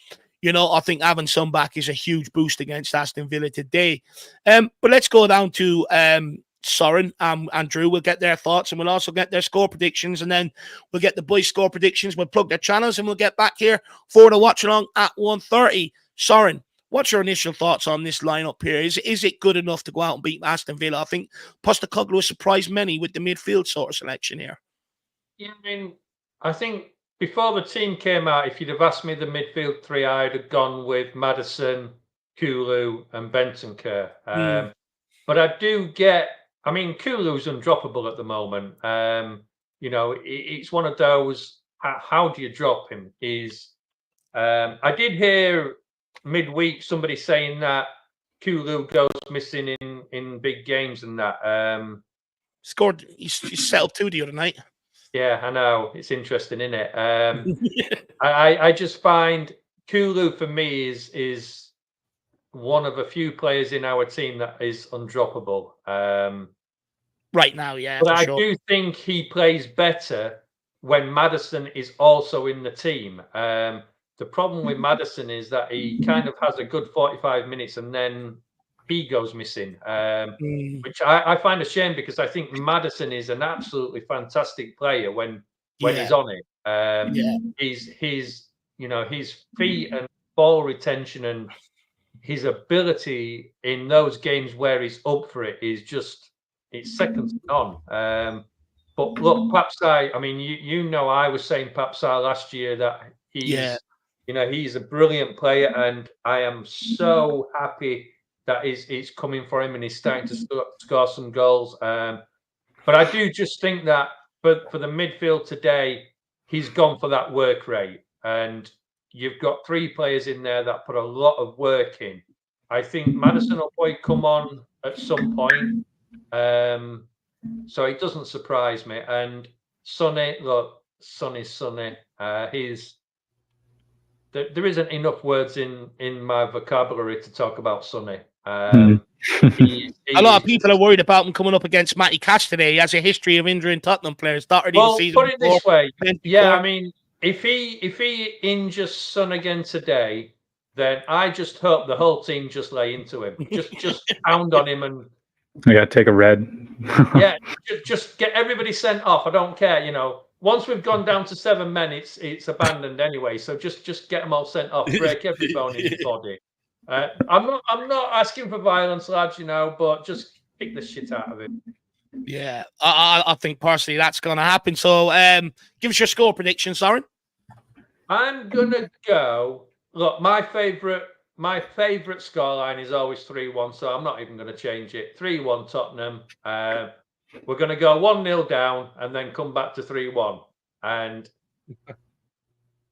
You know, I think having Son back is a huge boost against Aston Villa today. But let's go down to Soren and Drew. We'll get their thoughts, and we'll also get their score predictions, and then we'll get the boys' score predictions. We'll plug their channels, and we'll get back here for the watch along at 1:30. Soren, what's your initial thoughts on this lineup here? Is it good enough to go out and beat Aston Villa? I think Postecoglou has surprised many with the midfield sort of selection here. Yeah, I mean, I think before the team came out, if you'd have asked me the midfield three, I'd have gone with Maddison, Kulu, and Bentancur. But I do get, I mean, Kulu's undroppable at the moment. You know, it's one of those, how do you drop him? I did hear midweek somebody saying that Kulu goes missing in big games and that. Scored, he set up 2 the other night. Yeah, I know. It's interesting, isn't it? I just find Kulu for me is one of a few players in our team that is undroppable. Right now, yeah. But I do think he plays better when Maddison is also in the team. The problem with Maddison is that he kind of has a good 45 minutes and then he goes missing, which I find a shame because I think Maddison is an absolutely fantastic player when he's on it. His you know, his feet and ball retention and his ability in those games where he's up for it is just, it's second to none. But look, Papsai, I mean, you know, I was saying Papsai last year that he's you know, he's a brilliant player, and I am so happy that it's coming for him and he's starting to score some goals. But I do just think that for the midfield today, he's gone for that work rate. And you've got 3 players in there that put a lot of work in. I think Maddison will probably come on at some point. So it doesn't surprise me. And Sonny, look, Sonny's Sonny. There isn't enough words in my vocabulary to talk about Sonny. A lot of people are worried about him coming up against Matty Cash today. He has a history of injuring Tottenham players. Put it this way. Yeah, I mean, if he injures Son again today, then I just hope the whole team just lay into him. Just pound on him and take a red. Yeah, just get everybody sent off. I don't care, you know. Once we've gone down to 7 men, it's abandoned anyway. So just get them all sent off. Break every bone in his body. I'm not asking for violence, lads, you know, but just kick the shit out of him. Yeah, I think personally that's going to happen. So give us your score prediction, Soren. I'm gonna go. Look, my favorite scoreline is always 3-1, so I'm not even going to change it. 3-1 Tottenham. We're going to go 1-0 down and then come back to 3-1. And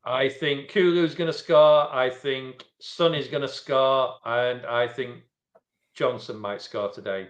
I think Kulu's going to score. I think Sonny's going to score. And I think Johnson might score today.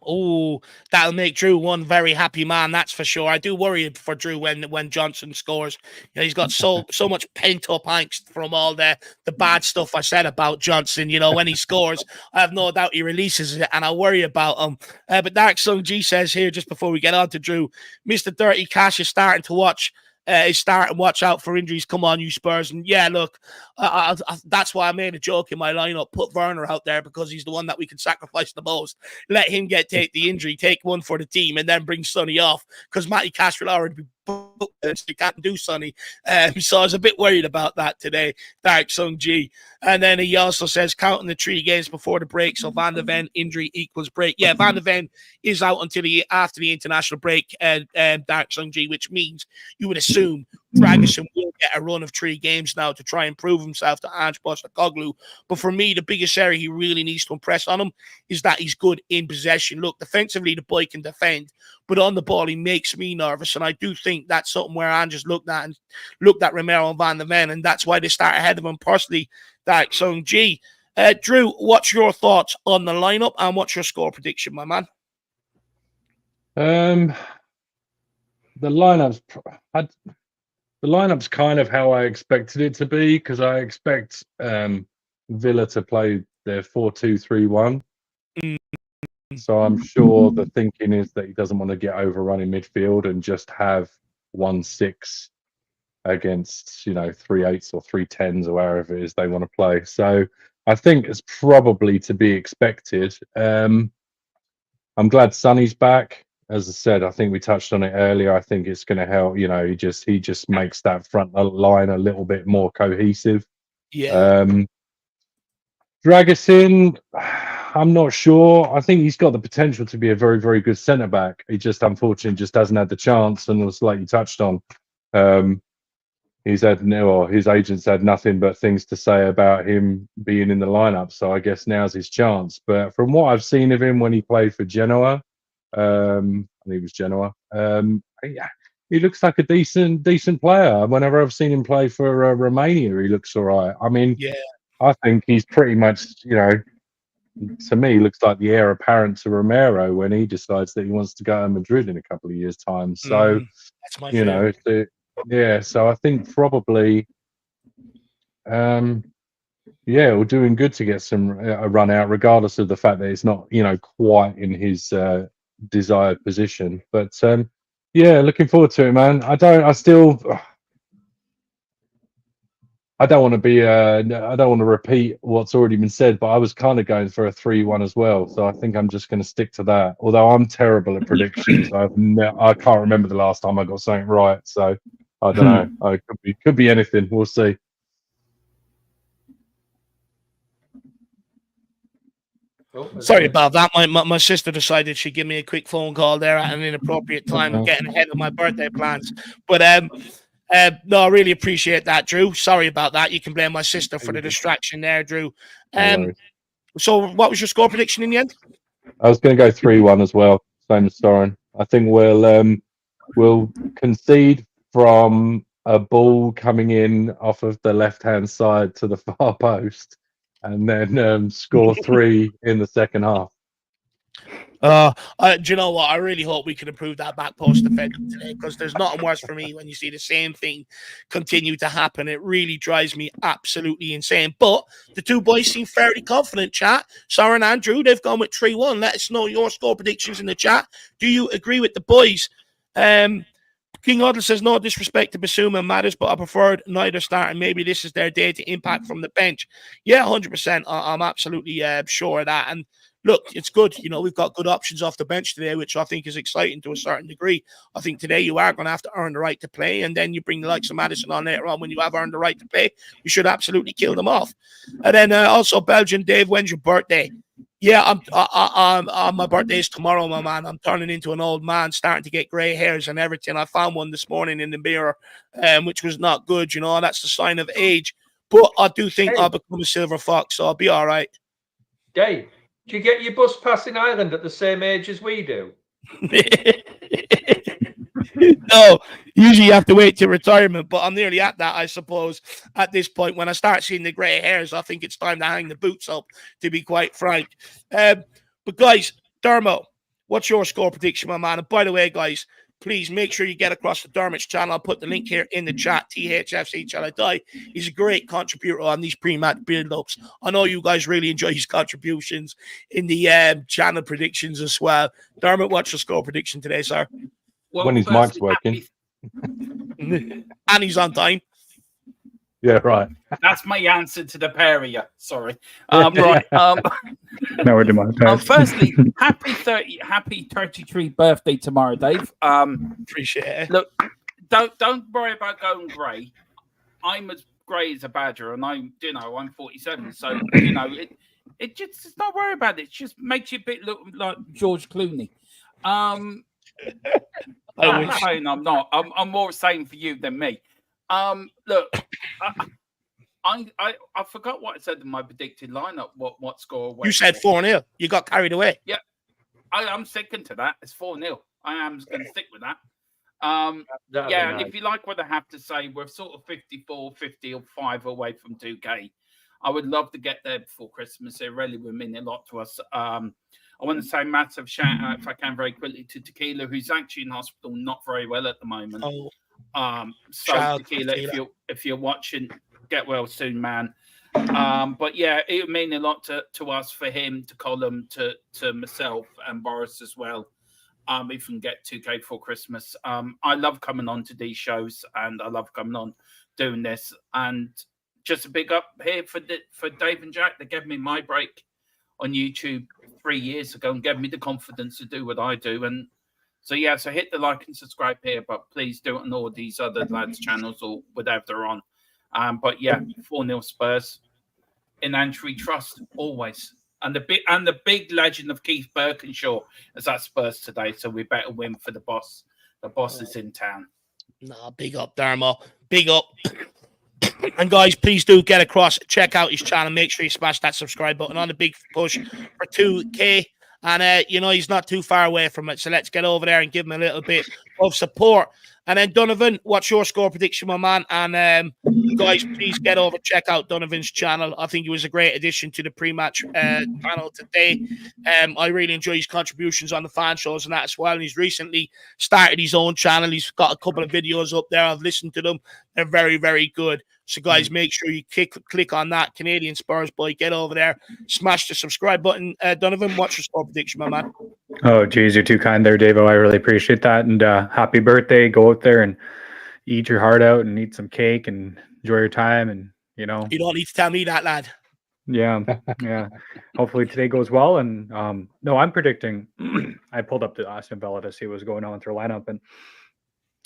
Oh, that'll make Drew one very happy man, that's for sure. I do worry for Drew when Johnson scores. You know, he's got so much pent up angst from all the bad stuff I said about Johnson. You know, when he scores, I have no doubt he releases it, and I worry about him. But Dark Sung G says here, just before we get on to Drew, Mr. Dirty Cash is starting to watch. Watch out for injuries. Come on, you Spurs. And yeah, look, that's why I made a joke in my lineup. Put Werner out there because he's the one that we can sacrifice the most. Let him take the injury, take one for the team, and then bring Sonny off because Matty Cash will already be booked. He can't do Sonny. So I was a bit worried about that today. Dark Sung G. And then he also says, counting the 3 games before the break, so Van de Ven injury equals break. Yeah, Van de Ven is out until after the international break, Dark Sung G, which means you would assume Dragusin will get a run of 3 games now to try and prove himself to Ange Postecoglou. But for me, the biggest area he really needs to impress on him is that he's good in possession. Look, defensively, the boy can defend, but on the ball, he makes me nervous. And I do think that's something where Ange has looked at Romero and Van de Ven, and that's why they start ahead of him personally. Dark Sung G. Drew, what's your thoughts on the lineup and what's your score prediction, my man? The lineup's kind of how I expected it to be, because I expect Villa to play their 4-2-3-1. So I'm sure the thinking is that he doesn't want to get overrun in midfield and just have 1-6 against 3/8s or 3/10s or wherever it is they want to play. So I think it's probably to be expected. I'm glad Sonny's back. As I said, I think we touched on it earlier. I think it's going to help. He just makes that front line a little bit more cohesive. Yeah. Dragusin, I'm not sure. I think he's got the potential to be a very, very good centre back. He just unfortunately just hasn't had the chance, and was like you touched on. His agents had nothing but things to say about him being in the lineup. So I guess now's his chance. But from what I've seen of him when he played for Genoa, I think it was Genoa. He looks like a decent player. Whenever I've seen him play for Romania, he looks all right. I mean, Yeah. I think he's pretty much, to me, looks like the heir apparent to Romero when he decides that he wants to go to Madrid in a couple of years' time. So, that's my favorite. So I think probably, we're doing good to get a run out, regardless of the fact that it's not, quite in his desired position. But looking forward to it, man. I don't want to be. I don't want to repeat what's already been said, but I was kind of going for a 3-1 as well. So I think I'm just going to stick to that. Although I'm terrible at predictions, I can't remember the last time I got something right. So I don't know. It could be anything. We'll see. Sorry about that. My sister decided she'd give me a quick phone call there at an inappropriate time, getting ahead of my birthday plans. But no, I really appreciate that, Drew. Sorry about that. You can blame my sister for the distraction there, Drew. So what was your score prediction in the end? I was going to go 3-1 as well, same as Soren. I think we'll concede from a ball coming in off of the left-hand side to the far post, and then score 3 in the second half. Do you know what? I really hope we can improve that back post defense today, because there's nothing worse for me when you see the same thing continue to happen. It really drives me absolutely insane. But the two boys seem fairly confident, chat. Soren and Andrew, they've gone with 3-1. Let us know your score predictions in the chat. Do you agree with the boys? King Huddle says, no disrespect to Basuma and Matters, but I preferred neither starting. Maybe this is their day to impact from the bench. Yeah, 100%. I'm absolutely sure of that. And look, it's good. We've got good options off the bench today, which I think is exciting to a certain degree. I think today you are going to have to earn the right to play, and then you bring the likes of Madison on later on when you have earned the right to play. You should absolutely kill them off. And then also, Belgian Dave, when's your birthday? Yeah, my birthday is tomorrow, my man. I'm turning into an old man, starting to get grey hairs and everything. I found one this morning in the mirror, which was not good. That's the sign of age. But I do think I'll become a silver fox, so I'll be all right. Dave, do you get your bus pass in Ireland at the same age as we do? No, usually you have to wait till retirement, but I'm nearly at that, I suppose, at this point. When I start seeing the grey hairs, I think it's time to hang the boots up, to be quite frank. But guys, Dermo, what's your score prediction, my man? And by the way, guys, please make sure you get across the Dermot's channel. I'll put the link here in the chat. THFC Shall I Die. He's a great contributor on these pre-match build-ups. I know you guys really enjoy his contributions in the channel predictions as well. Dermot, what's your score prediction today, sir? Well, when his mic's working. And he's on time. Yeah, right. That's my answer to the pair of you. Sorry. Right. Now we're demonetized. Firstly, happy 33 birthday tomorrow, Dave. Appreciate it. Look, don't worry about going grey. I'm as grey as a badger, and I'm 47. So it just don't worry about it. It just makes you a bit look like George Clooney. I'm not. I'm more saying for you than me. Look, I forgot what I said in my predicted lineup. What score? You said 4-0. You got carried away. Yeah, I'm sticking to that. It's 4-0. I am going to stick with that. And if you like what I have to say, we're sort of 55 away from 2K. I would love to get there before Christmas. It really would mean a lot to us. I want to say massive shout out, if I can, very quickly to Tequila, who's actually in hospital, not very well at the moment. So Tequila, if you're watching, get well soon, man. But yeah, it would mean a lot to us, for him, to Colin, to myself and Boris as well. If we can get 2K for Christmas. I love coming on to these shows, and I love coming on doing this. And just a big up here for Dave and Jack. They gave me my break on YouTube 3 years ago and gave me the confidence to do what I do. And so, yeah, so hit the like and subscribe here, but please do it on all these other lads' channels or whatever they're on. But yeah, 4-0 Spurs in Antry Trust always. And the big legend of Keith Birkinshaw is at Spurs today, so we better win for the boss. The boss is in town. Nah, big up, Dermo. Big up. And guys, please do get across, check out his channel. Make sure you smash that subscribe button on the big push for 2K. And, he's not too far away from it. So let's get over there and give him a little bit of support. And then, Donovan, what's your score prediction, my man? And guys, please get over, check out Donovan's channel. I think he was a great addition to the pre-match panel today. I really enjoy his contributions on the fan shows and that as well. And he's recently started his own channel. He's got a couple of videos up there. I've listened to them. They're very, very good. So, guys, make sure you click on that Canadian Spurs boy. Get over there, smash the subscribe button. Donovan, what's your score prediction, my man? Oh, geez, you're too kind there, Davo. I really appreciate that. And happy birthday. Go out there and eat your heart out and eat some cake and enjoy your time. And, You don't need to tell me that, lad. Yeah. Hopefully today goes well. And no, I'm predicting. I pulled up the Aston Villa to see what was going on with their lineup, and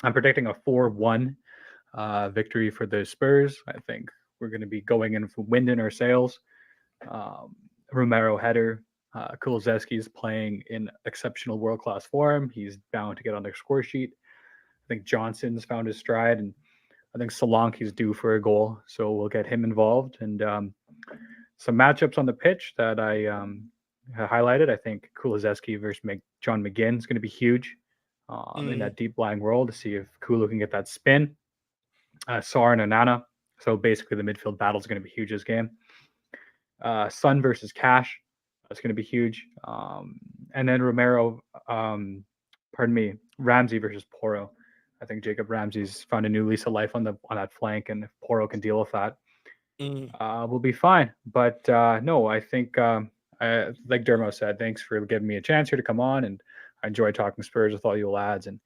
I'm predicting a 4-1 victory for the Spurs. I think we're going to be going in for wind in our sails. Romero header. Kulusevski is playing in exceptional world-class form. He's bound to get on the score sheet. I think Johnson's found his stride, and I think Solanke is due for a goal, so we'll get him involved. And some matchups on the pitch that I highlighted. I think Kulusevski versus John McGinn is going to be huge in that deep-lying role to see if Kulu can get that spin. Soren and Nana. So basically the midfield battle is going to be huge this game. Son versus Cash. That's going to be huge. And then Ramsey versus Porro. I think Jacob Ramsey's found a new lease of life on that flank, and if Porro can deal with that, we'll be fine. But no, I think, like Dermo said, thanks for giving me a chance here to come on, and I enjoy talking Spurs with all you lads and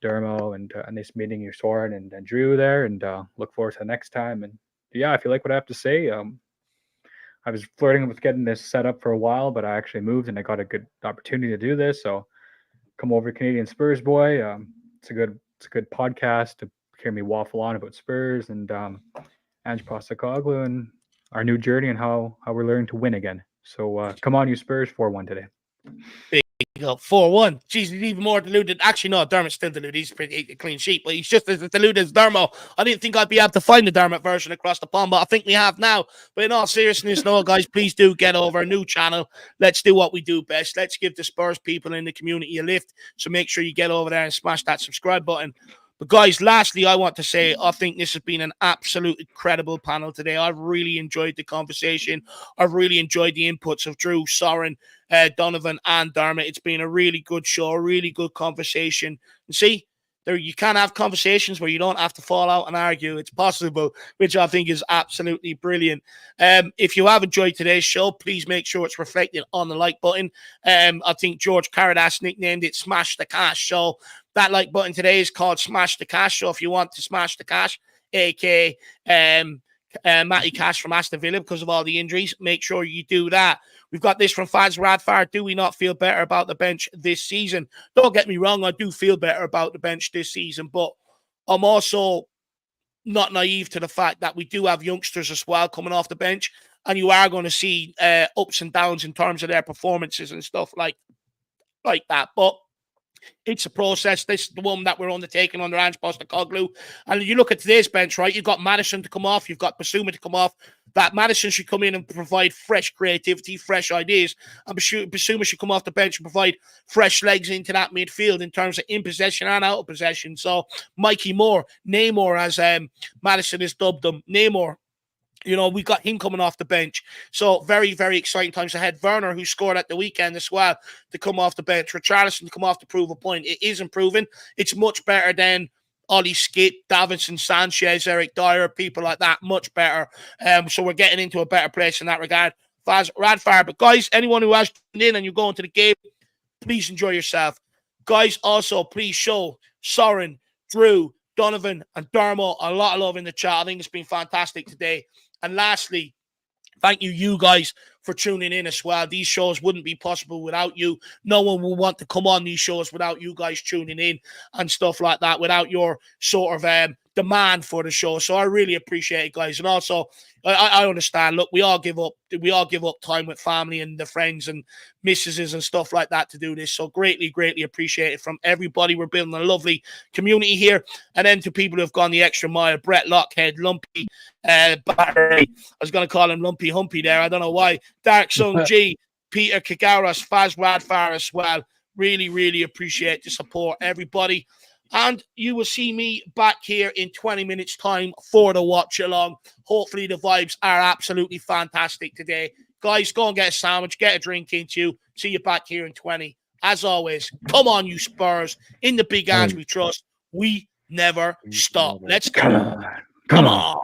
Dermo, and nice meeting you, Soren and Drew there, and look forward to the next time. And yeah, if you like what I have to say, I was flirting with getting this set up for a while, but I actually moved and I got a good opportunity to do this. So come over, Canadian Spurs boy. It's a good podcast to hear me waffle on about Spurs and Ange Postecoglou and our new journey and how we're learning to win again. So come on, you Spurs, 4-1 today. Big up, 4-1. Jeez, he's even more deluded. Actually, no, Dermot's still deluded. He's pretty a clean sheet, but he's just as deluded as Dermo. I didn't think I'd be able to find the Dermot version across the pond, but I think we have now. But in all seriousness, no, guys, please do get over a new channel. Let's do what we do best. Let's give the Spurs people in the community a lift. So make sure you get over there and smash that subscribe button. But guys, lastly, I want to say I think this has been an absolute incredible panel today. I've really enjoyed the conversation. I've really enjoyed the inputs of Drew, Soren, Donovan, and Dermot. It's been a really good show, a really good conversation. And see, there you can have conversations where you don't have to fall out and argue. It's possible, which I think is absolutely brilliant. If you have enjoyed today's show, please make sure it's reflected on the like button. I think George Caradas nicknamed it Smash the Cash. So that like button today is called Smash the Cash. So if you want to smash the cash, aka Matty Cash from Aston Villa because of all the injuries, make sure you do that. We've got this from Faz Radfire. Do we not feel better about the bench this season? Don't get me wrong, I do feel better about the bench this season, but I'm also not naive to the fact that we do have youngsters as well coming off the bench, and you are going to see ups and downs in terms of their performances and stuff like that. But it's a process. This is the one that we're undertaking under Ange Postecoglou. And you look at today's bench, right? You've got Maddison to come off. You've got Basuma to come off. That Maddison should come in and provide fresh creativity, fresh ideas. And Basuma should come off the bench and provide fresh legs into that midfield in terms of in possession and out of possession. So Mikey Moore, Namor, as Maddison has dubbed him, Namor. You know, we got him coming off the bench. So very, very exciting times ahead. Werner, who scored at the weekend as well, to come off the bench. Richarlison to come off to prove a point. It is improving. It's much better than Ollie Skip, Davinson Sanchez, Eric Dyer, people like that. Much better. So we're getting into a better place in that regard. Faz Radfire. But guys, anyone who has tuned in and you're going to the game, please enjoy yourself. Guys, also, please show Soren, Drew, Donovan, and Dermo a lot of love in the chat. I think it's been fantastic today. And lastly, thank you guys for tuning in as well. These shows wouldn't be possible without you. No one will want to come on these shows without you guys tuning in and stuff like that, without your sort of demand for the show. So I really appreciate it, guys. And also, I understand. Look, we all give up time with family and the friends and missuses and stuff like that to do this. So greatly appreciate it from everybody. We're building a lovely community here. And then to people who have gone the extra mile, Brett Lockhead, Lumpy, Barry. I was going to call him Lumpy Humpy there. I don't know why. Dark Sun G, Peter Kagaras, Faz Radfar as well. Really appreciate the support, everybody. And you will see me back here in 20 minutes' time for the watch along. Hopefully the vibes are absolutely fantastic today. Guys, go and get a sandwich, get a drink into you. See you back here in 20. As always, come on, you Spurs. In the big hands we trust. We never stop. Let's go. Come on.